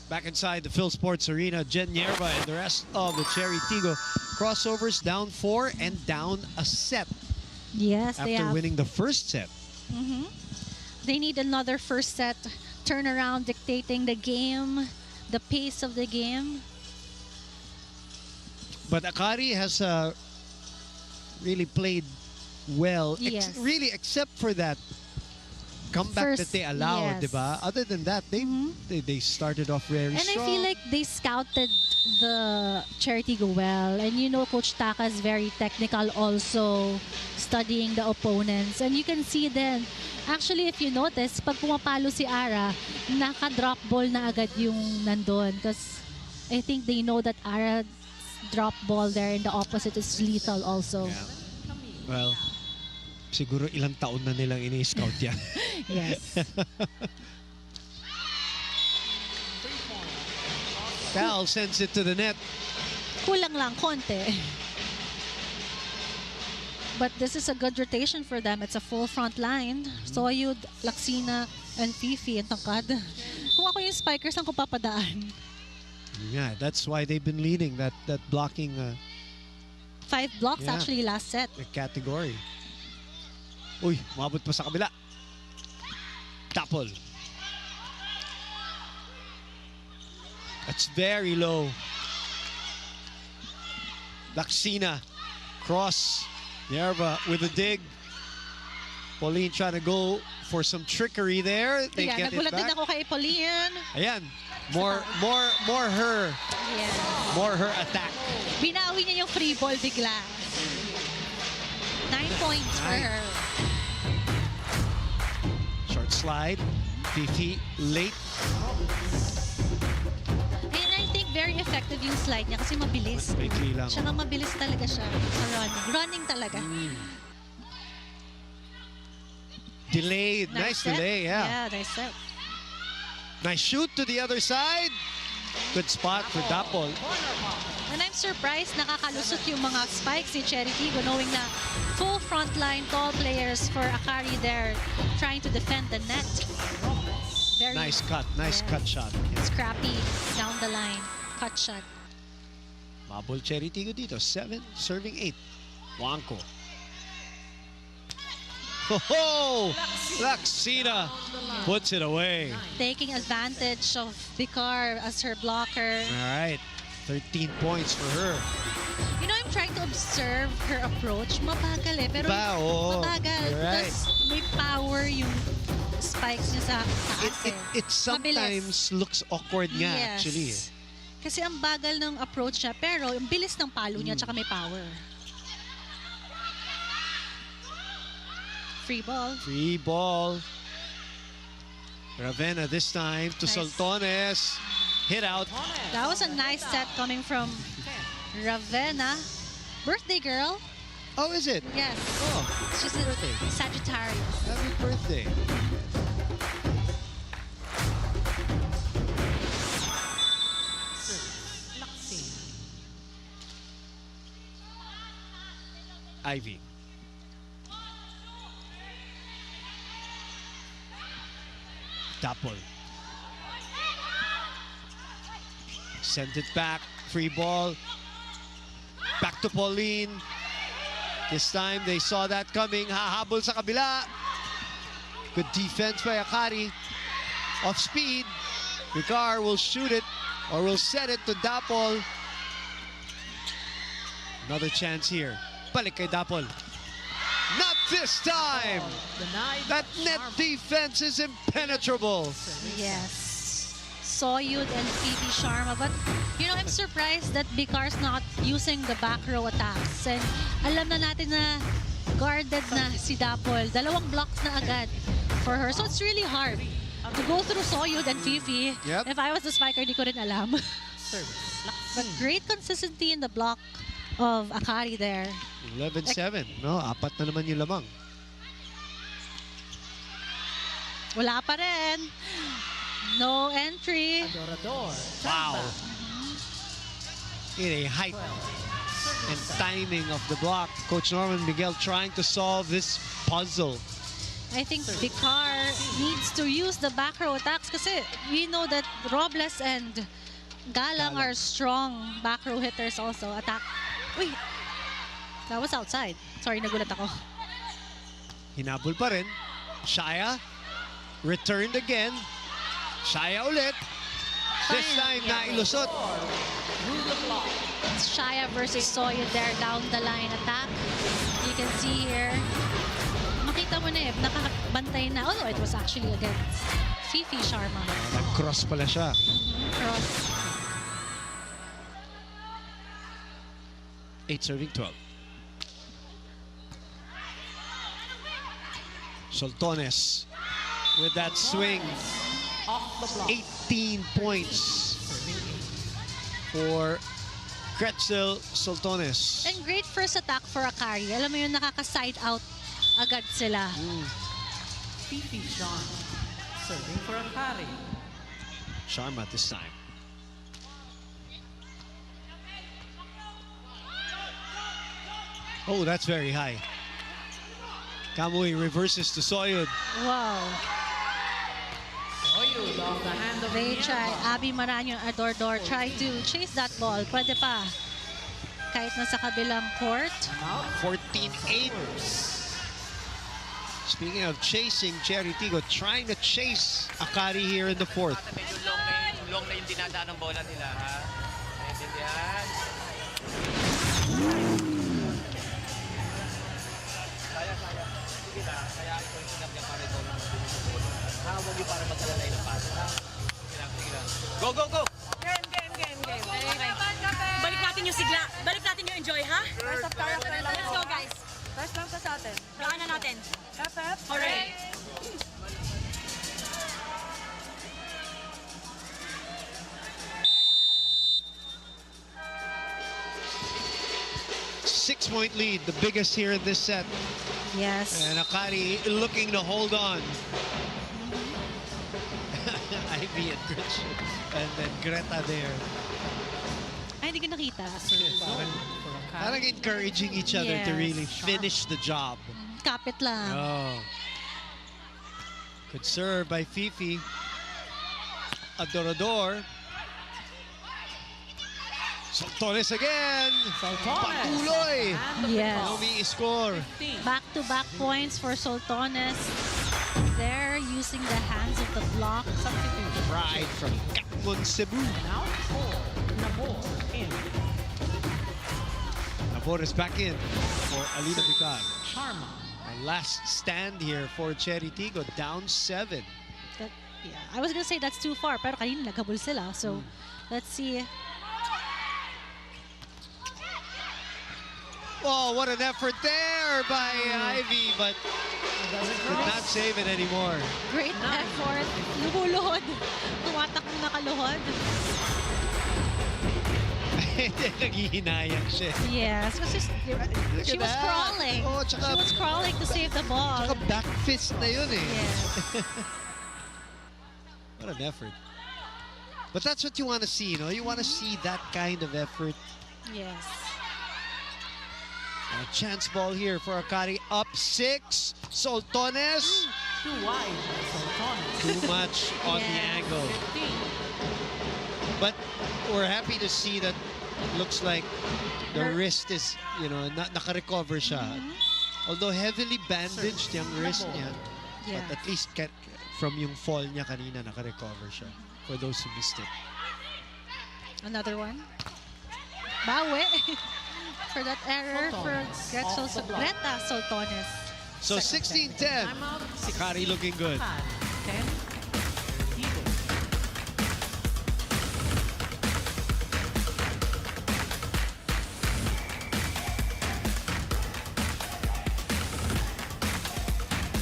Back inside the Phil Sports Arena, Jen Yerba and the rest of the Chery Tiggo Crossovers down 4 and down a set. Yes, after winning the first set. They need another first set turnaround, dictating the game, the pace of the game. But Akari has really played well, really except for that comeback that they allowed, diba? Other than that, they started off very strong. And I feel like they scouted the Chery Tiggo well. And you know, Coach Taka is very technical also, studying the opponents. And you can see then, actually, if you notice, pag pumapalo si Ara, naka-drop ball na agad yung nandun. Because I think they know that Ara's drop ball there in the opposite is lethal also. Yeah. Well, siguro ilang taon na nilang ini-scout yan. Yes. Cal sends it to the net. Kulang lang, konti. But this is a good rotation for them. It's a full front line. Soyud, Laksina, And Fifi, ang tangkad. Kung ako yung spikers, ang ko papadaan. Yeah, that's why they've been leading that blocking 5 blocks actually last set. category. Uy, umabot pa sa kabila. Tapol. That's very low. Laksina. Cross. Nerva with a dig. Pauline trying to go for some trickery there. They get it nagulat din back. ako kay Pauline. Ayan. More her. Yeah. More her attack. Binawi niya yung free ball bigla. 9 points for her. Short slide. Fifi late. And I think very effective yung slide niya kasi mabilis. Maikli lang. Siya nga mabilis talaga siya sa running. Running talaga. Delayed. Nice set. delay, yeah. Yeah, nice set. Nice shoot to the other side. Good spot for Dapol. And I'm surprised nakakalusot yung mga spikes ni Chery Tiggo knowing na full frontline tall players for Akari there trying to defend the net. Very Nice cut. Nice cut shot. scrappy down the line. Cut shot. Mabol Chery Tiggo dito. 7, serving 8. Wangko. Oh, Laksina puts it away. Taking advantage of Vicar as her blocker. All right. 13 points for her. You know, I'm trying to observe her approach. Mabagal eh. Pero mabagal. You're right. Tapos may power yung spikes niya sa taas eh. It sometimes looks awkward nga, Yes. actually. Kasi ang bagal ng approach niya, pero ang bilis ng palo niya, tsaka may power. Free ball. Free ball. Ravenna this time to Nice. Soltones. Hit out. That was a nice set coming from Ravenna. Birthday girl. Oh, is it? Yes. Oh, She's a Sagittarius. happy birthday. Ivy. Dapol. Sent it back. Free ball. Back to Pauline. This time they saw that coming. Hahabol sa kabila. Good defense by Akari. Off speed. Vicar will shoot it or will set it to Dapol. Another chance here. Balik kay Dapol. Not this time! That net defense is impenetrable. Yes. Soyud and Phoebe Sharma. But, you know, I'm surprised that Vicar's not using the back row attacks. And alam na natin na guarded na si Dapol. Dalawang blocks na agad for her. So it's really hard to go through Soyud and Fifi. Yep. If I was the spiker, di ko rin alam. But great consistency in the block of Akari there. 11-7. No, apat na naman yung lamang. Wala pa rin. No entry. Wow. In a height and timing of the block, Coach Norman Miguel trying to solve this puzzle. I think Vicar needs to use the back row attacks kasi we know that Robles and Galang are strong back row hitters also. Attack. Uy, that was outside. Sorry, nagulat ako. Hinabol pa rin. Shaya returned again. Shaya ulit. This time, nailusot. Shaya versus Soya there down the line attack. You can see here. Makita mo na eh, nakabantay na. Oh, it was actually against Fifi Sharma. Nag-cross pala siya. Cross. 8 serving 12. Soltones with that swing. 18 points for Gretzel Soltones. And great first attack for Akari. Alam mo yun, nakaka-side out agad sila. Fifi Sharma serving for Akari. Sharma this time. Oh, that's very high. Kamui reverses to Soyud. Wow. of the hand of They try, Myanmar. Abby Maranyo and Adordor try to chase that ball. Pwede pa. Kahit nasa kabilang court. 14-8. Speaking of chasing, Chery Tiggo trying to chase Akari here in the fourth. Medyo long na yung dinadaan ng bola nila, ha? Naintindihan? Kaya. Sige na. Kaya ito yung sinap niya para ito. Huwag yung para magkalalay ng paso, ha? Sige lang. Go! Game. Balik natin yung sigla. Balik natin yung enjoy, ha? First of character lang. Let's go, guys. First lang sa atin. Gaan na natin. FF. Hooray! Six-point lead, the biggest here in this set. Yes. And Akari looking to hold on. Ivy and Gretchen. And then Greta there. Ay, hindi ko nakita. Parang encouraging each other to Yes. really finish the job. Kapit lang. Oh. Good serve by Fifi. Adorador. Soltones again. Patuloy. Yes. Score. Back-to-back points for Soltones. They're using the hands of the block. Pride from Katmon, Cebu. Now for Nabor in. Nabor is back in for Alina Picar. Sharma. A last stand here for Chery Tiggo, down 7. Yeah, I was gonna say that's too far, pero kanina naghabol sila. So, let's see. Oh, what an effort there by Ivy, but could not save it anymore. Great effort. Luhuluhod. Tumatakbo nakaluhod. Naghihinayang siya. Yes, she was crawling. Oh, She was crawling to save the ball. Tsaka back fist na yun eh. Yes. What an effort. But that's what you want to see, you know? You want to see that kind of effort. Yes. And a chance ball here for Akari. Up 6. Soltones. Too wide. Soltones. Too much on the angle. 15. But we're happy to see that it looks like the wrist is, naka-recover siya. Although heavily bandaged yung wrist niya. Yeah. But at least from yung fall niya kanina, naka-recover siya. For those who missed it. Another one. Bawi. For that error for Greta Soltones. So 16-10. Akari looking good. 10. Tiggo.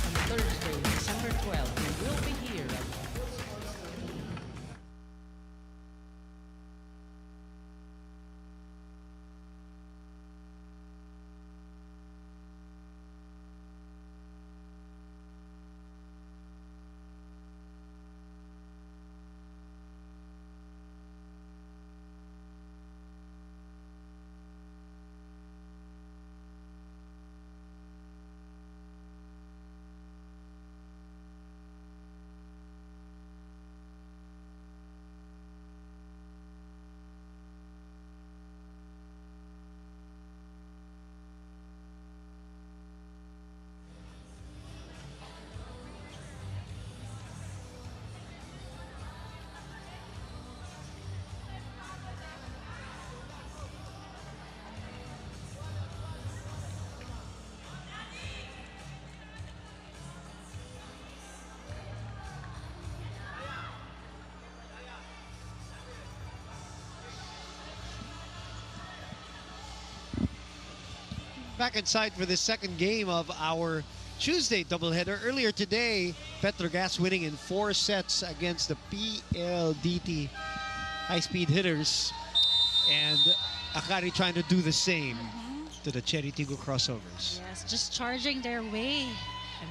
On Thursday, December 12th, we will be here at Back inside for the second game of our Tuesday doubleheader. Earlier today, Petrogas winning in 4 sets against the PLDT high-speed hitters. And Akari trying to do the same to the Chery Tiggo Crossovers. Yes, just charging their way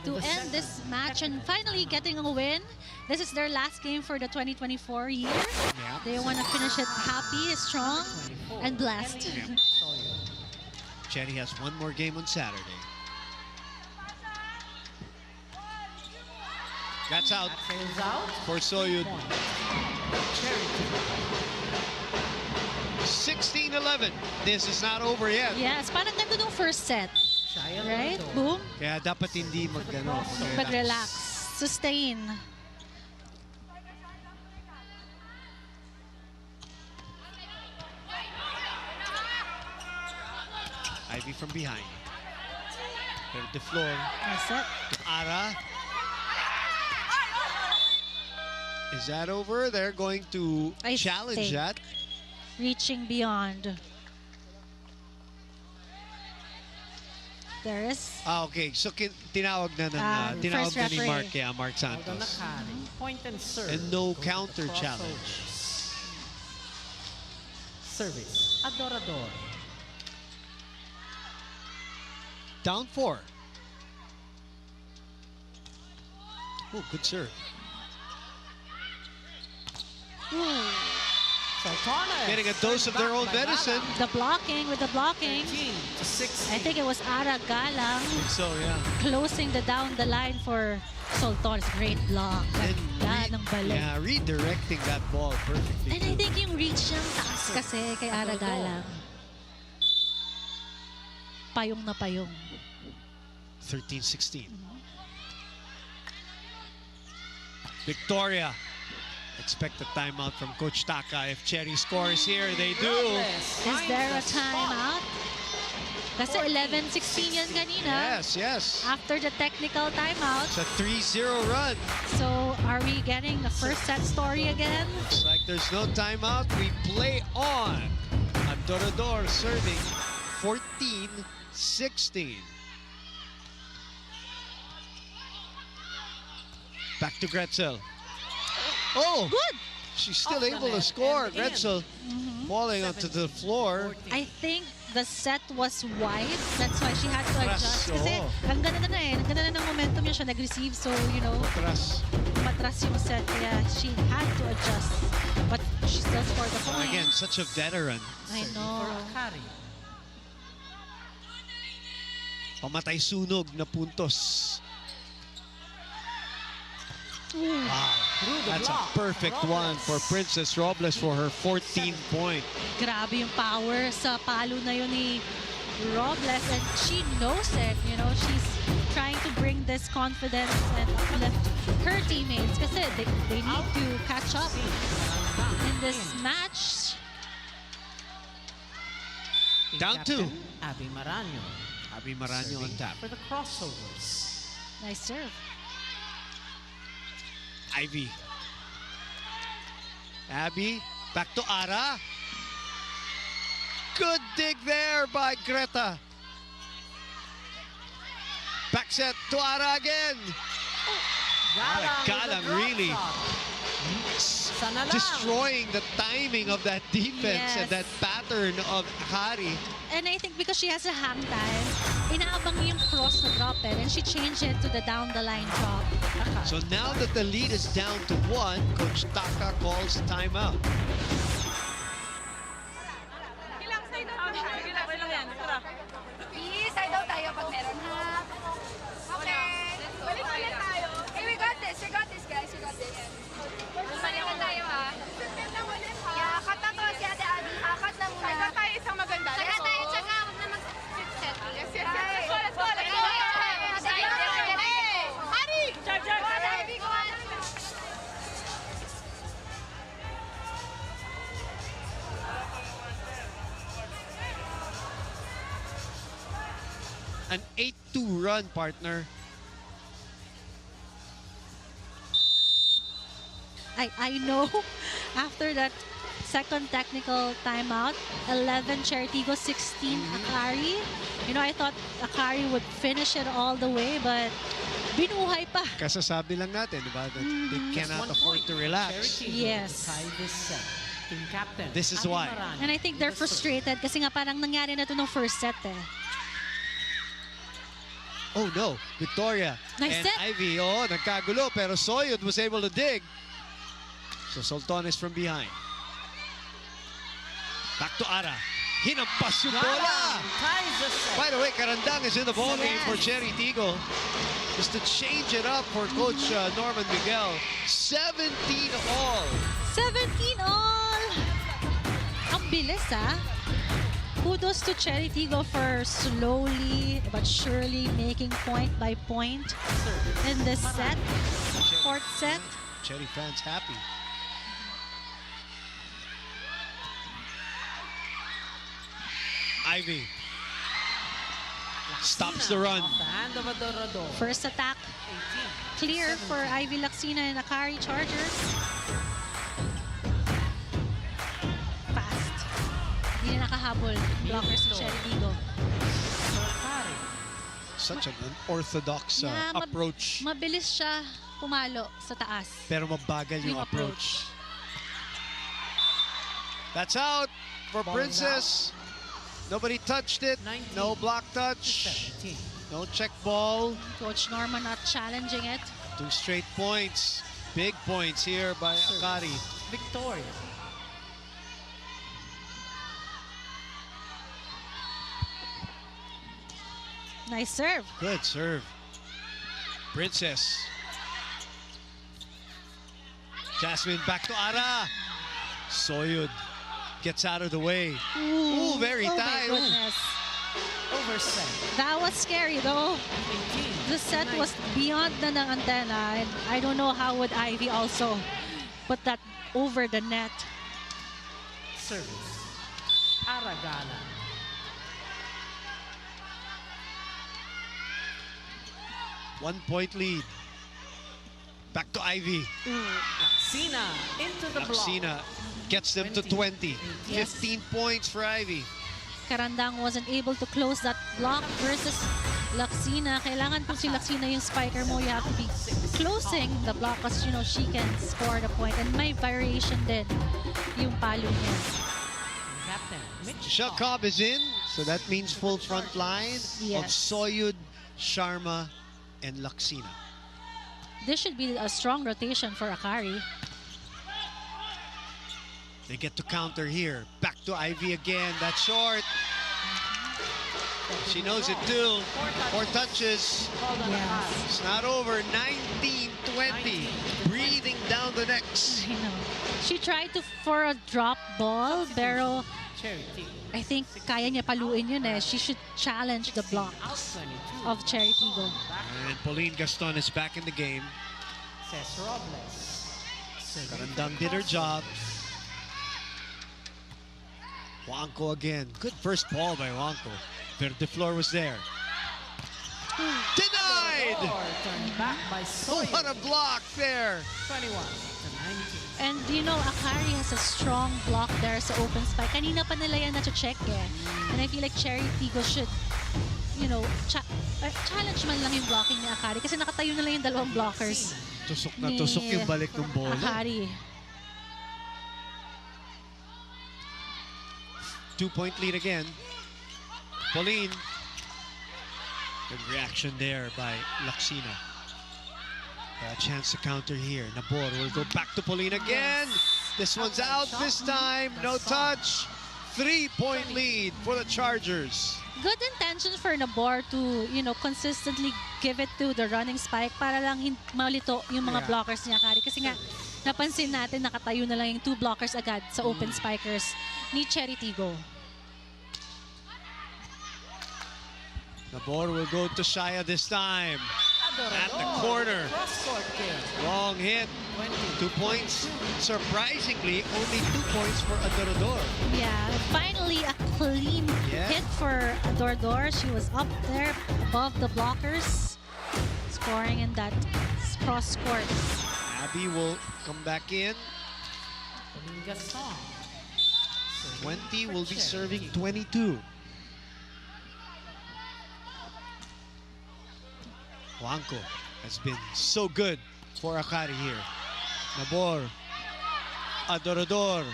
to end this match and finally getting a win. This is their last game for the 2024 year. Yeah. They want to finish it happy, strong, and blessed. Chery has one more game on Saturday. That's out That is out. for Soyud. Point. Chery Tiggo. 16-11. This is not over yet. Yes, parang ganda nung first set. Shy a Right? little. Boom. Kaya dapat hindi Mag-relax. Sustain. Ivy from behind. Pero the floor. Nice set. Ara. Is that over? They're going to I challenge think. that. Reaching beyond. There is. Okay. So tinawag na tinawag first na ni referee. Mark Hold on, Santos. Akari. Point and serve. And no Go to the counter crossovers. challenge. Service. Adorador. Down 4. Oh, good serve. Sultanas. Getting a dose of their own Back by medicine. Galang. The blocking with the blocking. 13-16. I think it was Ara Galang So, yeah. closing down the line for Sultan's great block. Ganda ng balik. Yeah, redirecting that ball perfectly. And I think yung reach niyang taas kasi kay Ara Galang. Payong na payong. 13-16. Victoria. Expect a timeout from Coach Taka. If Chery scores here, they do. Is there a timeout? Kasi 11-16 yan kanina. Yes, yes. After the technical timeout. It's a 3-0 run. So are we getting the first set story again? Looks like there's no timeout. We play on. Adorador serving 14-16. Back to Gretzel. Oh! Good! She's still Off the able to net score. and in. Gretzel falling onto the floor. I think the set was wide. That's why she had to adjust. Kasi ang ganda na eh. Ang ganda na ng momentum niya siya nag-receive. So, you know, Matras. matras yung set. Kaya she had to adjust. But she still scored the point. Again, such a veteran. I For know. Akari. Pamatay sunog na puntos. Wow. That's a perfect one for Princess Robles for her 14th point. Grabe yung power sa palo na yun ni Robles. And she knows it. You know, she's trying to bring this confidence and uplift her teammates kasi they need to catch up in this match. Down two. Abby Maranyo. Abby Maranyo on top. For the crossovers. Nice serve. Ivy. Abby, back to Ara. Good dig there by Greta. Back set to Ara again. Galang really destroying the timing of that defense and that pattern of Akari. And I think because she has a hang time, inaabang niya yung cross na drop and she changed it to the down the line drop. So now that the lead is down to 1, Coach Taka calls timeout. Please, side out tayo pag meron ha. Okay. Balik ulit tayo. Hey, we got this. We got this, guys. We got this. Balikan tayo ha. Yeah, kata to si Ate Abby. Hakat na muna. Kata tayo isang maganda. Kaya tayo, tsaka huwag na mag-set. Yes, yes, yes. Let's go, let's go. Let's go. Hari! Chargers! Go on. An 8-2 run, partner. I know after that second technical timeout, 11 Chery Tiggo, 16 Akari. You know, I thought Akari would finish it all the way, but binuhay pa. Kasasabi lang natin, di ba? That they cannot afford to relax. Yes. Tie this set. Team captain. This is Abby why. Maranyo. And I think they're frustrated kasi nga parang nangyari na to ng first set eh. Oh no, Victoria Nice and set. Ivy, nagkagulo, pero Soyud was able to dig. So Sultan is from behind. Back to Ara. Hinampas yung bola. Ties the set. By the way, Karandang is in the ball game for Chery Tiggo. Just to change it up for Coach Norman Miguel. 17 all. 17 all! Ang bilis, Kudos to Chery Tiggo for slowly but surely making point by point in this set. Fourth set. Chery fans happy. Ivy stops the run. Off the hand of Adorador. First attack 18. clear for Ivy Lacsina and Akari Chargers. Fast. Hindi na nakahabol. Blockers ni Chery Tiggo. Such an unorthodox approach. Mabilis siya pumalo sa taas. Pero mabagal yung approach. That's out for Princess. Nobody touched it. 19. No block touch. 17. No check ball. Coach Norman not challenging it. 2 straight points. Big points here by Akari. Victoria. Nice serve. Good serve. Princess. Jasmine back to Ara. Soyud gets out of the way. Ooh, very tight. My goodness. Overset. That was scary though. 18. The set was beyond the ng antenna, and I don't know how would Ivy also put that over the net. Service. Aragala. One-point lead. Back to Ivy. Lacsina into the block. Lacsina gets them to 20. Yes. 15 points for Ivy. Karandang wasn't able to close that block versus Lacsina. Kailangan po si Lacsina yung spiker mo. You have to be closing the block because, you know, she can score the point. And may variation din yung palo niya. Captain Mitch. Michelle Cobb is in, so that means full front line of Yes. Soyud, Sharma, and Lacsina. This should be a strong rotation for Akari. They get to counter here. Back to Ivy again. That's short. She knows it too. 4 touches. Yes. It's not over. 19-20. Breathing down the necks. I know. She tried for a drop ball, pero Chery Tiggo. I think kaya niya paluin yun eh. She should challenge the block Out 22. of Chery Tiggo. And Pauline Gaston is back in the game. Says Robles. Karandang did her job. Juanco again. Good first ball by Juanco. Verde Flor was there. Denied! Turned back by Soyud. What a block there. 21 to 19. And you know, Akari has a strong block there sa open spike. Kanina pa nila yan na-check eh. And I feel like Chery Tiggo should, you know, challenge man lang yung blocking ni Akari kasi nakatayo na lang yung dalawang blockers. Tusok na tusok yung balik ng bola. Akari. 2-point lead again. Pauline. Good reaction there by Lacsina. A chance to counter here. Nabor will go back to Pauline again. This one's out this time. No touch. 3-point lead for the Chargers. Good intention for Nabor to, you know, consistently give it to the running spike para lang malito yung mga blockers niya, Akari. Kasi nga, napansin natin nakatayo na lang yung 2 blockers agad sa open spikers ni Chery Tiggo. Nabor will go to Shaya this time. At the corner. Cross-court kill. Long hit. 2 points. Surprisingly, only 2 points for Adorador. Yeah, finally a clean hit for Adorador. She was up there above the blockers, scoring in that cross-court. Abby will come back in. Gaston. 20 will be serving 22. Juanco has been so good for Akari here. Nabor. Adorador.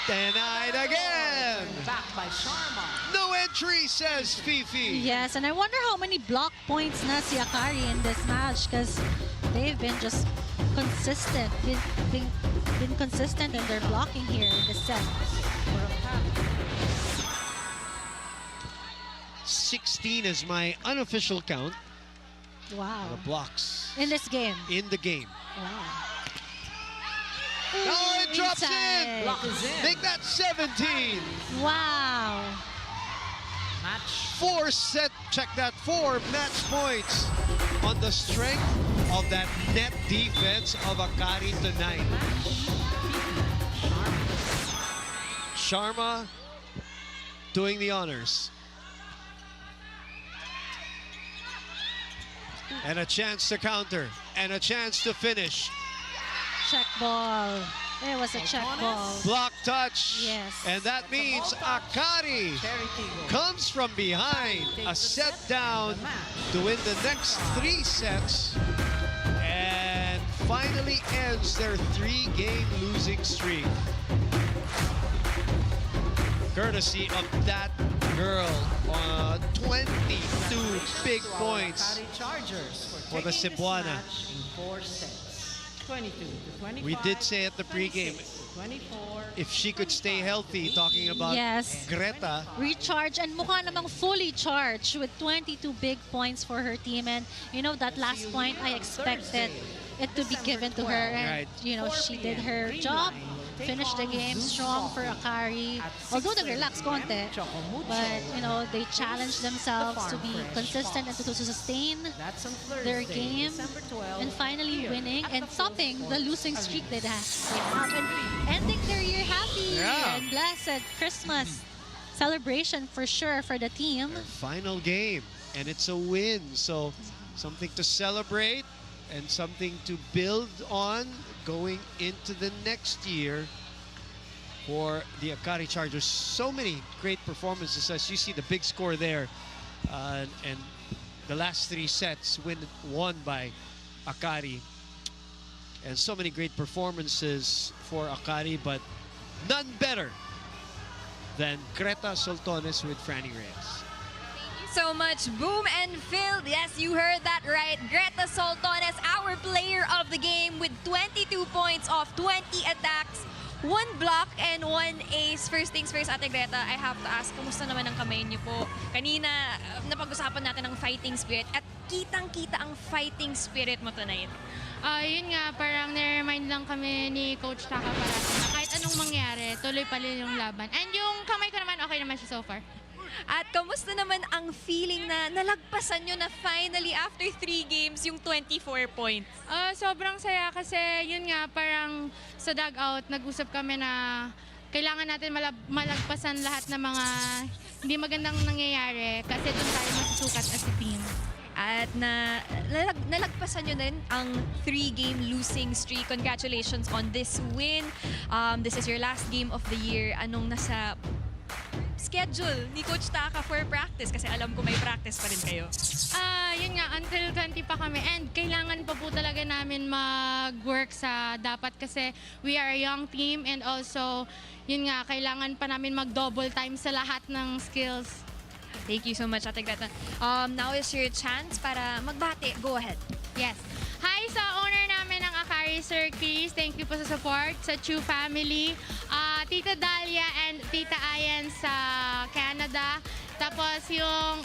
Denied again. Back by Sharma. No entry, says Fifi. Yes, and I wonder how many block points na si Akari in this match because they've been just consistent. Been consistent in their blocking here in the set. 16 is my unofficial count. Wow. The blocks In this game. in the game. Wow. Oh, it drops Inside. in. Block is in. Make that 17. Wow. Match. 4 set, check that, 4 match points on the strength of that net defense of Akari tonight. Sharma doing the honors. And a chance to counter, and a chance to finish. Check ball. There was a check ball. Block touch. Yes. And that means Akari Chery Tiggo comes from behind. A set down to win the next 3 sets. And finally ends their 3-game losing streak. Courtesy of that girl. 22 big points Akari Chargers for the taking this Cebuana. match in 4 sets. 22 to 25. We did say at the pregame, 26 to 24. if she could stay healthy, talking about Yes. Greta. Recharge and mukha namang fully charged with 22 big points for her team. And you know, that last point, I expected it to be given to her. And Right. you know, she did her job. Finished the game strong for Akari. Although nag-relax konti, but you know, they challenged themselves to be consistent and to sustain That's on their Thursday, game December 12, and finally here winning at and the stopping the Philippsports losing streak Arena. they have and ending their year happy Yeah. and blessed Christmas celebration for sure for the team. Their final game, and it's a win. So something to celebrate and something to build on going into the next year for the Akari Chargers. So many great performances, as you see the big score there, and the last 3 sets won by Akari, and so many great performances for Akari, but none better than Greta Soltones with Franny Reyes. So much, Boom and Phil. Yes, you heard that right. Greta Soltones, our player of the game with 22 points off 20 attacks, 1 block and 1 ace. First things first, Ate Greta, I have to ask, kamusta naman ang kamay niyo po? Kanina, napag-usapan natin ang fighting spirit at kitang-kita ang fighting spirit mo tonight. Yun nga, parang nare-remind lang kami ni Coach Taka parati na kahit anong mangyari, tuloy pa rin yung laban. And yung kamay ko naman, okay naman siya so far. At kamusta naman ang feeling na nalagpasan nyo na finally after 3 games yung 24 points? Sobrang saya kasi yun nga, parang sa dugout, nag-usap kami na kailangan natin malagpasan lahat ng mga hindi magandang nangyayari kasi doon tayo masusukat as a team. At nalagpasan nyo din ang 3-game losing streak. Congratulations on this win. This is your last game of the year. Anong nasa schedule ni Coach Taka for practice? Kasi alam ko may practice pa rin kayo. Yun nga, until 20 pa kami. And kailangan pa po talaga namin mag-work sa dapat kasi we are a young team and also, yun nga, kailangan pa namin mag-double time sa lahat ng skills. Thank you so much, Ate Greta. Now is your chance para magbati. Go ahead. Yes. Hi sa owner namin ng Akari, Sir Chris. Thank you po sa support. Sa Chu family. Tita Dalia and Tita Ayan sa Canada. Tapos yung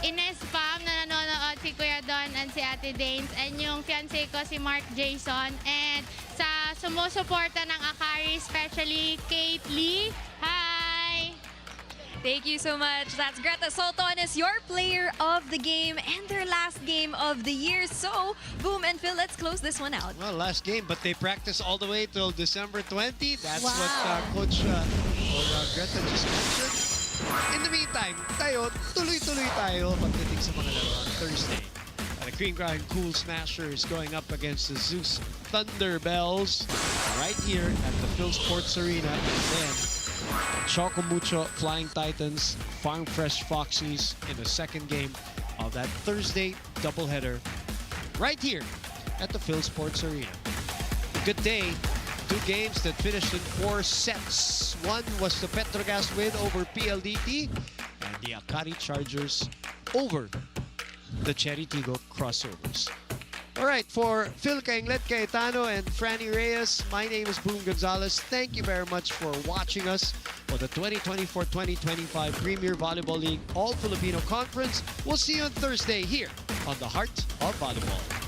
Ines Pam na nanonood, si Kuya Don and si Ate Danes. And yung fiancé ko, si Mark Jason. And sa sumusuporta ng Akari, especially Kate Lee. Hi! Thank you so much. That's Greta Soltones, your player of the game and their last game of the year. So, Boom and Phil, let's close this one out. Well, last game, but they practice all the way till December 20. That's Wow. what Coach Greta just mentioned. In the meantime, tayo, tuloy-tuloy tayo pagdating sa mga laro on Thursday. The Green Ground Cool Smashers going up against the Zeus Thunderbells right here at the Philippsports Arena. And then Choco Mucho Flying Titans, Farm Fresh Foxies in the second game of that Thursday doubleheader right here at the Philippsports Arena. Good day. 2 games that finished in 4 sets. One was the Petrogas win over PLDT and the Akari Chargers over the Chery Tiggo Crossovers. All right, for Phil Kainglet Cayetano and Franny Reyes, my name is Boom Gonzalez. Thank you very much for watching us for the 2024-2025 Premier Volleyball League All-Filipino Conference. We'll see you on Thursday here on the Heart of Volleyball.